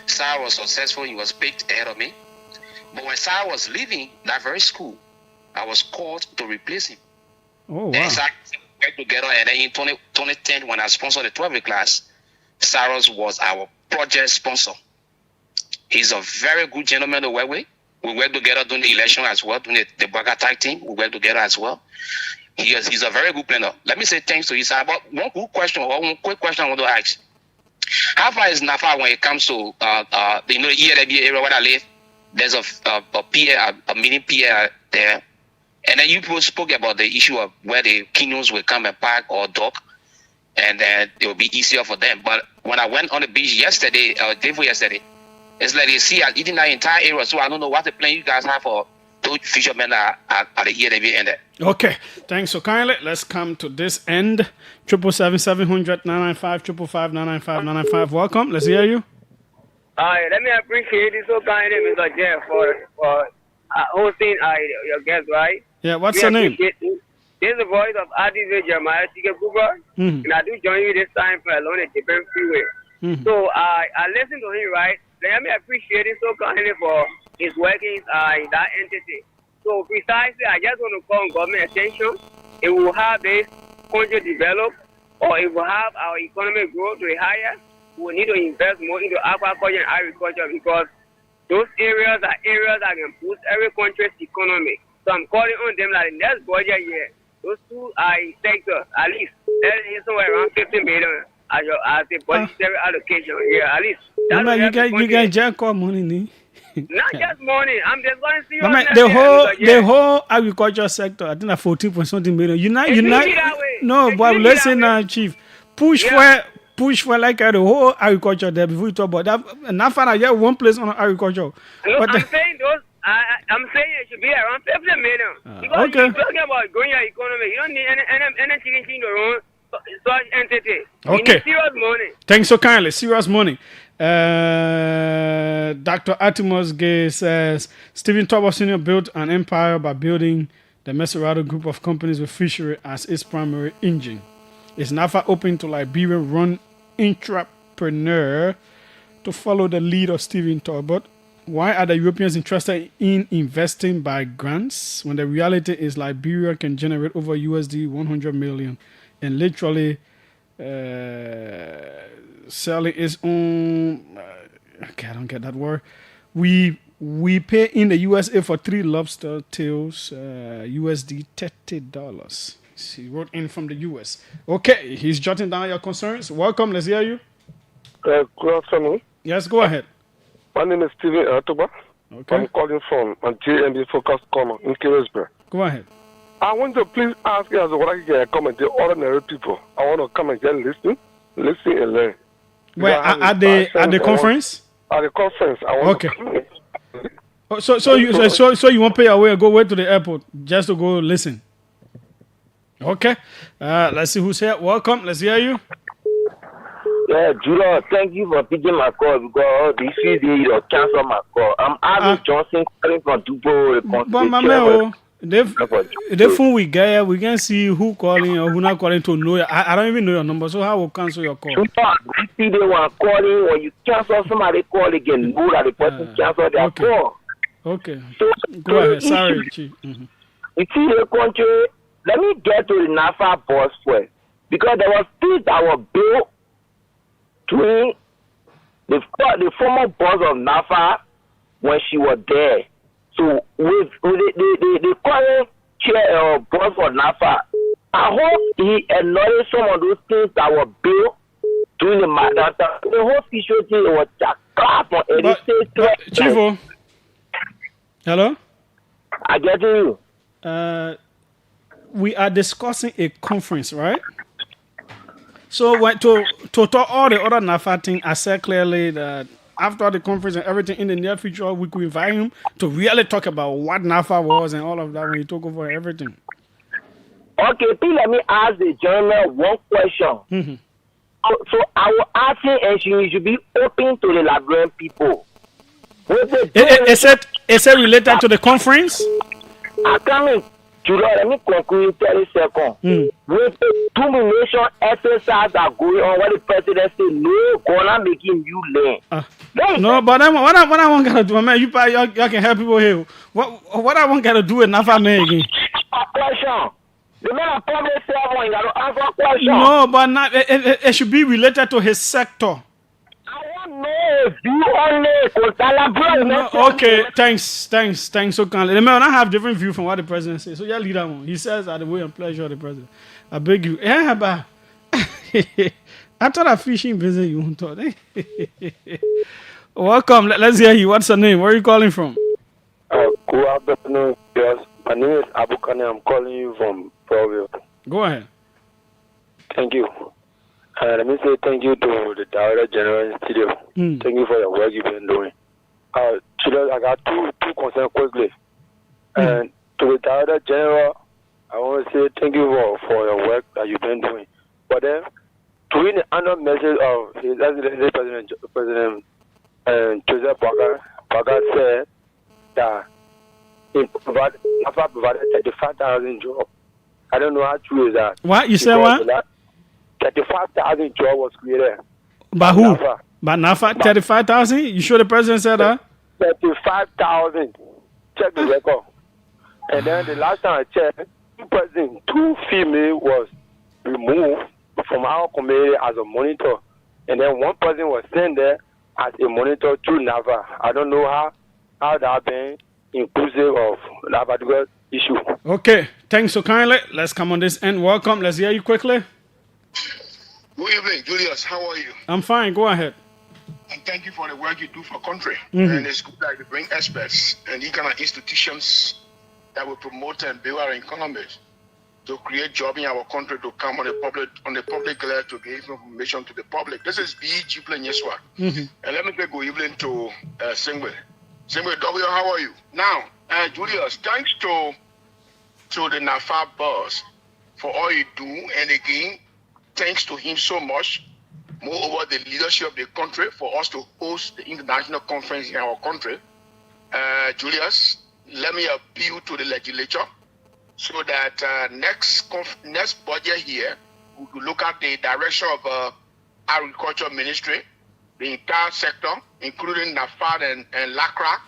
Sarah was successful. He was picked ahead of me. But when Sarah was leaving that very school, I was called to replace him. Oh, wow. And Sarah worked together. And then in 2010, when I sponsored the 12th class, Sarah was our project sponsor. He's a very good gentleman to work with. We worked together during the election as well, during the Baga tag team. We worked together as well. He's a very good planner. Let me say thanks to you, sir. But one quick question I want to ask. How far is NAFA when it comes to the ELB area where I live? There's a mini pier there. And then you people spoke about the issue of where the canoes will come and park or dock, and then it will be easier for them. But when I went on the beach yesterday, day before yesterday, it's like they see us eating that entire area. So I don't know what the plan you guys have for those fishermen at the ELB end there. Okay, thanks so kindly. Let's come to this end. 777-700-995, 555-995. Welcome. Let's hear you. Let me appreciate it so kindly, Mr. Jeff, for hosting your guest, right? Yeah, what's your name? This is the voice of Adivay Jeremiah Chikebuba, and I do join you this time for along the Japan Freeway. Mm-hmm. So I listened to him, right? Let me appreciate it so kindly for his workings in that entity. So precisely, I just want to call on government attention. If we have this country develop, or if we have our economic growth to a higher, we need to invest more into aquaculture and agriculture because those areas are areas that can boost every country's economy. So I'm calling on them that in the next budget year, those two sectors, at least, there is somewhere around 50 million as a budgetary allocation. Yeah, at least. You guys jack up money, Not just money. I'm just going to see the whole agriculture sector. I think that 14 point something million. Unite. No, but listen now, Chief. Push push for like the whole agriculture there before you talk about that. Not find out one place on agriculture. No, But I'm saying those. I'm saying it should be around 50 million. Because okay. you're talking about growing your economy. You don't need any chicken in your own such entity. You Okay. need serious money. Thanks so kindly. Serious money. Dr. Artemus Gay says Stephen Tobor Sr. built an empire by building the Meserado group of companies with fishery as its primary engine. Is NAFA open to Liberian-run entrepreneur to follow the lead of Stephen Tobor? Why are the Europeans interested in investing by grants when the reality is Liberia can generate over USD 100 million and literally selling its own? Okay, I don't get that word. We pay in the USA for 3 lobster tails, USD $30. He wrote in from the US. Okay, he's jotting down your concerns. Welcome, let's hear you. Good afternoon. Yes, go ahead. My name is Stephen Artoba. Okay. I'm calling from a JMB Focus Corner in Kingsbury. Go ahead. I want to please ask you as what I can comment the ordinary people. I want to come and just listen and learn. Where at the conference? At the conference. I want okay. to come. So you won't pay your way and go to the airport just to go listen. Okay. Let's see who's here. Welcome. Let's hear you. Yeah, Julius, thank you for picking my call because this is the cancel my call. I'm Abby Johnson calling from Dubo. But Mama, the phone we get, we can see who calling or who not calling to know. I don't even know your number, so how will cancel your call? You see the one calling when you cancel somebody call again, know that the person cancel their call. Okay. So, go ahead. Sorry, Chief. You see the country. Let me get to the NAFA boss first because there was things that were built between the former boss of NAFA when she was there. So with the current chair boss of NAFA, I hope he acknowledged some of those things that were built during the matter. The whole situation was a clap on anything. Chivo, hello? I get you. We are discussing a conference, right? So to talk all the other NAFA thing, I said clearly that after the conference and everything in the near future, we could invite him to really talk about what NAFA was and all of that when he took over everything. Okay, please let me ask the gentleman one question. Mm-hmm. So I will ask him, and she should be open to the Liberian people. Is it related to the conference? I come Julius, let me conclude 30 seconds. With the domination exercise that going on, where the president said, no, gonna making you learn. No, but what I want to do, man, you can help people here. What I want to do with NAFA man again? Question. The man probably said, you got to answer a question. No, but not, it should be related to his sector. Okay, thanks. So kindly. The man, I have different view from what the president says. So yeah, lead that one. He says at the way and pleasure of the president. I beg you. Yeah, but I thought I fishing busy. You thought. Welcome. Let's hear you. What's your name? Where are you calling from? Good afternoon. Yes, my name is Abukane. I'm calling you from Providence. Go ahead. Thank you. Let me say thank you to the Director General in Studio. Thank you for your work you've been doing. Children, I got two concerns quickly. And to the Director General, I want to say thank you for your work that you've been doing. But then, during the annual message of His Excellency President Joseph Baga said that he provided 35,000 jobs. I don't know how true is that. What? You said what? 35,000 jobs was created. By who? By NAFA? 35,000? You sure the president said that? 35,000. Check the record. And then the last time I checked, two females was removed from our committee as a monitor. And then one person was sent there as a monitor through NAFA. I don't know how that been inclusive of that particular issue. Okay. Thanks so kindly. Let's come on this end. Welcome. Let's hear you quickly. Good evening, Julius. How are you? I'm fine. Go ahead. And thank you for the work you do for country. Mm-hmm. And it's good that you bring experts and these kind of institutions that will promote and build our economies. to create jobs in our country to come on the public glare to give information to the public. This is BG Plan Yeswa. And let me go even to Singwe. Singwe W, how are you? Now, Julius, thanks to the NAFA boss for all you do, and again, thanks to him so much. Moreover, the leadership of the country for us to host the international conference in our country. Julius, let me appeal to the legislature so that next budget here, we will look at the direction of agriculture ministry, the entire sector, including NAFAD and LACRA,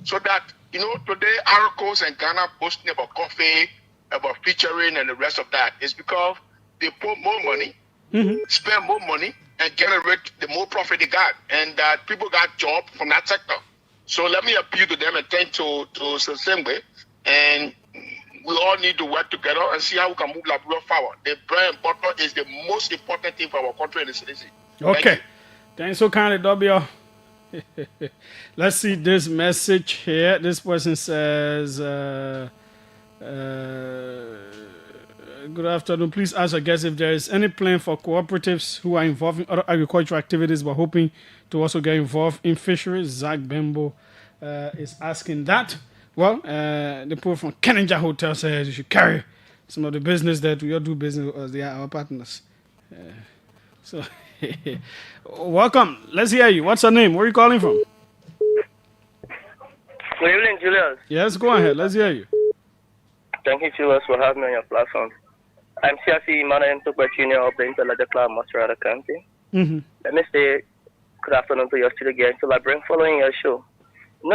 so that, today articles and Ghana posting about coffee, about featuring and the rest of that is because they put more money, spend more money, and generate the more profit they got. And that people got jobs from that sector. So let me appeal to them and thank to Sengbe. And we all need to work together and see how we can move Liberia forward. The bread and butter is the most important thing for our country and the citizen. Okay. Thanks so kindly, W. Let's see this message here. This person says, good afternoon. Please ask, I guess, if there is any plan for cooperatives who are involved in other agricultural activities but hoping to also get involved in fisheries. Zach Bembo is asking that. Well, the people from Kenninja Hotel says you should carry some of the business that we all do business with us. They are our partners. So, welcome. Let's hear you. What's your name? Where are you calling from? Good evening, Julius. Yes, go ahead. Let's hear you. Thank you, Julius, for having me on your platform. I'm CRC Emmanuel Mtokwe Jr. of the Interledger Club, Mostrada County. Let me say good afternoon to your studio again. So I bring following your show.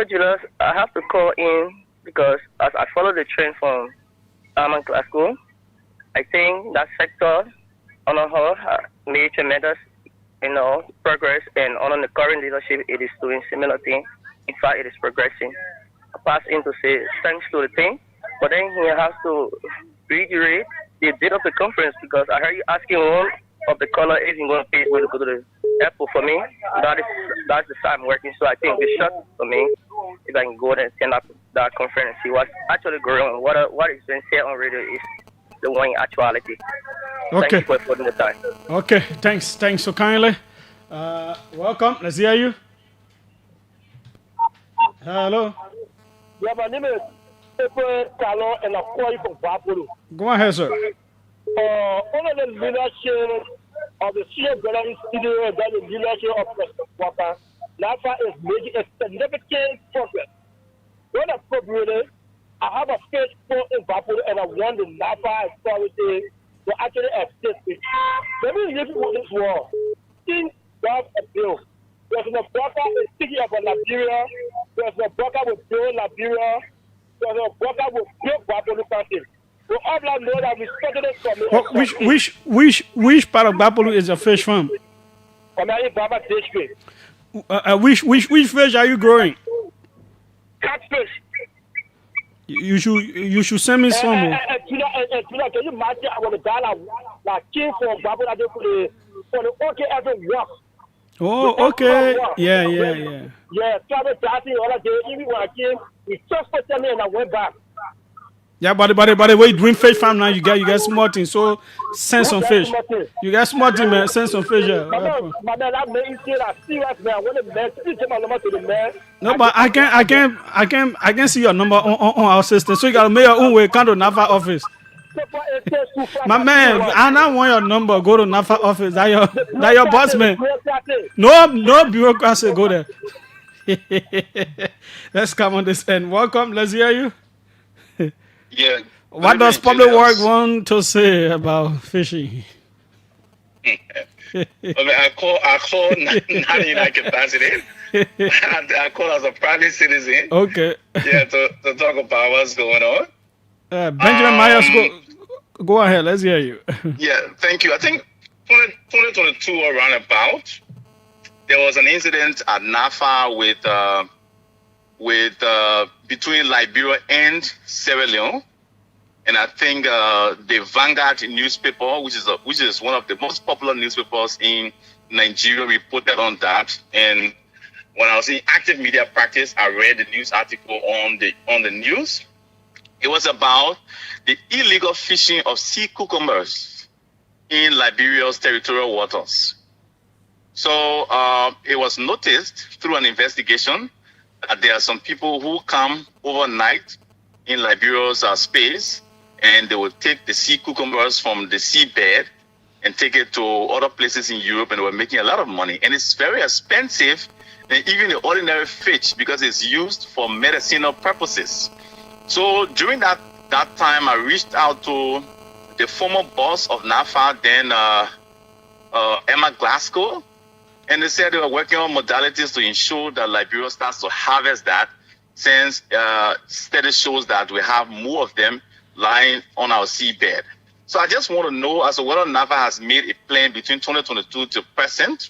Julius, I have to call in because as I follow the trend from Armand Glasgow, I think that sector on a whole made tremendous, progress, and on the current leadership, it is doing similar thing. In fact, it is progressing. I pass in to say thanks to the thing, but then he has to reiterate the date of the conference because I heard you asking one of the caller if he's going to pay to go to the airport for me. That's the time I'm working, so I think it's short for me if I can go there and stand up that conference and see what's actually going on. What is being said on radio is the one in actuality. Okay. Thank you for putting the time. Okay, thanks so kindly. Welcome. Let's hear you. Hello. Yeah, my name is Talon, and I'm calling from Vapuru. Go ahead, sir. Under the leadership of the senior brother in studio and the leadership of President Walker, NAFA is making a significant progress. When appropriated, I have a stage 4 in Vapuru, and I want the NAFA authority to actually assist it. Let me leave you with this war. In God's appeal, there's no broker in the city of Liberia, there's no broker with Bill Liberia, there's no broker with Bill Vapuru County. We all know that we started it from which part of Bapolu is your fish farm? From Baba district. Which fish are you growing? Catfish. You should send me some. Can you imagine our guy like came from Bapolu for the OK every work? Oh, okay. Yeah. Yeah, travel dancing all day. Even when I came, we just put them in and I went back. Yeah, but the way you doing fish farm now, you get small things. So send some fish. You get small things, man. Send some fish. Yeah. My man, that man is still a serious man. When the man, please give my number to the man. No, but I can see your number on our system. So you gotta make your own way. Come to NAFA office. My man, I don't want your number. Go to NAFA office. That your boss, man. No bureaucracy. Go there. Let's come on this end. Welcome. Let's hear you. Yeah. What does public work want to say about fishing? I call not in that capacity. I call as a private citizen. Okay. Yeah, to talk about what's going on. Benjamin Myers, go ahead. Let's hear you. Yeah, thank you. I think 2022 around about, there was an incident at NAFA with between Liberia and Sierra Leone, and I think the Vanguard newspaper, which is one of the most popular newspapers in Nigeria, reported on that. And when I was in active media practice, I read the news article on the news, It was about the illegal fishing of sea cucumbers in Liberia's territorial waters. So it was noticed through an investigation that there are some people who come overnight in Liberia's space, and they will take the sea cucumbers from the seabed and take it to other places in Europe, and they were making a lot of money. And it's very expensive than even the ordinary fish because it's used for medicinal purposes. So during that time, I reached out to the former boss of NAFA, then Emma Glasgow, and they said they were working on modalities to ensure that Liberia starts to harvest that, since study shows that we have more of them lying on our seabed. So I just want to know as to whether NAFA has made a plan between 2022 to present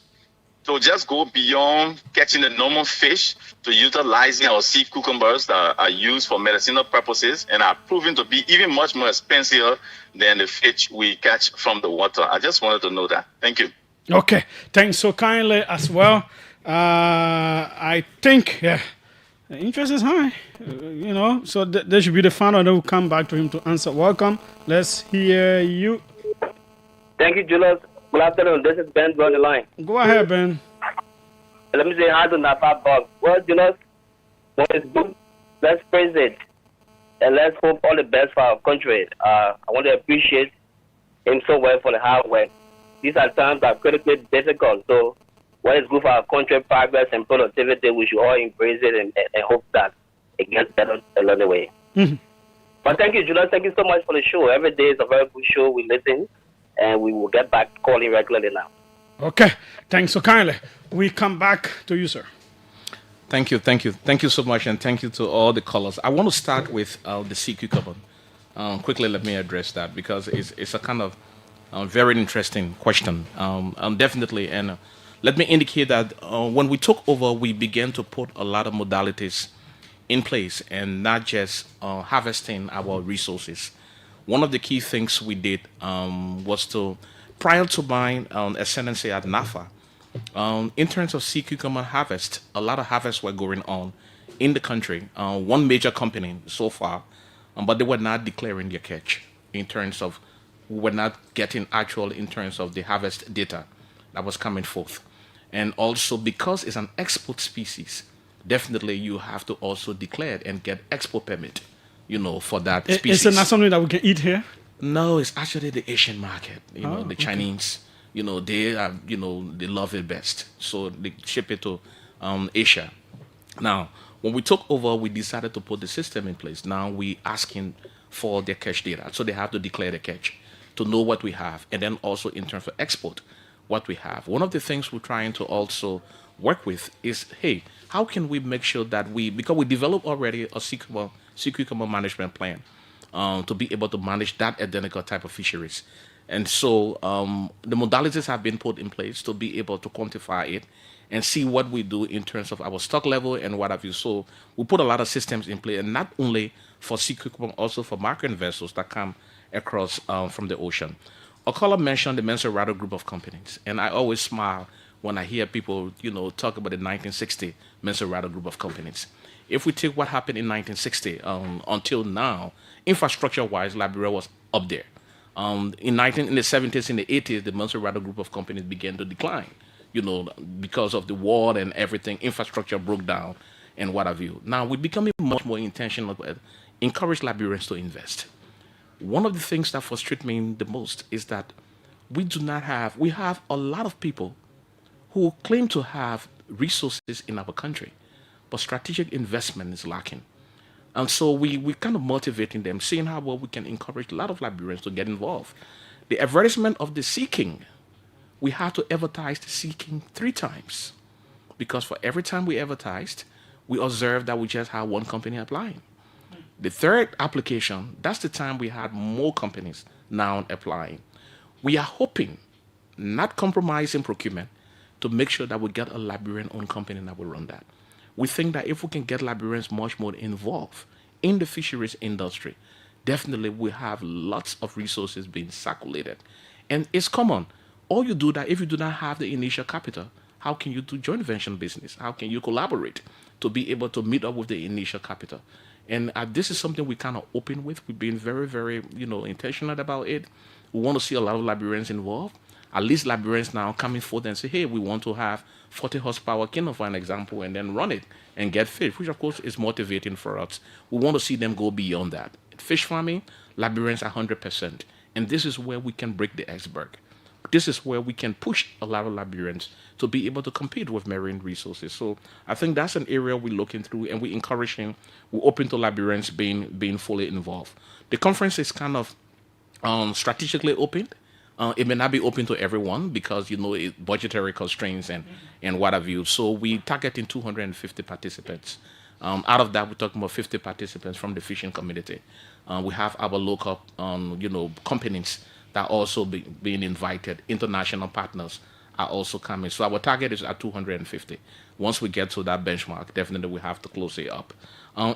to just go beyond catching the normal fish to utilizing our sea cucumbers that are used for medicinal purposes and are proven to be even much more expensive than the fish we catch from the water. I just wanted to know that. Thank you. Okay, thanks so kindly as well. I think the interest is high, so there should be the final, and then we'll come back to him to answer. Welcome. Let's hear you. Thank you, Julius. Good afternoon. This is Ben on the line. Go ahead, Ben. Let me say hi to NAFA Bob. Well, Julius, when it's good, let's praise it. And let's hope all the best for our country. I want to appreciate him so well for the hard work. These are times that are critically difficult. So what is good for our country, progress and productivity, we should all embrace it and hope that it gets better along the way. Mm-hmm. But thank you, Julius. Thank you so much for the show. Every day is a very good show. We listen, and we will get back calling regularly now. Okay. Thanks so kindly. We come back to you, sir. Thank you so much, and thank you to all the callers. I want to start with the sea cucumber. Quickly, let me address that because it's a kind of very interesting question. Definitely, and let me indicate that when we took over, we began to put a lot of modalities in place, and not just harvesting our resources. One of the key things we did was to, prior to my ascendancy at NAFA, in terms of sea cucumber harvest, a lot of harvests were going on in the country. One major company so far, but they were not declaring their catch in terms of, we were not getting actual in terms of the harvest data that was coming forth. And also because it's an export species, definitely you have to also declare it and get export permit, for that species. Is it not something that we can eat here? No, it's actually the Asian market. The Chinese, they are, they love it best. So they ship it to Asia. Now, when we took over, we decided to put the system in place. Now we asking for their catch data. So they have to declare the catch to know what we have. And then also in terms of export, what we have. One of the things we're trying to also work with is, hey, how can we make sure that because we developed already a sea cucumber management plan to be able to manage that identical type of fisheries. And so the modalities have been put in place to be able to quantify it and see what we do in terms of our stock level and what have you. So we put a lot of systems in place, and not only for sea cucumber, also for market vessels that come across from the ocean. A caller mentioned the Menserado group of companies, and I always smile when I hear people, talk about the 1960 Menserado group of companies. If we take what happened in 1960 until now, infrastructure-wise, Liberia was up there. In the 70s, in the 80s, the Menserado group of companies began to decline, because of the war and everything. Infrastructure broke down and what have you. Now we're becoming much more intentional about encourage Liberians to invest. One of the things that frustrates me the most is that we have a lot of people who claim to have resources in our country, but strategic investment is lacking. And so we kind of motivating them, seeing how well we can encourage a lot of Liberians to get involved. The advertisement of the seeking, we have to advertise the seeking 3 times. Because for every time we advertised, we observed that we just had one company applying. The 3rd application, that's the time we had more companies now applying. We are hoping, not compromising procurement, to make sure that we get a Liberian-owned company that will run that. We think that if we can get Liberians much more involved in the fisheries industry, definitely we have lots of resources being circulated. And it's common. All you do that, if you do not have the initial capital, how can you do joint venture business? How can you collaborate to be able to meet up with the initial capital? And this is something we kind of open with. We've been very, very, intentional about it. We want to see a lot of Liberians involved. At least Liberians now coming forth and say, hey, we want to have 40 horsepower Kindle, for an example, and then run it and get fish, which of course is motivating for us. We want to see them go beyond that. Fish farming, Liberians are 100%. And this is where we can break the iceberg. This is where we can push a lot of Liberians to be able to compete with marine resources. So I think that's an area we're looking through, and we're encouraging, we're open to Liberians being fully involved. The conference is kind of strategically opened. It may not be open to everyone because budgetary constraints and what have you. So we targeting 250 participants. Out of that, we're talking about 50 participants from the fishing community. We have our local, companies that are also being invited. International partners are also coming. So our target is at 250. Once we get to that benchmark, definitely we have to close it up.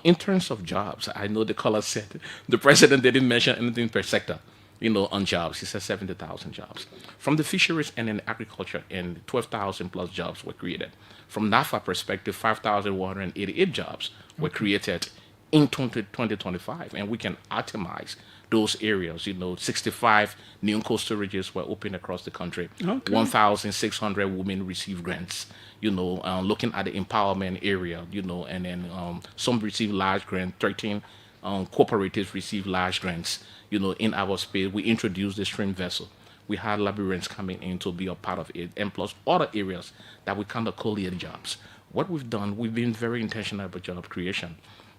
In terms of jobs, I know the caller said the president didn't mention anything per sector. On jobs. He said 70,000 jobs. From the fisheries and in agriculture, and 12,000 plus jobs were created. From NAFA perspective, 5,188 jobs were created in 2025, and we can optimize those areas. 65 new cold storages were opened across the country. Okay. 1,600 women received grants. Looking at the empowerment area, and then some received large grants. 13 cooperatives received large grants. In our space, we introduced the stream vessel. We had Liberians coming in to be a part of it, and plus other areas that we kind of collate jobs. What we've done, we've been very intentional about job creation.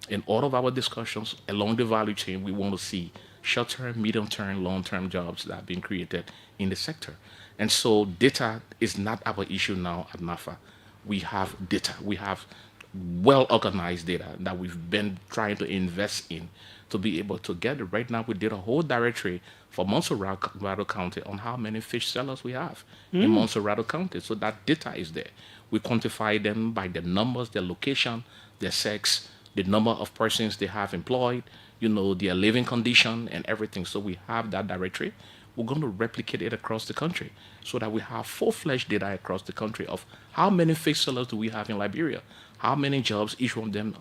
In all of our discussions along the value chain, we want to see short-term, medium-term, long-term jobs that have been created in the sector. And so data is not our issue now at NAFA. We have data. We have well-organized data that we've been trying to invest in to be able to get it. Right now, we did a whole directory for Montserrat County on how many fish sellers we have in Montserrat County. So that data is there. We quantify them by their numbers, their location, their sex, the number of persons they have employed, their living condition and everything. So we have that directory. We're going to replicate it across the country so that we have full-fledged data across the country of how many fish sellers do we have in Liberia, how many jobs each of them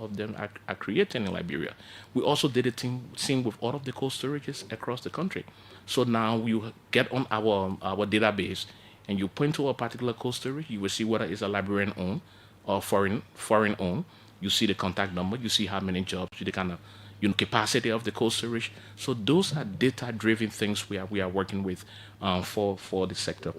are creating in Liberia. We also did a same with all of the cold storages across the country. So now you get on our database and you point to a particular cold storage, you will see whether it's a Liberian owned or foreign owned. You see the contact number, you see how many jobs, the kind of capacity of the cold storage. So those are data-driven things we are working with for the sector.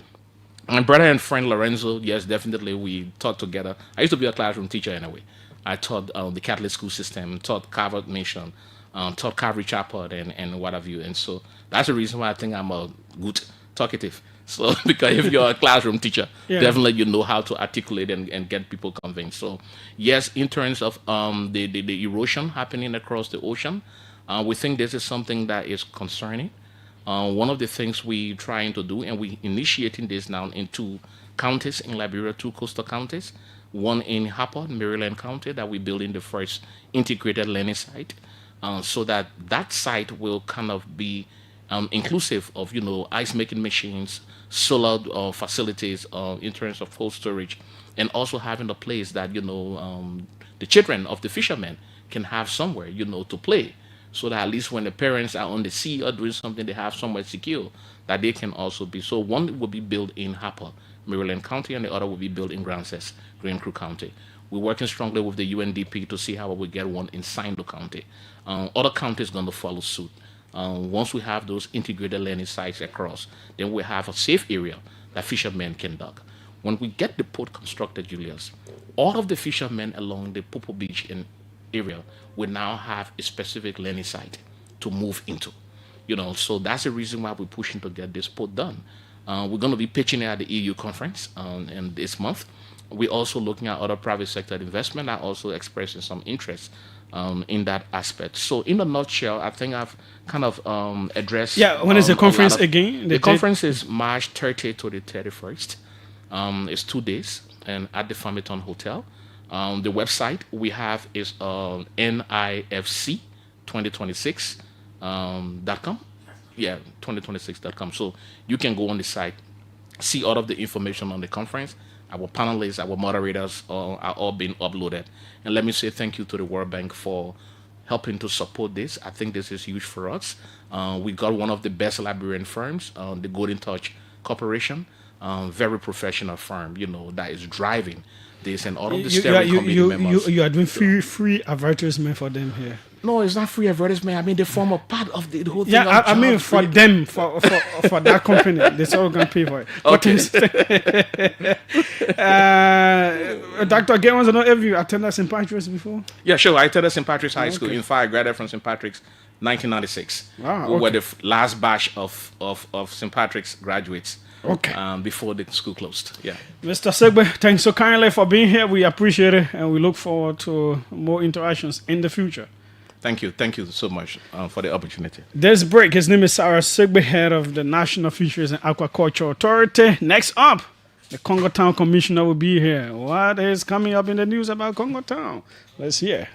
My brother and friend Lorenzo, yes, definitely we taught together. I used to be a classroom teacher anyway. I taught the Catholic school system, taught Calvary Mission, taught Calvary Chapel, and what have you. And so that's the reason why I think I'm a good talkative. So because if you're a classroom teacher, definitely you know how to articulate and get people convinced. So yes, in terms of the erosion happening across the ocean, we think this is something that is concerning. One of the things we're trying to do, and we're initiating this now in 2 counties in Liberia, 2 coastal counties, one in Harper, Maryland County, that we're building the first integrated learning site, so that site will kind of be inclusive of, ice making machines, solar facilities in terms of cold storage, and also having a place that, the children of the fishermen can have somewhere, to play. So that at least when the parents are on the sea or doing something, they have somewhere secure that they can also be. So one will be built in Harper, Maryland County, and the other will be built in Grand Crew County. We're working strongly with the UNDP to see how we get one in Sindo County. Other counties going to follow suit. Once we have those integrated learning sites across, then we have a safe area that fishermen can dock. When we get the port constructed, Julius, all of the fishermen along the Popo Beach area will now have a specific learning site to move into. So that's the reason why we're pushing to get this port done. We're going to be pitching it at the EU conference in this month. We're also looking at other private sector investment that also expressing some interest in that aspect. So in a nutshell, I think I've kind of addressed... Yeah, when is the conference again? The conference is March 30th to the 31st. It's 2 days and at the Farmington Hotel. The website we have is NIFC2026.com. Yeah, 2026.com. So you can go on the site, see all of the information on the conference. Our panelists, our moderators are all being uploaded. And let me say thank you to the World Bank for helping to support this. I think this is huge for us. We got one of the best Liberian firms, the Golden Touch Corporation, very professional firm, that is driving this, and all of the steering committee members. You are doing free advertisement for them here. No, it's not free advertisement. I mean, they form a part of the whole thing. Yeah, I mean, for them, for that company, they're all going to pay for it. Okay. Dr. Gay wants to know if you attended St. Patrick's before? Yeah, sure. I attended St. Patrick's High School. In fact, I graduated from St. Patrick's 1996. Wow, We were the last batch of St. Patrick's graduates. Okay. Before the school closed. Yeah. Mr. Segbe, thanks so kindly for being here. We appreciate it, and we look forward to more interactions in the future. Thank you so much for the opportunity. There's a break. His name is Sarah Segbe, head of the National Fisheries and Aquaculture Authority. Next up, the Congo Town Commissioner will be here. What is coming up in the news about Congo Town? Let's hear.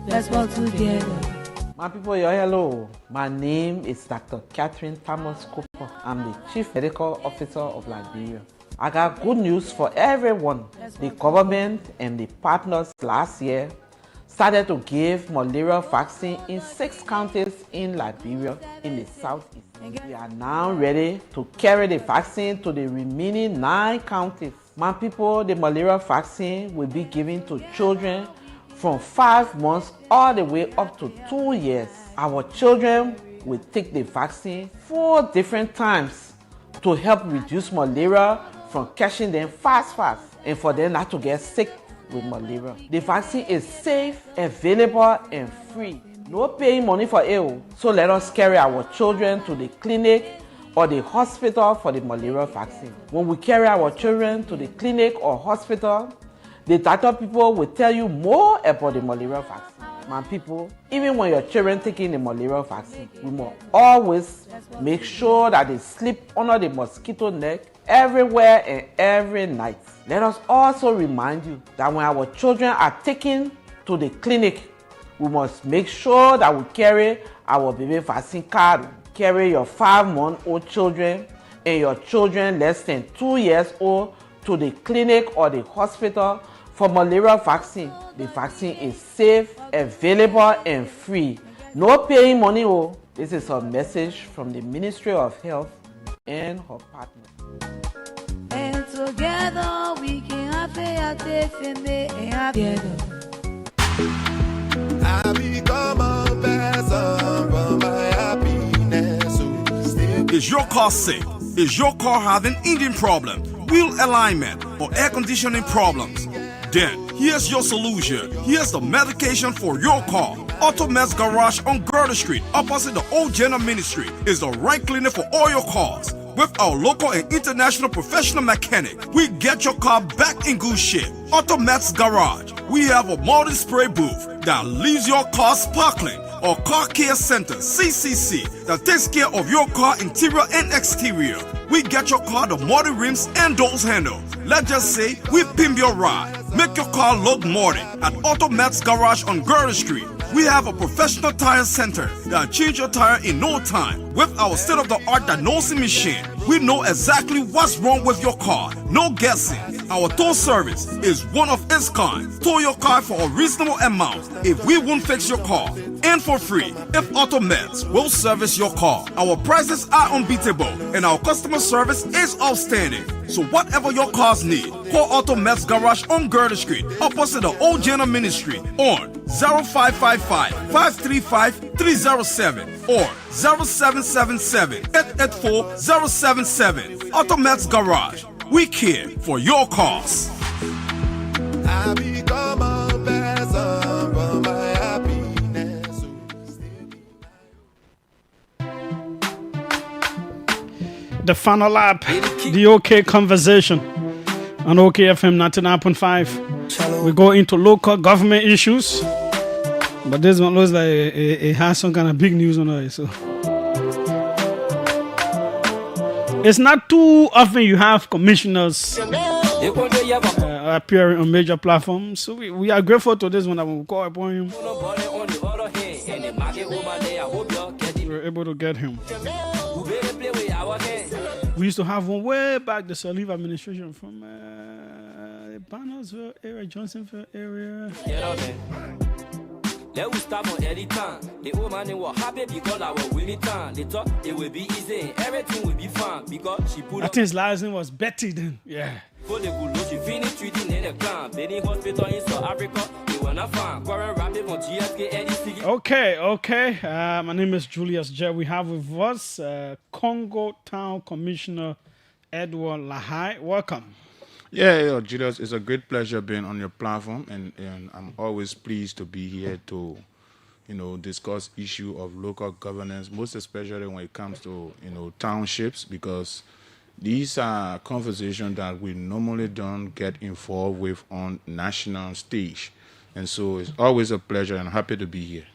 Let's work together. My people, hello. My name is Dr. Catherine Thomas Cooper. I'm the Chief Medical Officer of Liberia. I got good news for everyone. The government and the partners last year started to give malaria vaccine in 6 counties in Liberia in the southeast. We are now ready to carry the vaccine to the remaining 9 counties. My people, the malaria vaccine will be given to children from 5 months all the way up to 2 years. Our children will take the vaccine 4 different times to help reduce malaria from catching them fast and for them not to get sick with malaria. The vaccine is safe, available and free. No paying money for it. So let us carry our children to the clinic or the hospital for the malaria vaccine. When we carry our children to the clinic or hospital, the doctor people will tell you more about the malaria vaccine. My people, even when your children taking the malaria vaccine, we must always make sure that they sleep under the mosquito net everywhere and every night. Let us also remind you that when our children are taken to the clinic, we must make sure that we carry our baby vaccine card. Carry your 5-month-old children and your children less than 2 years old to the clinic or the hospital for malaria vaccine. The vaccine is safe, available and free. No paying money. This is a message from the Ministry of Health and her partner. And together we can have together. I become a person for my happiness. Is your car sick? Is your car having engine problem, wheel alignment, or air conditioning problems? Then, here's your solution. Here's the medication for your car. Automed's Garage on Gerda Street, opposite the Old General Ministry, is the right clinic for all your cars. With our local and international professional mechanic, we get your car back in good shape. Automed's Garage. We have a multi-spray booth that leaves your car sparkling, or Car Care Center, CCC, that takes care of your car interior and exterior. We get your car the modern rims and doors handle. Let's just say we pimp your ride. Make your car look modern at Automed's Garage on Gerda Street. We have a professional tire center that change your tire in no time. With our state-of-the-art diagnosing machine, we know exactly what's wrong with your car. No guessing. Our tow service is one of its kind. Tow your car for a reasonable amount if we won't fix your car. And for free if Automeds will service your car. Our prices are unbeatable and our customer service is outstanding. So whatever your cars need, call Automeds Garage on Gerda Street, opposite the Old General Ministry on 0555-535-307 or 0777-884-077. Automeds Garage. We care for your cars. I become a person for my happiness. The final lap, the OK conversation on OKFM 99.5. We go into local government issues, but this one looks like it has some kind of big news on it. So it's not too often you have commissioners appearing on major platforms. So we are grateful to this one that we call upon him. we were able to get him. We used to have one way back, the Saliva administration from Bannersville area, Johnsonville area. Let us start from any time. The old man was happy because I was winning time. They thought it would be easy and everything would be fine because she put I think his last name was Betty then. Yeah. She finished treating in the clan. Benin Hospital in South Africa. They were not fine. Okay. My name is Julius J. We have with us Congo Town Commissioner Edward Lahai. Welcome. Yeah, Julius, it's a great pleasure being on your platform, and I'm always pleased to be here to, discuss issue of local governance, most especially when it comes to, townships, because these are conversations that we normally don't get involved with on national stage, and so it's always a pleasure and I'm happy to be here.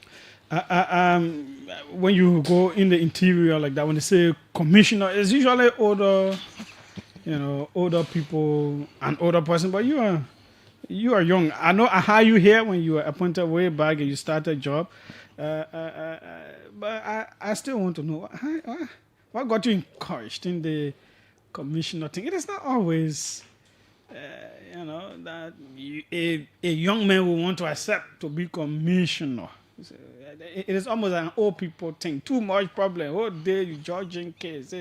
When you go in the interior like that, when they say commissioner, it's usually older people, an older person, but you are young. I know I hired you here when you were appointed way back and you started a job. But I still want to know what got you encouraged in the commissioner thing. It is not always, that a young man will want to accept to be commissioner. It is almost an old people thing. Too much problem. All day you judging case.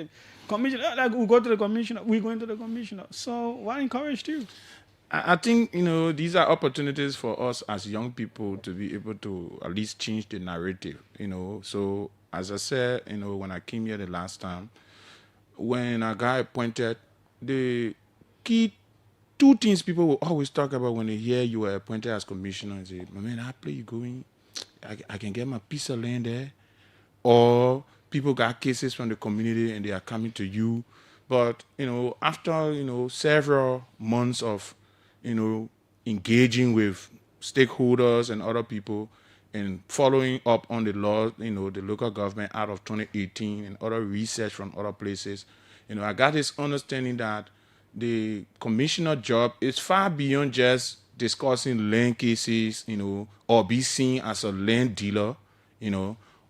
Commissioner, like we go to the commissioner, we're going to the commissioner. So what encouraged you? I think, these are opportunities for us as young people to be able to at least change the narrative, So as I said, when I came here the last time, when a guy appointed, the key two things people will always talk about when they hear you were appointed as commissioner and say, man, how play you going? I can get my piece of land there. Or people got cases from the community and they are coming to you. But, after, several months of, engaging with stakeholders and other people and following up on the law, the local government out of 2018 and other research from other places, I got this understanding that the commissioner job is far beyond just discussing land cases, or be seen as a land dealer,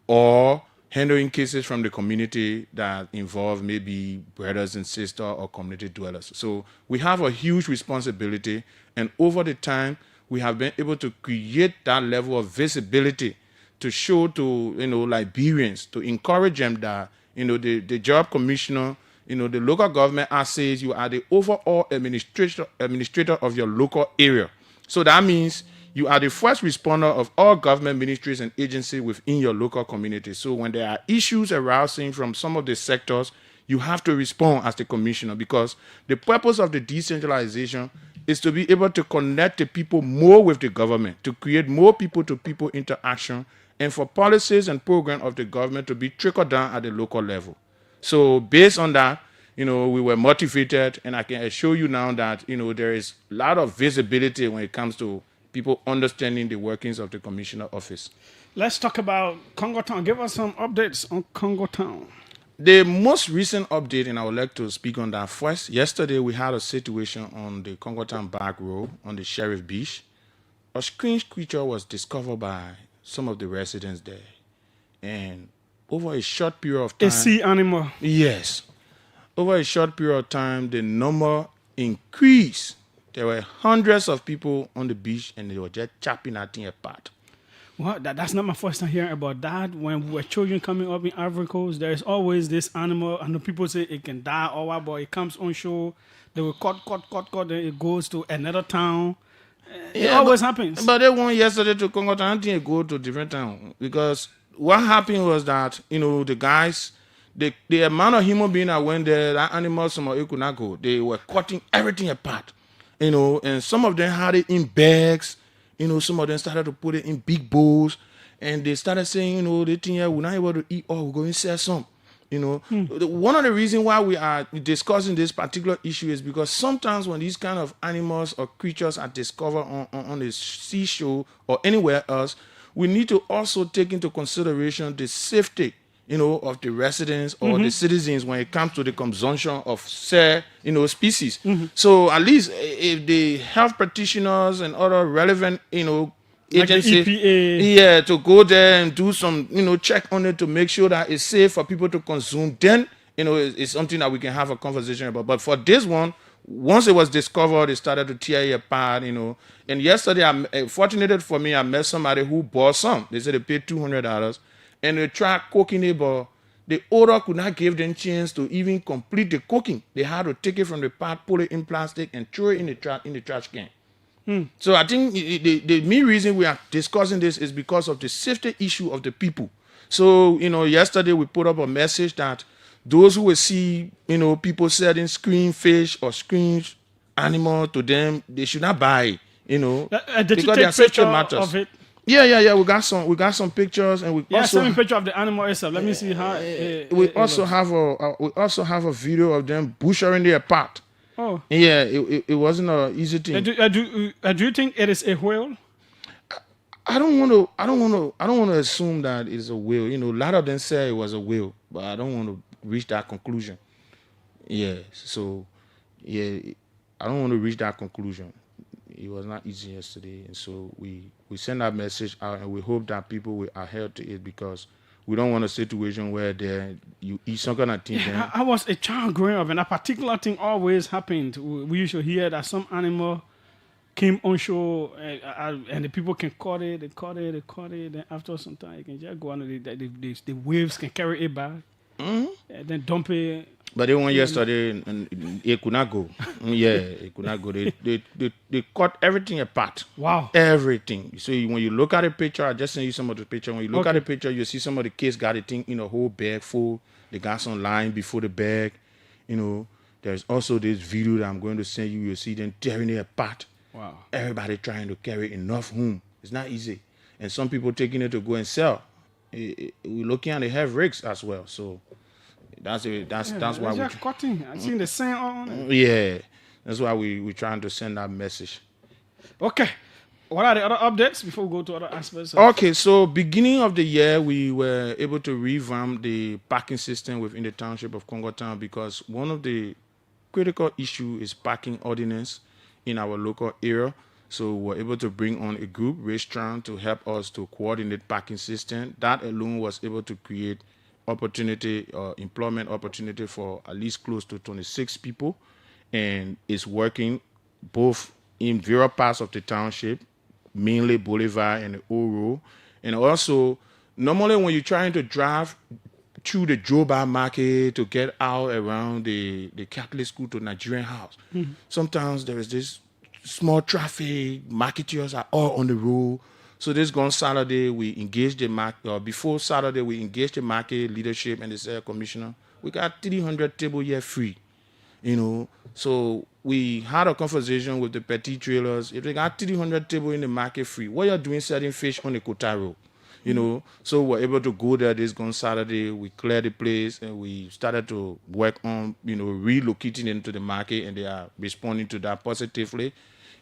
or handling cases from the community that involve maybe brothers and sisters or community dwellers. So we have a huge responsibility, and over the time, we have been able to create that level of visibility to show to, Liberians, to encourage them that, the job commissioner, the local government says you are the overall administrator of your local area. So that means you are the first responder of all government ministries and agencies within your local community. So when there are issues arising from some of the sectors, you have to respond as the commissioner, because the purpose of the decentralization is to be able to connect the people more with the government, to create more people-to-people interaction, and for policies and programs of the government to be trickled down at the local level. So based on that, we were motivated, and I can assure you now that, there is a lot of visibility when it comes to people understanding the workings of the commissioner office. Let's talk about Congo Town. Give us some updates on Congo Town. The most recent update, and I would like to speak on that first. Yesterday, we had a situation on the Congo Town back road on the Sheriff Beach. A strange creature was discovered by some of the residents there. And over a short period of time... A sea animal. Yes. Over a short period of time, the number increased. There were hundreds of people on the beach, and they were just chopping that thing apart. Well, that's not my first time hearing about that. When we were children coming up in Ivory Coast, there is always this animal. I know people say it can die or what, but it comes on shore. They will cut, then it goes to another town. It always happens. But they went yesterday to Congo Town. I think it go to a different town. Because what happened was that, the guys, the amount of human beings that went there, that animals, some of it could not go. They were cutting everything apart. And some of them had it in bags. Some of them started to put it in big bowls, and they started saying, they think, we're not able to eat all, we're going to sell some. One of the reasons why we are discussing this particular issue is because sometimes when these kind of animals or creatures are discovered on the seashore or anywhere else, we need to also take into consideration the safety of the residents or the citizens when it comes to the consumption of said, species. So at least if the health practitioners and other relevant, agency, like the EPA. yeah, to go there and do some, check on it to make sure that it's safe for people to consume. Then, it's something that we can have a conversation about. But for this one, once it was discovered, it started to tear it apart, And yesterday, fortunately for me, I met somebody who bought some. They said they paid $200, and they tried cooking it, but the odor could not give them chance to even complete the cooking. They had to take it from the pot, put it in plastic, and throw it in the trash can. So I think the main reason we are discussing this is because of the safety issue of the people. So, yesterday we put up a message that those who will see, people selling screen fish or screen animal to them, they should not buy it, did you take picture of it? Yeah. We got some pictures, and we also send me a picture of the animal itself. Let me see how. We also have a video of them butchering their part. Oh. Yeah, it wasn't an easy thing. Do you think it is a whale? I don't want to assume that it's a whale. A lot of them say it was a whale, but I don't want to reach that conclusion. Yeah, so I don't want to reach that conclusion. It was not easy yesterday, and so we send that message out, and we hope that people will adhere to it, because we don't want a situation where you eat some kind of thing. Yeah, I was a child growing up, and a particular thing always happened. We used to hear that some animal came on shore, and the people can cut it. Then after some time, you can just go on. The waves can carry it back, and then dump it. But they went yesterday, and it could not go. Yeah, it could not go. They cut everything apart. Wow. Everything. So when you look at the picture, I just sent you some of the picture. When you look at the picture, you see some of the kids got a thing in a whole bag full. They got some line before the bag. There's also this video that I'm going to send you. You'll see them tearing it apart. Wow. Everybody trying to carry enough home. It's not easy. And some people taking it to go and sell. We're looking at the heavy rigs as well. So that's why we're cutting. I seen the sand on it. Yeah, that's why we're trying to send that message. Okay, what are the other updates before we go to other aspects? Okay, so beginning of the year, we were able to revamp the parking system within the township of Congo Town, because one of the critical issue is parking ordinance in our local area. So we're able to bring on a group, Restaurant, to help us to coordinate parking system. That alone was able to create employment opportunity for at least close to 26 people, and it's working both in various parts of the township, mainly Boulevard and the Oro. And also, normally when you're trying to drive through the Joba market to get out around the Catholic school to Nigerian house, sometimes there is this small traffic, marketeers are all on the road. So this gone Saturday, we engaged the market. Before Saturday, we engaged the market leadership, and they said, Commissioner, we got 300 table here free. So we had a conversation with the petty trailers. If they got 300 table in the market free, what you're doing selling fish on the Kota Road? So we're able to go there this gone Saturday. We cleared the place, and we started to work on, relocating into the market, and they are responding to that positively.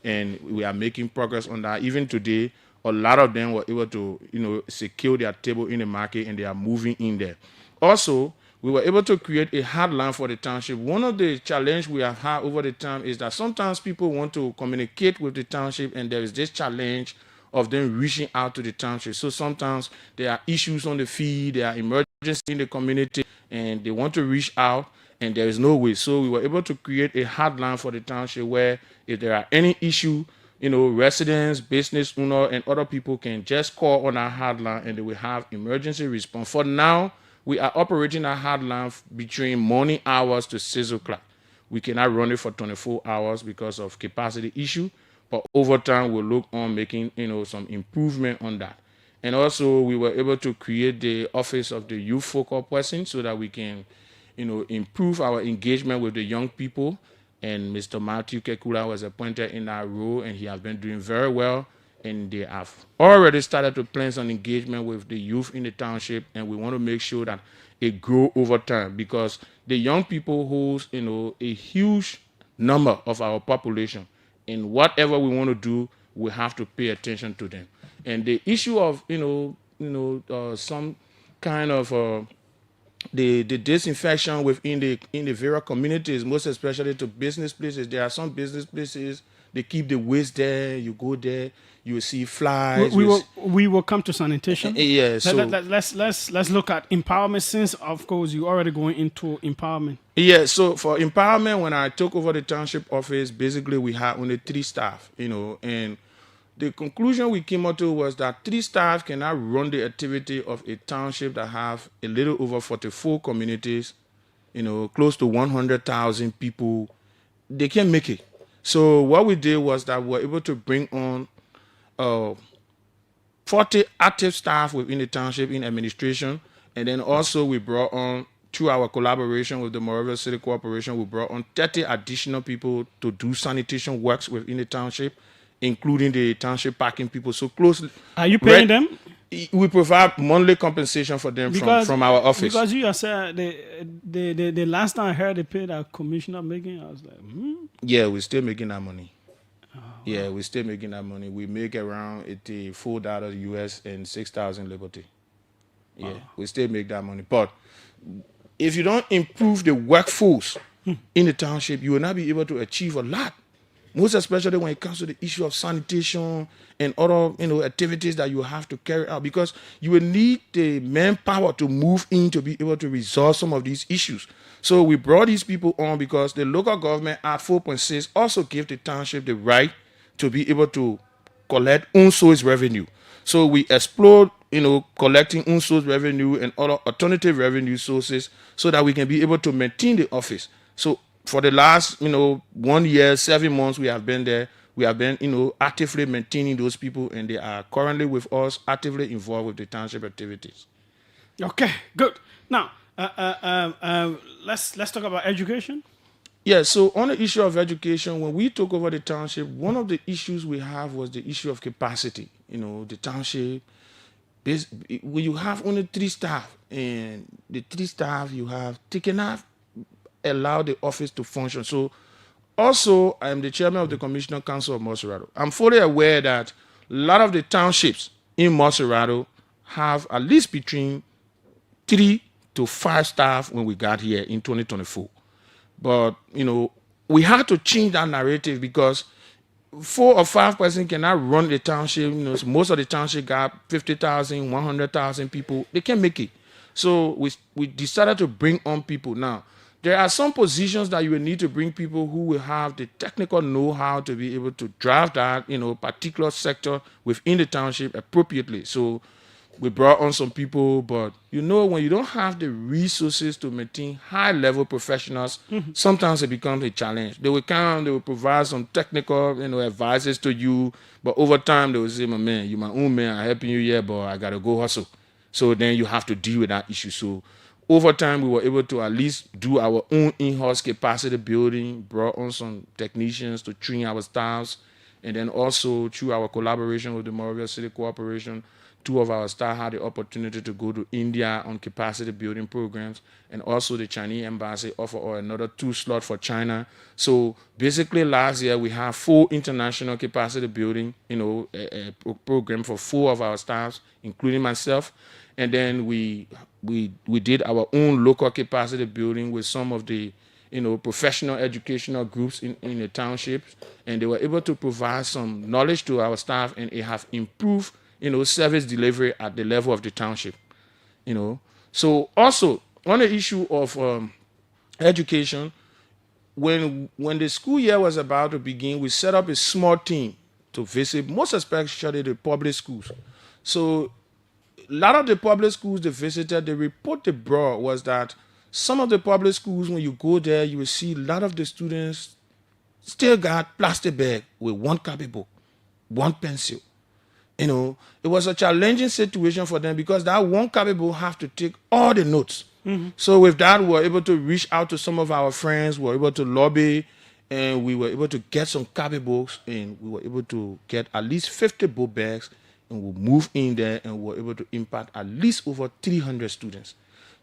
And we are making progress on that. Even today, a lot of them were able to, secure their table in the market, and they are moving in there. Also, we were able to create a hotline for the township. One of the challenges we have had over the time is that sometimes people want to communicate with the township, and there is this challenge of them reaching out to the township. So sometimes there are issues on the feed, there are emergencies in the community, and they want to reach out, and there is no way. So we were able to create a hotline for the township where if there are any issue, residents, business owner, and other people can just call on our hotline, and they will have emergency response. For now, we are operating our hotline between morning hours to 6 o'clock. We cannot run it for 24 hours because of capacity issue, but over time we'll look on making some improvement on that. And also we were able to create the office of the youth focal person so that we can improve our engagement with the young people. And Mr. Matthew Kekula was appointed in that role, and he has been doing very well. And they have already started to plan some engagement with the youth in the township, and we want to make sure that it grow over time, because the young people hold a huge number of our population, and whatever we want to do, we have to pay attention to them. And the issue of some kind of the disinfection within the various communities, most especially to business places. There are some business places, they keep the waste there. You go there, you will see flies. We will come to sanitation. Yeah, so let's look at empowerment, since of course you're already going into empowerment. Yeah, so for empowerment, when I took over the township office, basically we had only 3 staff, and the conclusion we came up to was that 3 staff cannot run the activity of a township that have a little over 44 communities, close to 100,000 people. They can't make it. So what we did was that we were able to bring on 40 active staff within the township in administration, and then also we brought on, through our collaboration with the Moravia City Corporation, we brought on 30 additional people to do sanitation works within the township, including the township parking people. So closely. Are you paying them? We provide monthly compensation for them from our office. Because you said the last time I heard they paid a commissioner making, I was like, Yeah, we're still making that money. Yeah, we're still making that money. We make around $84 US and 6,000 Liberty. Yeah, we still make that money. But if you don't improve the workforce in the township, you will not be able to achieve a lot. Most especially when it comes to the issue of sanitation and other activities that you have to carry out, because you will need the manpower to move in to be able to resolve some of these issues. So we brought these people on because the local government Act 4.6 also gave the township the right to be able to collect unsourced revenue. So we explored, collecting unsourced revenue and other alternative revenue sources so that we can be able to maintain the office. So for the last, 1 year, 7 months we have been there. We have been, actively maintaining those people, and they are currently with us, actively involved with the township activities. Okay, good. Now, let's talk about education. Yeah, so on the issue of education, when we took over the township, one of the issues we have was the issue of capacity. The township, when you have only 3 staff, and the 3 staff you have taken off, allow the office to function. So also, I am the chairman of the Commissioner Council of Montserrat. I'm fully aware that a lot of the townships in Montserrat have at least between 3 to 5 staff when we got here in 2024. But, we had to change that narrative because 4 or 5 persons cannot run the township. Most of the township got 50,000, 100,000 people. They can't make it. So we decided to bring on people. Now, there are some positions that you will need to bring people who will have the technical know-how to be able to drive that, particular sector within the township appropriately. So we brought on some people, but when you don't have the resources to maintain high-level professionals, sometimes it becomes a challenge. They will come, they will provide some technical, advices to you, but over time they will say, "My man, you my own man, I'm helping you here, but I gotta go hustle." So then you have to deal with that issue. So over time, we were able to at least do our own in-house capacity building, brought on some technicians to train our staffs, and then also through our collaboration with the Moravia City Corporation, 2 of our staff had the opportunity to go to India on capacity building programs, and also the Chinese embassy offered another 2 slots for China. So basically last year we had 4 international capacity building, a program for 4 of our staffs, including myself. And then we did our own local capacity building with some of the professional educational groups in the townships, and they were able to provide some knowledge to our staff, and it have improved service delivery at the level of the township. So also on the issue of education, when the school year was about to begin, we set up a small team to visit, most especially the public schools. So a lot of the public schools they visited, the report they brought was that some of the public schools, when you go there, you will see a lot of the students still got plastic bag with 1 copybook, 1 pencil. It was a challenging situation for them because that 1 copybook have to take all the notes. So with that, we were able to reach out to some of our friends, we were able to lobby, and we were able to get some copybooks, and we were able to get at least 50 book bags, and we moved in there, and we were able to impact at least over 300 students.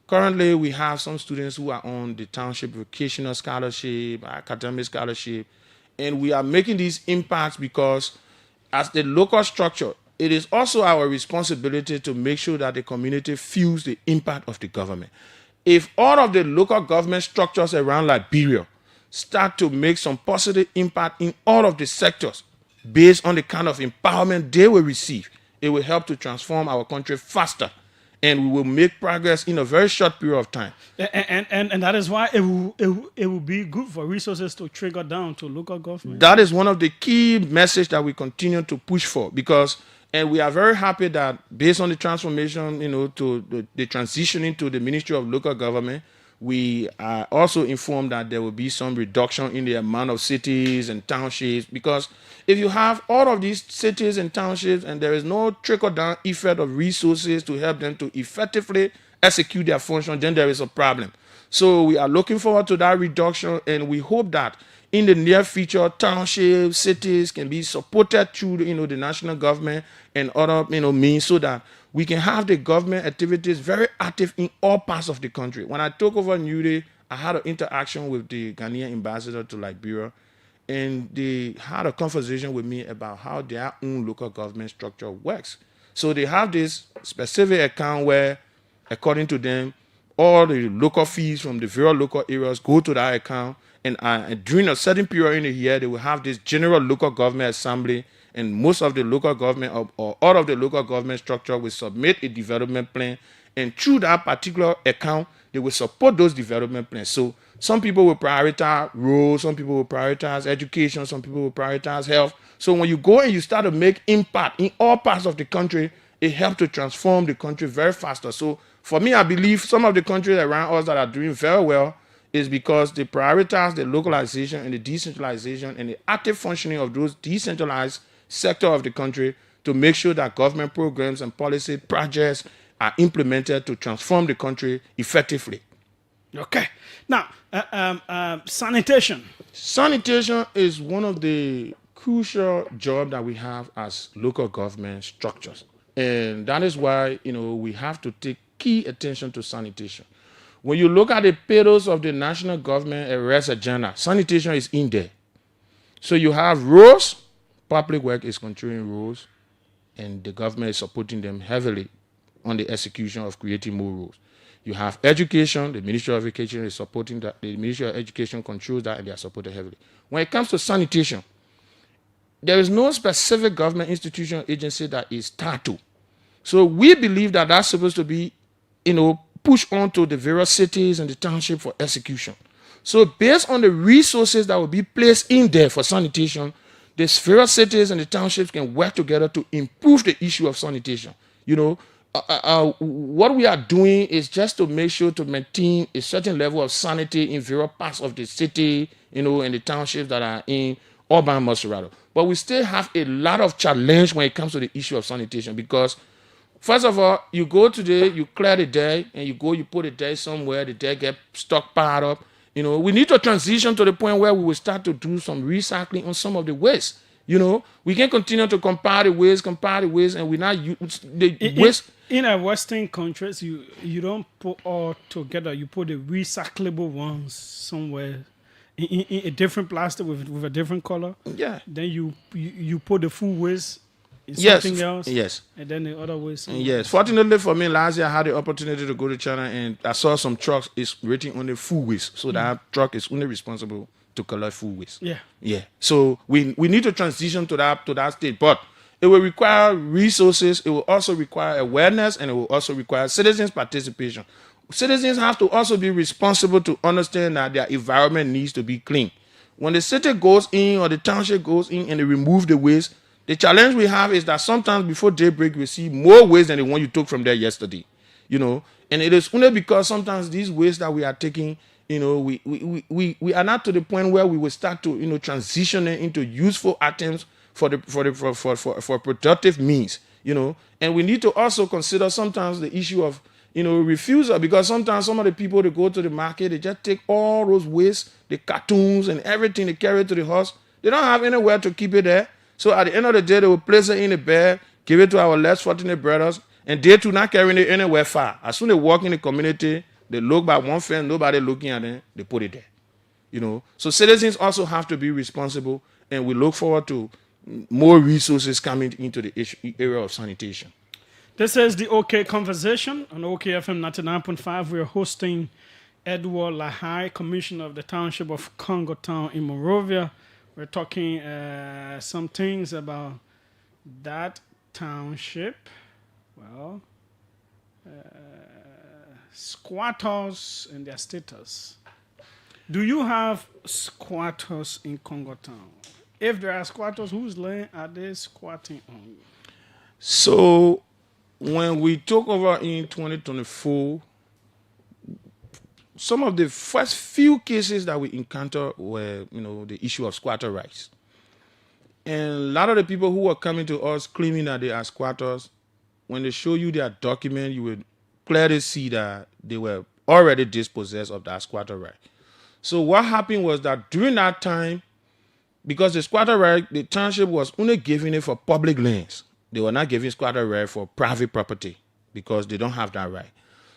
Currently, we have some students who are on the township vocational scholarship, academic scholarship, and we are making these impacts because as the local structure, it is also our responsibility to make sure that the community feels the impact of the government. If all of the local government structures around Liberia start to make some positive impact in all of the sectors, based on the kind of empowerment they will receive, it will help to transform our country faster, and we will make progress in a very short period of time. And that is why it will be good for resources to trigger down to local government. That is one of the key messages that we continue to push for, because, and we are very happy that based on the transformation, to the transition into the Ministry of Local Government, we are also informed that there will be some reduction in the amount of cities and townships, because if you have all of these cities and townships and there is no trickle-down effect of resources to help them to effectively execute their function, then there is a problem. So we are looking forward to that reduction, and we hope that in the near future, townships, cities can be supported through the national government and other means, so that we can have the government activities very active in all parts of the country. When I took over New Day, I had an interaction with the Ghanaian ambassador to Liberia, and they had a conversation with me about how their own local government structure works. So they have this specific account where, according to them, all the local fees from the various local areas go to that account, and during a certain period in the year, they will have this general local government assembly, and most of the local government or all of the local government structure will submit a development plan, and through that particular account, they will support those development plans. So some people will prioritize roads, some people will prioritize education, some people will prioritize health. So when you go and you start to make impact in all parts of the country, it helps to transform the country very faster. So for me, I believe some of the countries around us that are doing very well is because they prioritize the localization and the decentralization and the active functioning of those decentralized sector of the country to make sure that government programs and policy projects are implemented to transform the country effectively. Okay. Now, sanitation. Sanitation is one of the crucial jobs that we have as local government structures. And that is why, we have to take key attention to sanitation. When you look at the pillars of the national government arrest agenda, sanitation is in there. So you have roads, public work is controlling roads, and the government is supporting them heavily on the execution of creating more roads. You have education, the Ministry of Education is supporting that, the Ministry of Education controls that, and they are supported heavily. When it comes to sanitation, there is no specific government institution or agency that is tied to. So we believe that that's supposed to be, pushed on to the various cities and the township for execution. So based on the resources that will be placed in there for sanitation, the various cities and the townships can work together to improve the issue of sanitation. What we are doing is just to make sure to maintain a certain level of sanity in various parts of the city, and the townships that are in urban Maserado. But we still have a lot of challenge when it comes to the issue of sanitation, because first of all, you go today, you clear the dirt, and you put the dirt somewhere, the dirt get stockpiled up. We need to transition to the point where we will start to do some recycling on some of the waste. We can continue to compare the waste, and we not use the waste. In a Western countries, you don't put all together. You put the recyclable ones somewhere in a different plastic with a different color. Yeah. Then you put the food waste in something else. Yes. And then the other waste. Yes. Fortunately for me, last year I had the opportunity to go to China, and I saw some trucks is written on the food waste. So that truck is only responsible to collect food waste. Yeah. Yeah. So we need to transition to that state. But it will require resources, it will also require awareness, and it will also require citizens' participation. Citizens have to also be responsible to understand that their environment needs to be clean. When the city goes in or the township goes in and they remove the waste, the challenge we have is that sometimes before daybreak we see more waste than the one you took from there yesterday. And it is only because sometimes these waste that we are taking, we are not to the point where we will start to transitioning into useful items for productive means, and we need to also consider sometimes the issue of refusal, because sometimes some of the people that go to the market, they just take all those waste, the cartoons and everything, they carry it to the house. They don't have anywhere to keep it there. So at the end of the day, they will place it in a bag, give it to our less fortunate brothers, and they too not carrying it anywhere far. As soon as they walk in the community, they look by one fence, nobody looking at them, they put it there. So citizens also have to be responsible, and we look forward to more resources coming into the area of sanitation. This is the OK Conversation on OKFM 99.5. We are hosting Edward Lahai, Commissioner of the Township of Congo Town in Monrovia. we're talking some things about that township. Well, squatters and their status. Do you have squatters in Congo Town? If there are squatters, whose land are they squatting on? So when we took over in 2024, some of the first few cases that we encountered were, the issue of squatter rights. And a lot of the people who were coming to us claiming that they are squatters, when they show you their document, you will clearly see that they were already dispossessed of that squatter right. So what happened was that during that time, because the squatter right, the township was only giving it for public lands. They were not giving squatter right for private property because they don't have that right.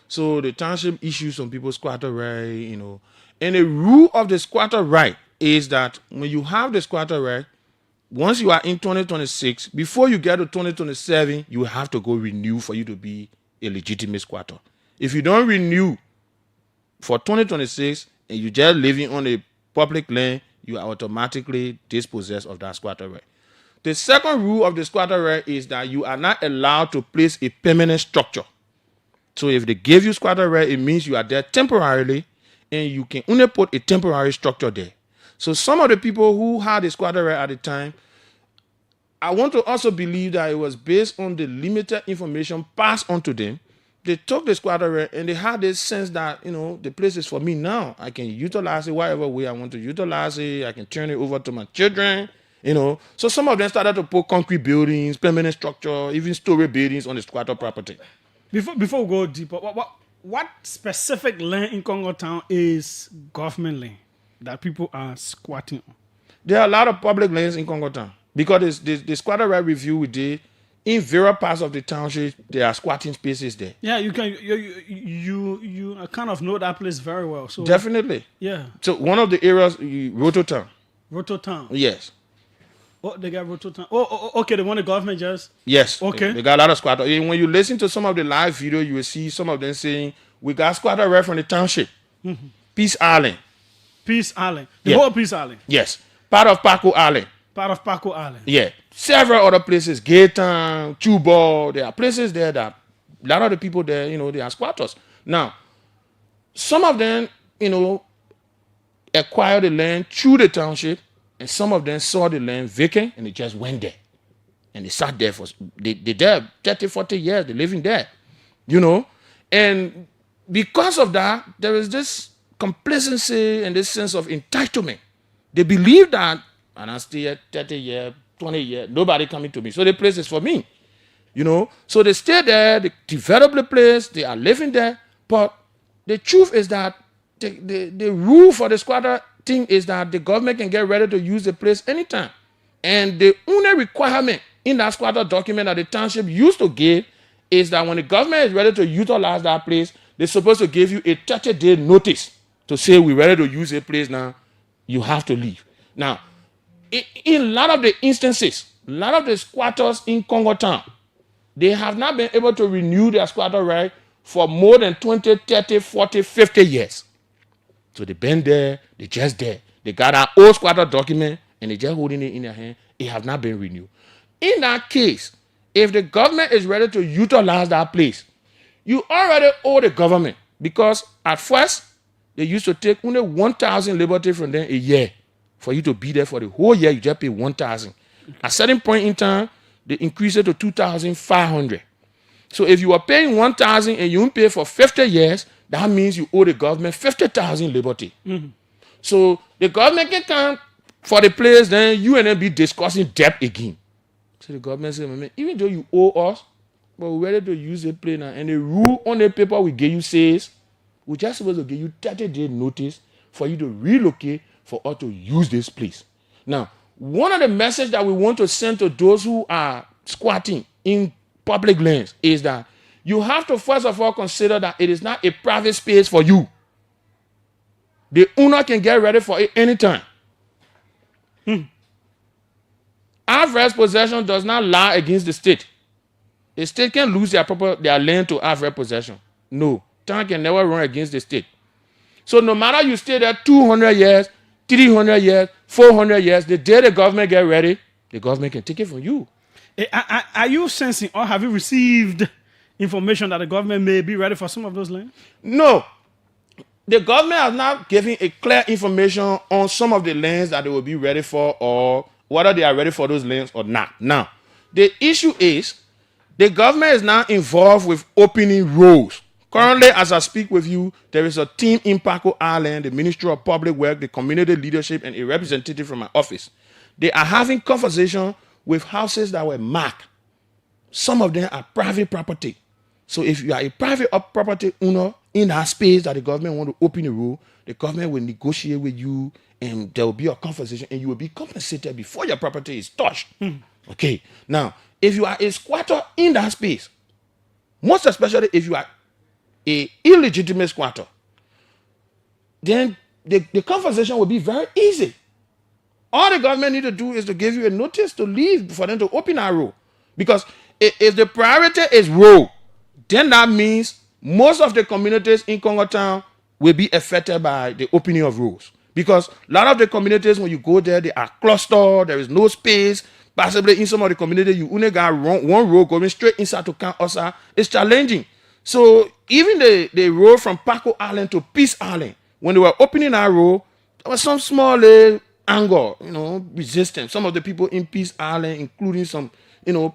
So the township issued some people squatter right, And the rule of the squatter right is that when you have the squatter right, once you are in 2026, before you get to 2027, you have to go renew for you to be a legitimate squatter. If you don't renew for 2026 and you just living on a public land, you are automatically dispossessed of that squatter right. The second rule of the squatter right is that you are not allowed to place a permanent structure. So if they give you squatter right, it means you are there temporarily and you can only put a temporary structure there. So some of the people who had a squatter right at the time, I want to also believe that it was based on the limited information passed on to them. They took the squatter right and they had this sense that, the place is for me now. I can utilize it whatever way I want to utilize it. I can turn it over to my children, So some of them started to put concrete buildings, permanent structure, even story buildings on the squatter property. Before we go deeper, what specific land in Congo Town is government land that people are squatting on? There are a lot of public lands in Congo Town because the squatter right review we did in various parts of the township. There are squatting spaces there. Yeah, you kind of know that place very well. So definitely, yeah. So one of the areas, Roto Town. Roto Town. Yes. Oh, they got Roto Town. Oh, okay. The one the government just. Yes. Okay. They got a lot of squatters. And when you listen to some of the live video, you will see some of them saying, "We got squatter right from the township." Mm-hmm. Peace Island. Peace Island. The whole Peace Island. Yes. Part of Paco Island. Part of Paco Island. Yeah. Several other places, Gay Town, Chubo. There are places there that a lot of the people there, they are squatters. Now, some of them, acquired the land through the township, and some of them saw the land vacant and they just went there. And they sat there they there 30, 40 years, they're living there. And because of that, there is this complacency and this sense of entitlement. They believe that, and I stay here 30 years, 20 years, nobody coming to me. So the place is for me. So they stay there, they develop the place, they are living there. But the truth is that the rule for the squatter thing is that the government can get ready to use the place anytime. And the only requirement in that squatter document that the township used to give is that when the government is ready to utilize that place, they're supposed to give you a 30-day notice to say we're ready to use a place now, you have to leave. Now, in a lot of the instances, a lot of the squatters in Congo Town, they have not been able to renew their squatter right for more than 20, 30, 40, 50 years. So they've been there, they just there. They got an old squatter document and they just holding it in their hand. It have not been renewed. In that case, if the government is ready to utilize that place, you already owe the government, because at first they used to take only 1,000 liberty from them a year. For you to be there for the whole year, you just pay 1,000. At a certain point in time, they increased it to 2,500. So if you are paying 1,000 and you don't pay for 50 years, that means you owe the government 50,000 liberty. Mm-hmm. So the government can come for the place, then you and them be discussing debt again. So the government says, even though you owe us, but we're ready to use the place now. And the rule on the paper we gave you says, we're just supposed to give you 30-day notice for you to relocate for us to use this place. Now, one of the messages that we want to send to those who are squatting in public lands is that you have to first of all consider that it is not a private space for you. The owner can get ready for it anytime. Adverse possession does not lie against the state. The state can lose their land to adverse possession. No, town can never run against the state. So no matter you stay there 200 years, 300 years, 400 years. The day the government get ready, the government can take it from you. Are you sensing or have you received information that the government may be ready for some of those lands? No. The government has not given a clear information on some of the lands that they will be ready for or whether they are ready for those lands or not. Now, the issue is the government is now involved with opening roads. Currently, as I speak with you, there is a team in Paco Island, the Ministry of Public Work, the community leadership, and a representative from my office. They are having conversation with houses that were marked. Some of them are private property. So if you are a private property owner in that space that the government want to open a road, the government will negotiate with you and there will be a conversation and you will be compensated before your property is touched. Okay. Now, if you are a squatter in that space, most especially if you are a illegitimate squatter, then the conversation will be very easy. All the government need to do is to give you a notice to leave for them to open our road. Because if the priority is road, then that means most of the communities in Congo Town will be affected by the opening of roads. Because a lot of the communities, when you go there, they are clustered, there is no space. Possibly in some of the communities, you only got one road going straight inside to Camp Osa. It's challenging. So even the road from Paco Island to Peace Island, when they were opening our road, there was some small anger, resistance. Some of the people in Peace Island, including some,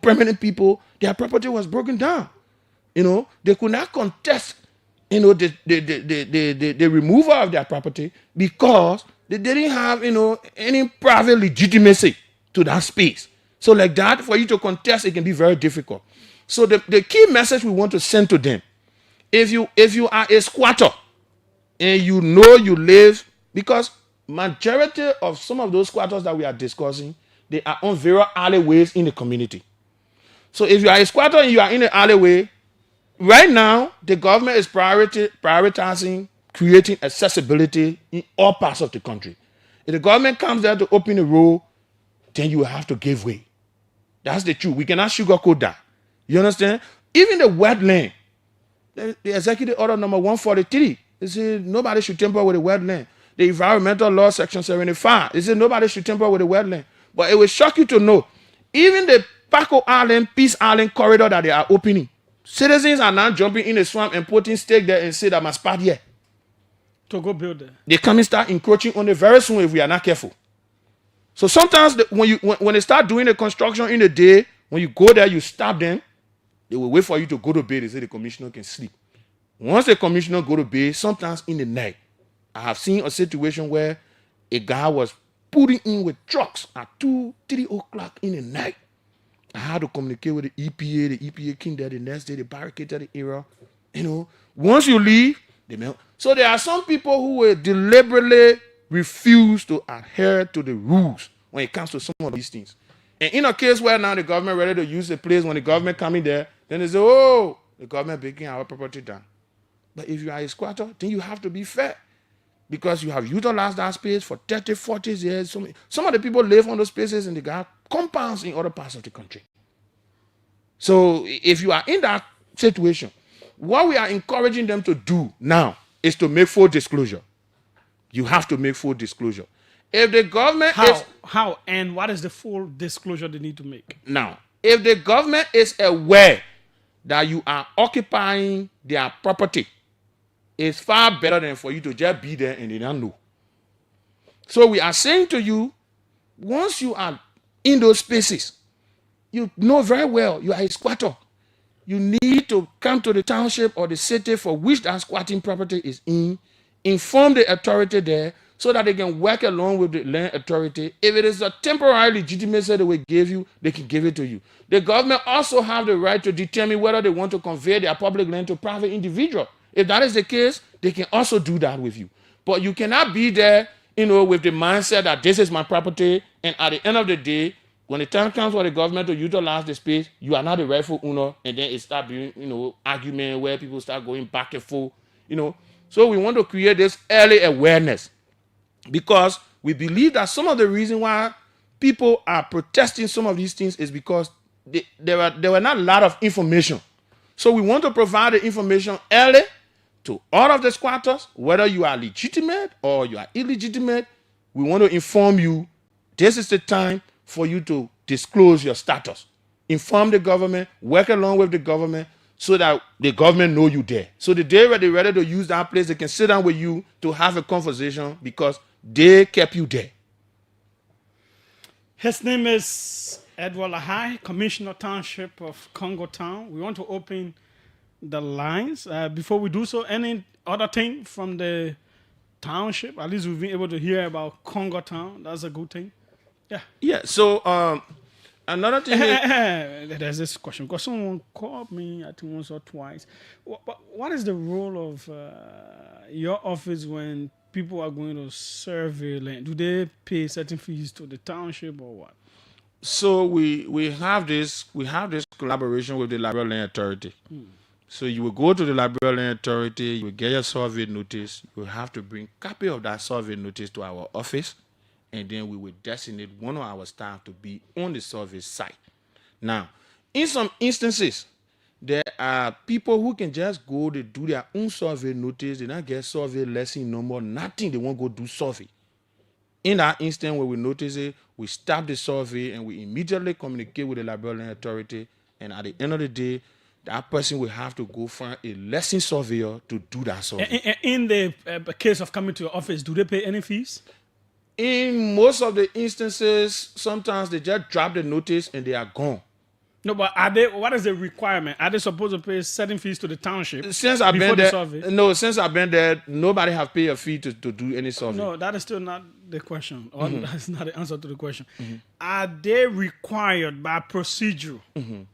permanent people, their property was broken down. They could not contest, the removal of their property because they didn't have, any private legitimacy to that space. So like that, for you to contest, it can be very difficult. So the key message we want to send to them, if you are a squatter and you live, because majority of some of those squatters that we are discussing, they are on various alleyways in the community. So if you are a squatter and you are in the alleyway, right now, the government is prioritizing creating accessibility in all parts of the country. If the government comes there to open a road, then you will have to give way. That's the truth. We cannot sugarcoat that. You understand? Even the wetland, the executive order number 143, they say nobody should tamper with the wetland. The environmental law section 75, they say nobody should tamper with the wetland. But it will shock you to know, even the Paco Island, Peace Island corridor that they are opening, citizens are now jumping in the swamp and putting stake there and say that my spot here. To go build there. They come and start encroaching on it very soon if we are not careful. So sometimes when they start doing the construction in the day, when you go there, you stop them, they will wait for you to go to bed. They say the commissioner can sleep. Once the commissioner go to bed, sometimes in the night, I have seen a situation where a guy was putting in with trucks at 2, 3 o'clock in the night. I had to communicate with the EPA. The EPA came there the next day. They barricaded the area. Once you leave, they melt. So there are some people who will deliberately refuse to adhere to the rules when it comes to some of these things. And in a case where now the government ready to use the place, when the government coming there, then they say, oh, the government breaking our property down. But if you are a squatter, then you have to be fair. Because you have utilized that space for 30, 40 years. Some of the people live on those places and they got compounds in other parts of the country. So if you are in that situation, what we are encouraging them to do now is to make full disclosure. You have to make full disclosure. If the government How and what is the full disclosure they need to make? Now, if the government is aware that you are occupying their property, it's far better than for you to just be there and they don't know. So we are saying to you, once you are in those spaces, you know very well you are a squatter. You need to come to the township or the city for which that squatting property is in, inform the authority there so that they can work along with the land authority. If it is a temporary legitimacy they will give you, they can give it to you. The government also have the right to determine whether they want to convey their public land to private individual. If that is the case, they can also do that with you. But you cannot be there, with the mindset that this is my property, and at the end of the day, when the time comes for the government to utilize the space, you are not the rightful owner, and then it start being, argument where people start going back and forth, So we want to create this early awareness because we believe that some of the reason why people are protesting some of these things is because there were not a lot of information. So we want to provide the information early to all of the squatters, whether you are legitimate or you are illegitimate. we want to inform you, this is the time for you to disclose your status. Inform the government, work along with the government so that the government know you there. So the day where they're ready to use that place, they can sit down with you to have a conversation because they kept you there. His name is Edward Lahai, Commissioner Township of Congo Town. We want to open the lines. Before we do so, any other thing from the township? At least we've been able to hear about Congo Town. That's a good thing. Yeah. Yeah. So another thing is, there's this question because someone called me I think once or twice. What is the role of your office when people are going to survey land? Do they pay certain fees to the township or what? So we have this collaboration with the Liberal Land Authority. So you will go to the Liberal Land Authority, you will get your survey notice. You will have to bring copy of that survey notice to our office, and then we will designate one of our staff to be on the survey site. Now, in some instances, there are people who can just go to do their own survey notice. They don't get survey lesson number, nothing. They won't go do survey. In that instant, when we notice it, we stop the survey and we immediately communicate with the Liberal Land Authority. And at the end of the day, that person will have to go find a lesson surveyor to do that survey. In the case of coming to your office, do they pay any fees? In most of the instances, sometimes they just drop the notice and they are gone. No, but what is the requirement? Are they supposed to pay certain fees to the township since I've before been there, the survey? No, since I've been there, nobody have paid a fee to do any survey. No, that is still not the question. Or that's not the answer to the question. Are they required by procedure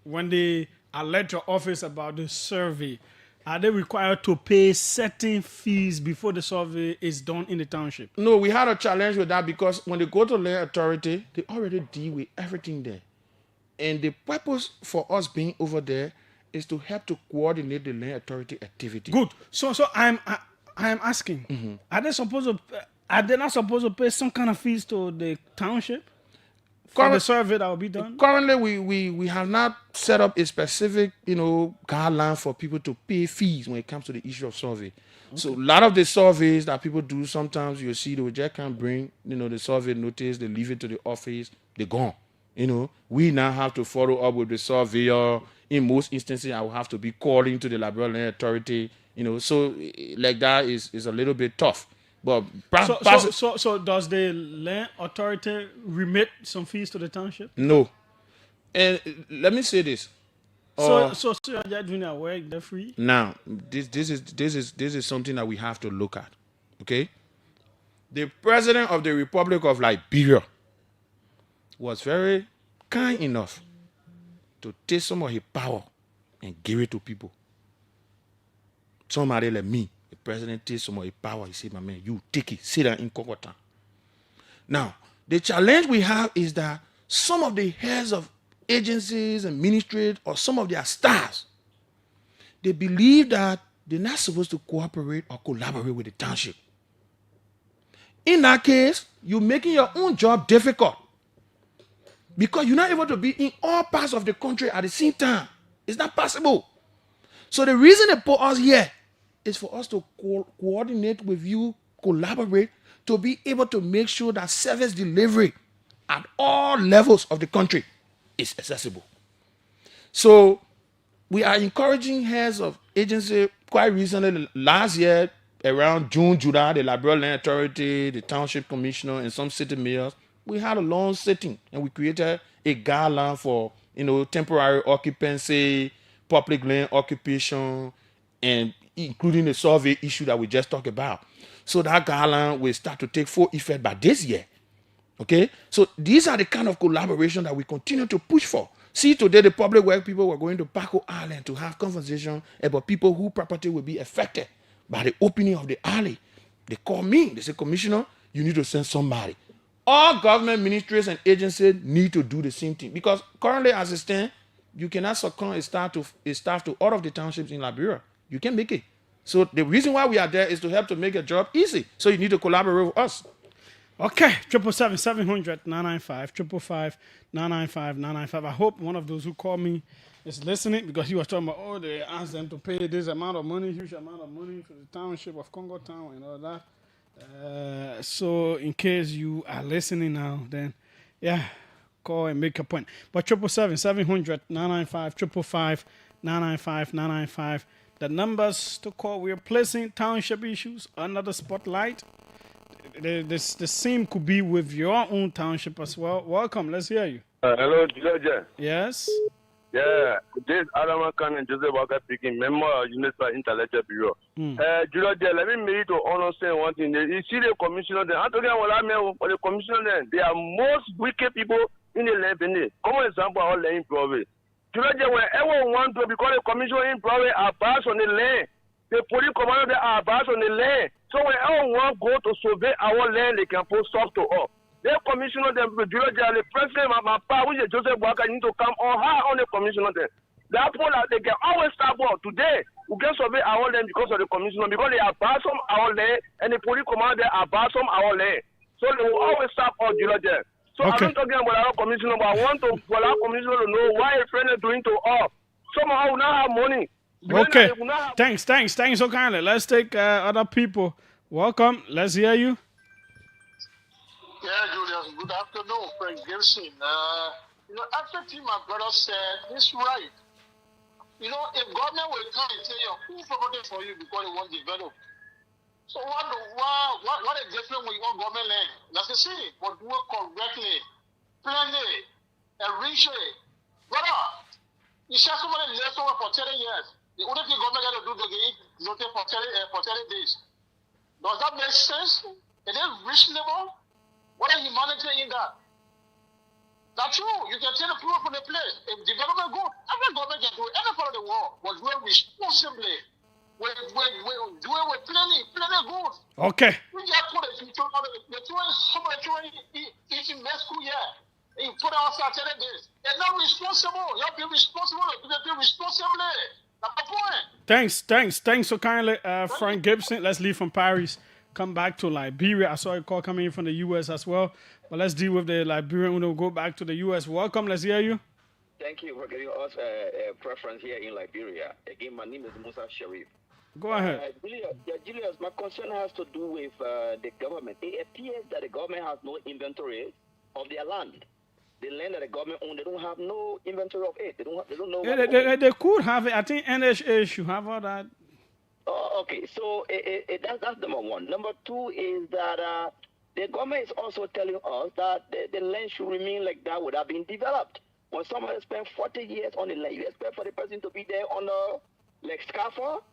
when they alert your office about the survey? Are they required to pay certain fees before the survey is done in the township? No, we had a challenge with that because when they go to land authority, they already deal with everything there. And the purpose for us being over there is to help to coordinate the land authority activity. Good. So I am asking, are they not supposed to pay some kind of fees to the township for the survey that will be done? Currently, we have not set up a specific, guideline for people to pay fees when it comes to the issue of survey. Okay. So a lot of the surveys that people do, sometimes you'll see they just can't bring, the survey notice, they leave it to the office, they're gone. We now have to follow up with the surveyor. In most instances, I will have to be calling to the Liberal Land Authority. So like that is a little bit tough. But so does the land authority remit some fees to the township? No. And let me say this. So you're doing that work, they're free? Now, this is something that we have to look at. Okay? The president of the Republic of Liberia was very kind enough to take some of his power and give it to people. Somebody like me, the president takes some of his power. He said, my man, you take it, sit down in Congo Town. Now, the challenge we have is that some of the heads of agencies and ministries or some of their staffs, they believe that they're not supposed to cooperate or collaborate with the township. In that case, you're making your own job difficult. Because you're not able to be in all parts of the country at the same time. It's not possible. So the reason they put us here is for us to coordinate with you, collaborate, to be able to make sure that service delivery at all levels of the country is accessible. So we are encouraging heads of agency quite recently, last year, around June, July, the Liberal Land Authority, the Township Commissioner, and some city mayors, we had a long sitting and we created a guideline for, temporary occupancy, public land occupation, and including the survey issue that we just talked about. So that guideline will start to take full effect by this year. Okay? So these are the kind of collaboration that we continue to push for. See, today the public work people were going to Paco Island to have conversation about people whose property will be affected by the opening of the alley. They call me. They say, Commissioner, you need to send somebody. All government ministries and agencies need to do the same thing. Because currently, as it stands, you cannot succumb a staff to all of the townships in Liberia. You can't make it. So the reason why we are there is to help to make a job easy. So you need to collaborate with us. Okay, 777-700-995, 555-995. I hope one of those who called me is listening because he was talking about, they asked them to pay this amount of money, huge amount of money for the township of Congo Town and all that. So in case you are listening now, then yeah, call and make a point. But 777-700-995, the numbers to call. We're placing township issues under the spotlight. The same could be with your own township as well. Welcome. Let's hear you. Hello, Julius. Yes. Yeah, this Adam Khan and Joseph Walker speaking, member of UNESCO Intellectual Bureau. Julius, let me make to understand one thing. You see the commissioner there. I'm talking about the commissioner there. They are most wicked people in the land. Common example, all land improvement. Julius, whenever want to, because the commissioner in Province are based on the land. The police commander are based on the land. So whenever want go to survey our land, they can put stuff to us. The commissioner, the president, my power, which is Joseph Walker, need to come on high on the commissioner. That point, they can always start out. Today, we can survey our land because of the commissioner, because they are bad from our land, and the police commander are bad from our land. So they will always start out, Julius. So I'm not talking about our commissioner, but I want to for our commissioner to know why a friend is doing to us. Somehow we now have money. Okay. Thanks so kindly. Let's take other people. Welcome. Let's hear you. Yeah, Julius, good afternoon, Frank Gibson. Everything my brother said is right. If government will come and say, who promoted for you because they want to develop? So what is different with what government land? That's the city, but do it correctly, plan it, and reach it. Brother, you share somebody left over for 30 years. The only thing government got to do is eat nothing for 30 days. Does that make sense? Is it reasonable? What is humanity in that? That's true. You can take the proof from the place. If development good, every government can do it. Every part of the world was doing responsibly. We do it with plenty good. Okay. We just put it, somebody eating mess school here. And you put it outside 10 days. They're not responsible. You have to be responsible. You have to be responsibly. That's the point. Thanks so kindly, Frank Gibson. Let's leave from Paris. Come back to Liberia. I saw a call coming in from the U.S. as well. But let's deal with the Liberian. We'll go back to the U.S. Welcome. Let's hear you. Thank you for giving us a preference here in Liberia. Again, my name is Musa Sharif. Go ahead. Julius, my concern has to do with the government. It appears that the government has no inventory of their land. The land that the government owns, they don't have no inventory of it. They don't know. Yeah, they could have it. I think NHA should have all that. Oh, okay, so that's number one. Number two is that the government is also telling us that the land should remain like that without being developed. When somebody spends 40 years on the land, you expect for the person to be there on a scaffold?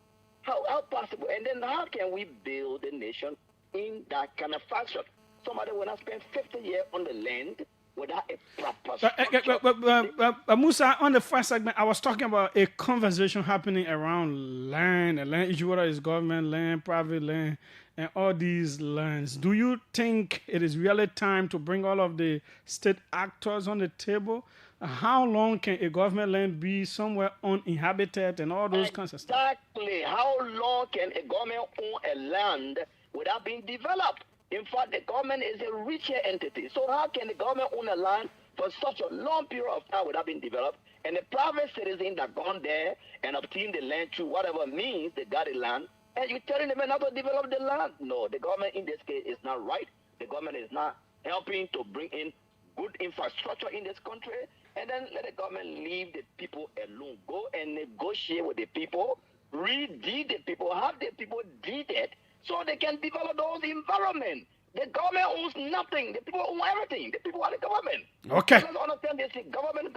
How possible? And then how can we build a nation in that kind of fashion? Somebody will not spend 50 years on the land without a proper structure. Musa, on the first segment, I was talking about a conversation happening around land, a land issue, whether it's government land, private land, and all these lands. Do you think it is really time to bring all of the state actors on the table? How long can a government land be somewhere uninhabited and all those kinds of stuff? Exactly. How long can a government own a land without being developed? In fact, the government is a richer entity. So how can the government own a land for such a long period of time without being developed? And the private citizen that gone there and obtained the land through whatever means they got the land, and you're telling them not to develop the land? No, the government in this case is not right. The government is not helping to bring in good infrastructure in this country. And then let the government leave the people alone. Go and negotiate with the people, re-deed the people, have the people deeded so they can develop those environments. The government owns nothing. The people own everything. The people are the government. Okay. So let's understand this. Government,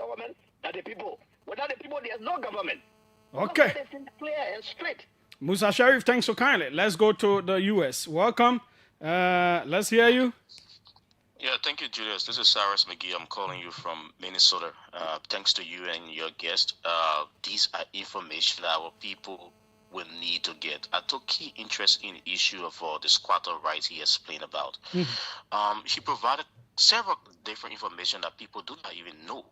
are the people. Without the people, there's no government. Okay. So it's clear and straight. Musa Sharif, thanks so kindly. Let's go to the U.S. Welcome. Let's hear you. Yeah, thank you, Julius. This is Cyrus McGee. I'm calling you from Minnesota. Thanks to you and your guest. These are information that our people will need to get. I took key interest in the issue of the squatter rights he explained about. He provided several different information that people do not even know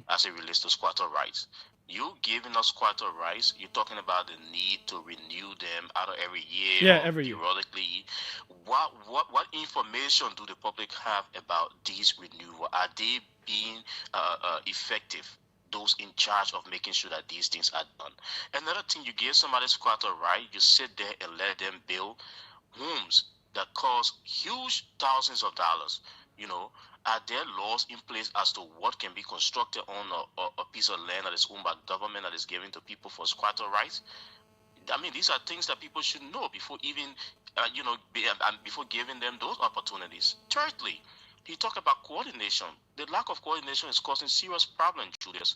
as it relates to squatter rights. You giving us squatter rights, you're talking about the need to renew them out of every year. Yeah, every year. Periodically. What information do the public have about these renewal? Are they being effective? Those in charge of making sure that these things are done. Another thing, you give somebody squatter right, you sit there and let them build homes that cost huge thousands of dollars. Are there laws in place as to what can be constructed on a piece of land that is owned by government that is given to people for squatter rights? I mean, these are things that people should know before even, before giving them those opportunities. Thirdly, he talked about coordination. The lack of coordination is causing serious problems, Julius.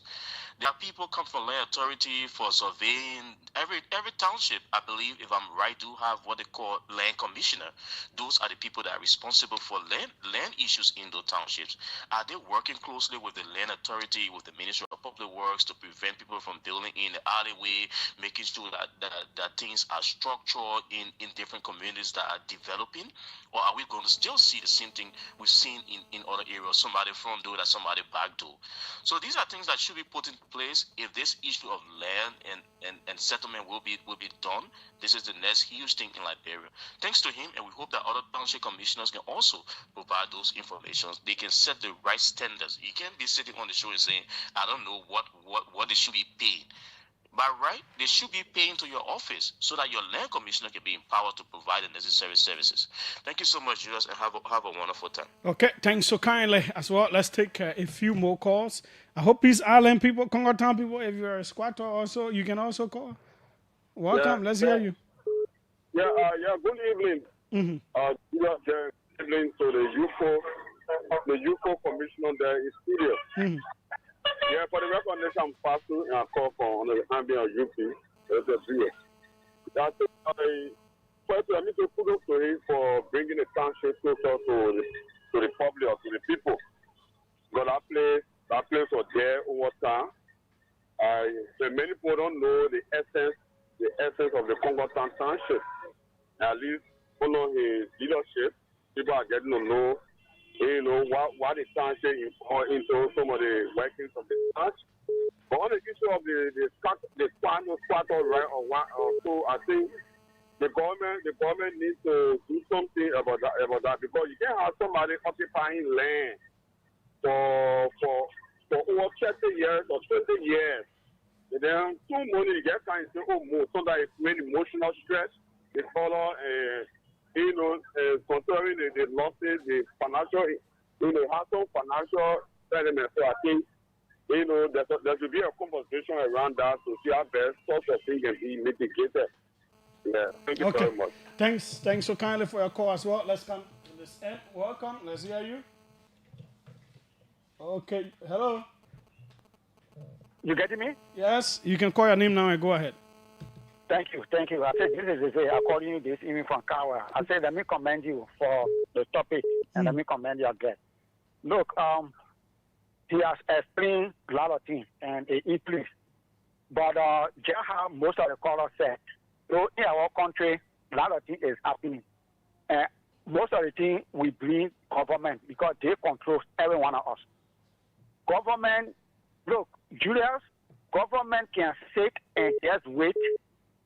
There are people come from land authority for surveying. Every township, I believe, if I'm right, do have what they call land commissioner. Those are the people that are responsible for land issues in those townships. Are they working closely with the land authority, with the Ministry of Public Works to prevent people from building in the alleyway, making sure that things are structured in different communities that are developing? Or are we going to still see the same thing we've seen in other areas, somebody front door, that somebody back door? So these are things that should be put in place if this issue of land and settlement will be done. This is the next huge thing in Liberia. Thanks to him, and we hope that other township commissioners can also provide those information. They can set the right standards. You can't be sitting on the show and saying, I don't know what they should be paid. By right, they should be paying to your office so that your land commissioner can be empowered to provide the necessary services. Thank you so much, Julius, and have a wonderful time. Okay, thanks so kindly as well. Let's take a few more calls. I hope Peace Island people, Congo Town people, if you're a squatter also, you can also call. Welcome, let's hear you. Good evening. Good evening to the UFO commissioner there is serious. Yeah, for the record, I'm passing a call from the ambient of UP. That's first, I need to put up to him for bringing the township closer to the public or to the people. Because that place was there over time. Many people don't know the essence of the Congo Town Township. At least follow his leadership, people are getting to know why the township is into some of the workings of the township. But on the issue of the squatter right or so, I think the government needs to do something about that because you can't have somebody occupying land for over 30 years or 20 years. And then too money you get kind of say, so that it's made emotional stress, the color, considering the losses, the financial, have some financial element. So I think, there should be a conversation around that to see how best such a thing can be mitigated. Yeah, thank you very much. Thanks so kindly for your call as well. Let's come to this end. Welcome. Let's hear you. Okay. Hello. You getting me? Yes. You can call your name now and go ahead. Thank you. I said, this is Zizé. I'm calling you this evening from Kawa. I said, let me commend you for the topic and let me commend your guest. Look, he has explained a lot of things and it please. But just how most of the callers said, so in our country, a lot of things is happening. And most of the things we blame government because they control every one of us. Government, look, Julius, government can sit and just wait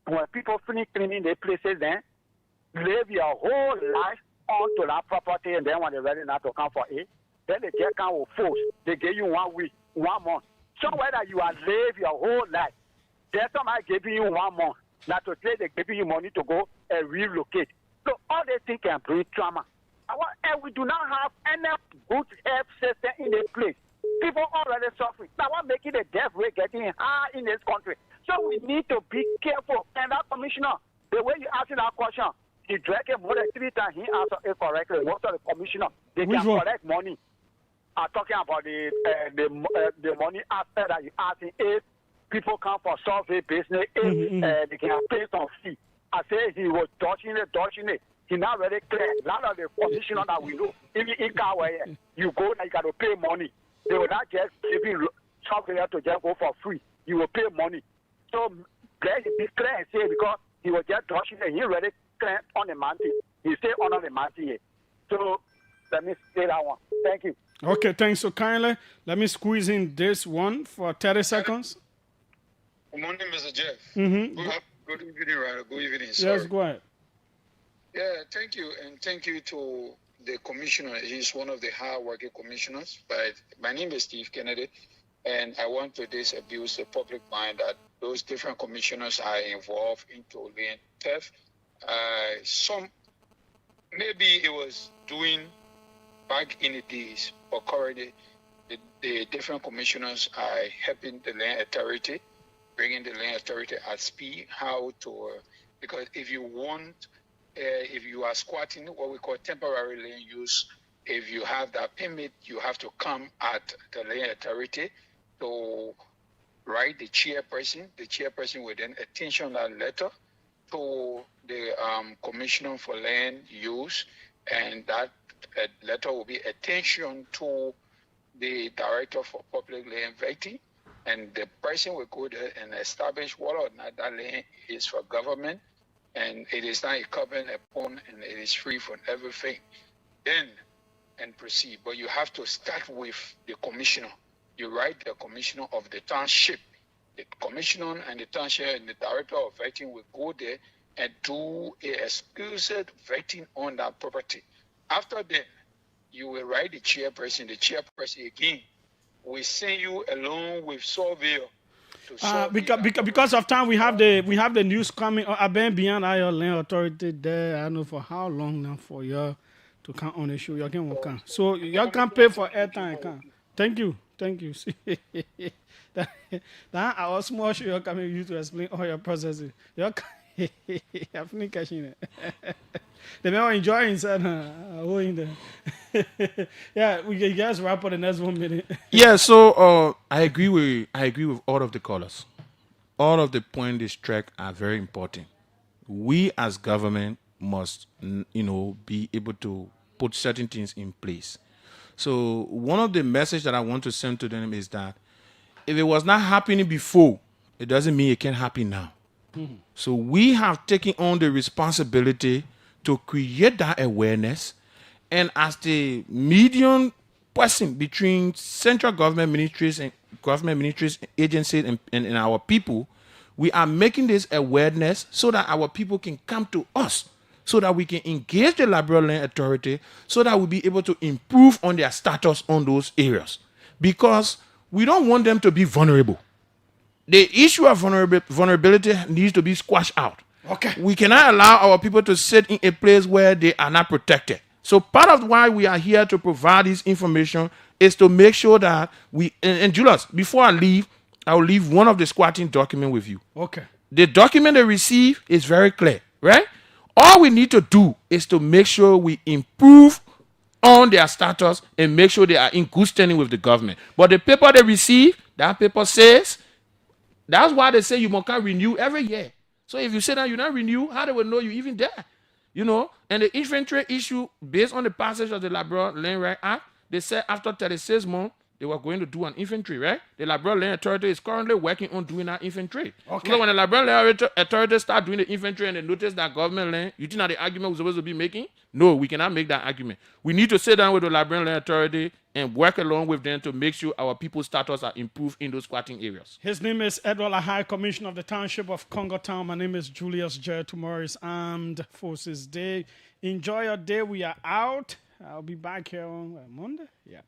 when people finish cleaning their places, then live your whole life onto that property, and then when they're ready not to come for it, then they just come with force. They give you 1 week, 1 month. So whether you are live your whole life, there's somebody giving you 1 month. Not to say they're giving you money to go and relocate. So all these things can bring trauma. And we do not have any good health system in this place. People already suffering. Now what making the death rate getting high in this country? So we need to be careful. And that commissioner, the way you asking that question, he drank it more than 3 times. He answered it correctly. Most of the commissioner, they can collect money. I'm talking about the money aspect that you asking. If people come for survey business, if they can pay some fee. I say he was dodging it. He not really clear. A lot of the commissioner that we know, even in Kawa, you go and you got to pay money. They will not just give you surveyor to just go for free. You will pay money. So let's be clear and say because he was just dodging it, he already clear on the mountain. He stay on the mountain here. So let me say that one. Thank you. Okay, thanks so kindly. Let me squeeze in this one for 30 seconds. Good morning, Mr. Jeff. Good evening, Ryder. Good evening. Yes, go ahead. Yeah, thank you. And thank you to the commissioner. He's one of the hard-working commissioners. But my name is Steve Kennedy, and I want to disabuse the public mind that those different commissioners are involved into land theft. Some maybe it was doing back in the days, but currently the different commissioners are helping the land authority, bringing the land authority at speed, how to, because if you want, if you are squatting, what we call temporary land use, if you have that permit, you have to come at the land authority to write the chairperson. The chairperson will then attention that letter to the commissioner for land use, and that letter will be attention to the director for public land vetting, and the person will go there and establish whether or not that land is for government and it is not incumbent upon and it is free from everything. Then and proceed. But you have to start with the commissioner. You write the commissioner of the township. The commissioner and the township and the director of vetting will go there and do a exclusive vetting on that property. After that, you will write the chairperson. The chairperson again will send you along with surveyor. Because of time, we have the news coming. I've been beyond our land authority there. I don't know for how long now for you to come on the show. You can work on. So you can pay for airtime. Thank you. See, that I was small sure you're coming you to explain all your processes. You're I'm catching it. The man enjoying inside. Yeah, we guys wrap up the next 1 minute. Yeah, so I agree with all of the callers. All of the points they struck are very important. We as government must, be able to put certain things in place. So one of the message that I want to send to them is that if it was not happening before, it doesn't mean it can't happen now. Mm-hmm. So we have taken on the responsibility to create that awareness, and as the medium person between central government ministries and agencies and our people, we are making this awareness so that our people can come to us, so that we can engage the Liberal Land Authority, so that we'll be able to improve on their status on those areas. Because we don't want them to be vulnerable. The issue of vulnerability needs to be squashed out. Okay. We cannot allow our people to sit in a place where they are not protected. So part of why we are here to provide this information is to make sure that and Julius, before I leave, I will leave one of the squatting documents with you. Okay. The document they receive is very clear, right? All we need to do is to make sure we improve on their status and make sure they are in good standing with the government. But the paper they receive, that paper says, that's why they say you must renew every year. So if you say that you're not renew, how they will know you even there? And the infantry issue, based on the passage of the Liberal Land Right Act, they said after 36 months, they were going to do an infantry, right? The Liberal Land Authority is currently working on doing that infantry. Okay. So when the Liberal Land Authority start doing the infantry and they notice that government land, you think that the argument we're supposed to be making? No, we cannot make that argument. We need to sit down with the Liberal Land Authority and work along with them to make sure our people's status are improved in those squatting areas. His name is Edward Lahai, Commissioner of the Township of Congo Town. My name is Julius J. Tomorrow is Armed Forces Day. Enjoy your day. We are out. I'll be back here on Monday. Yeah.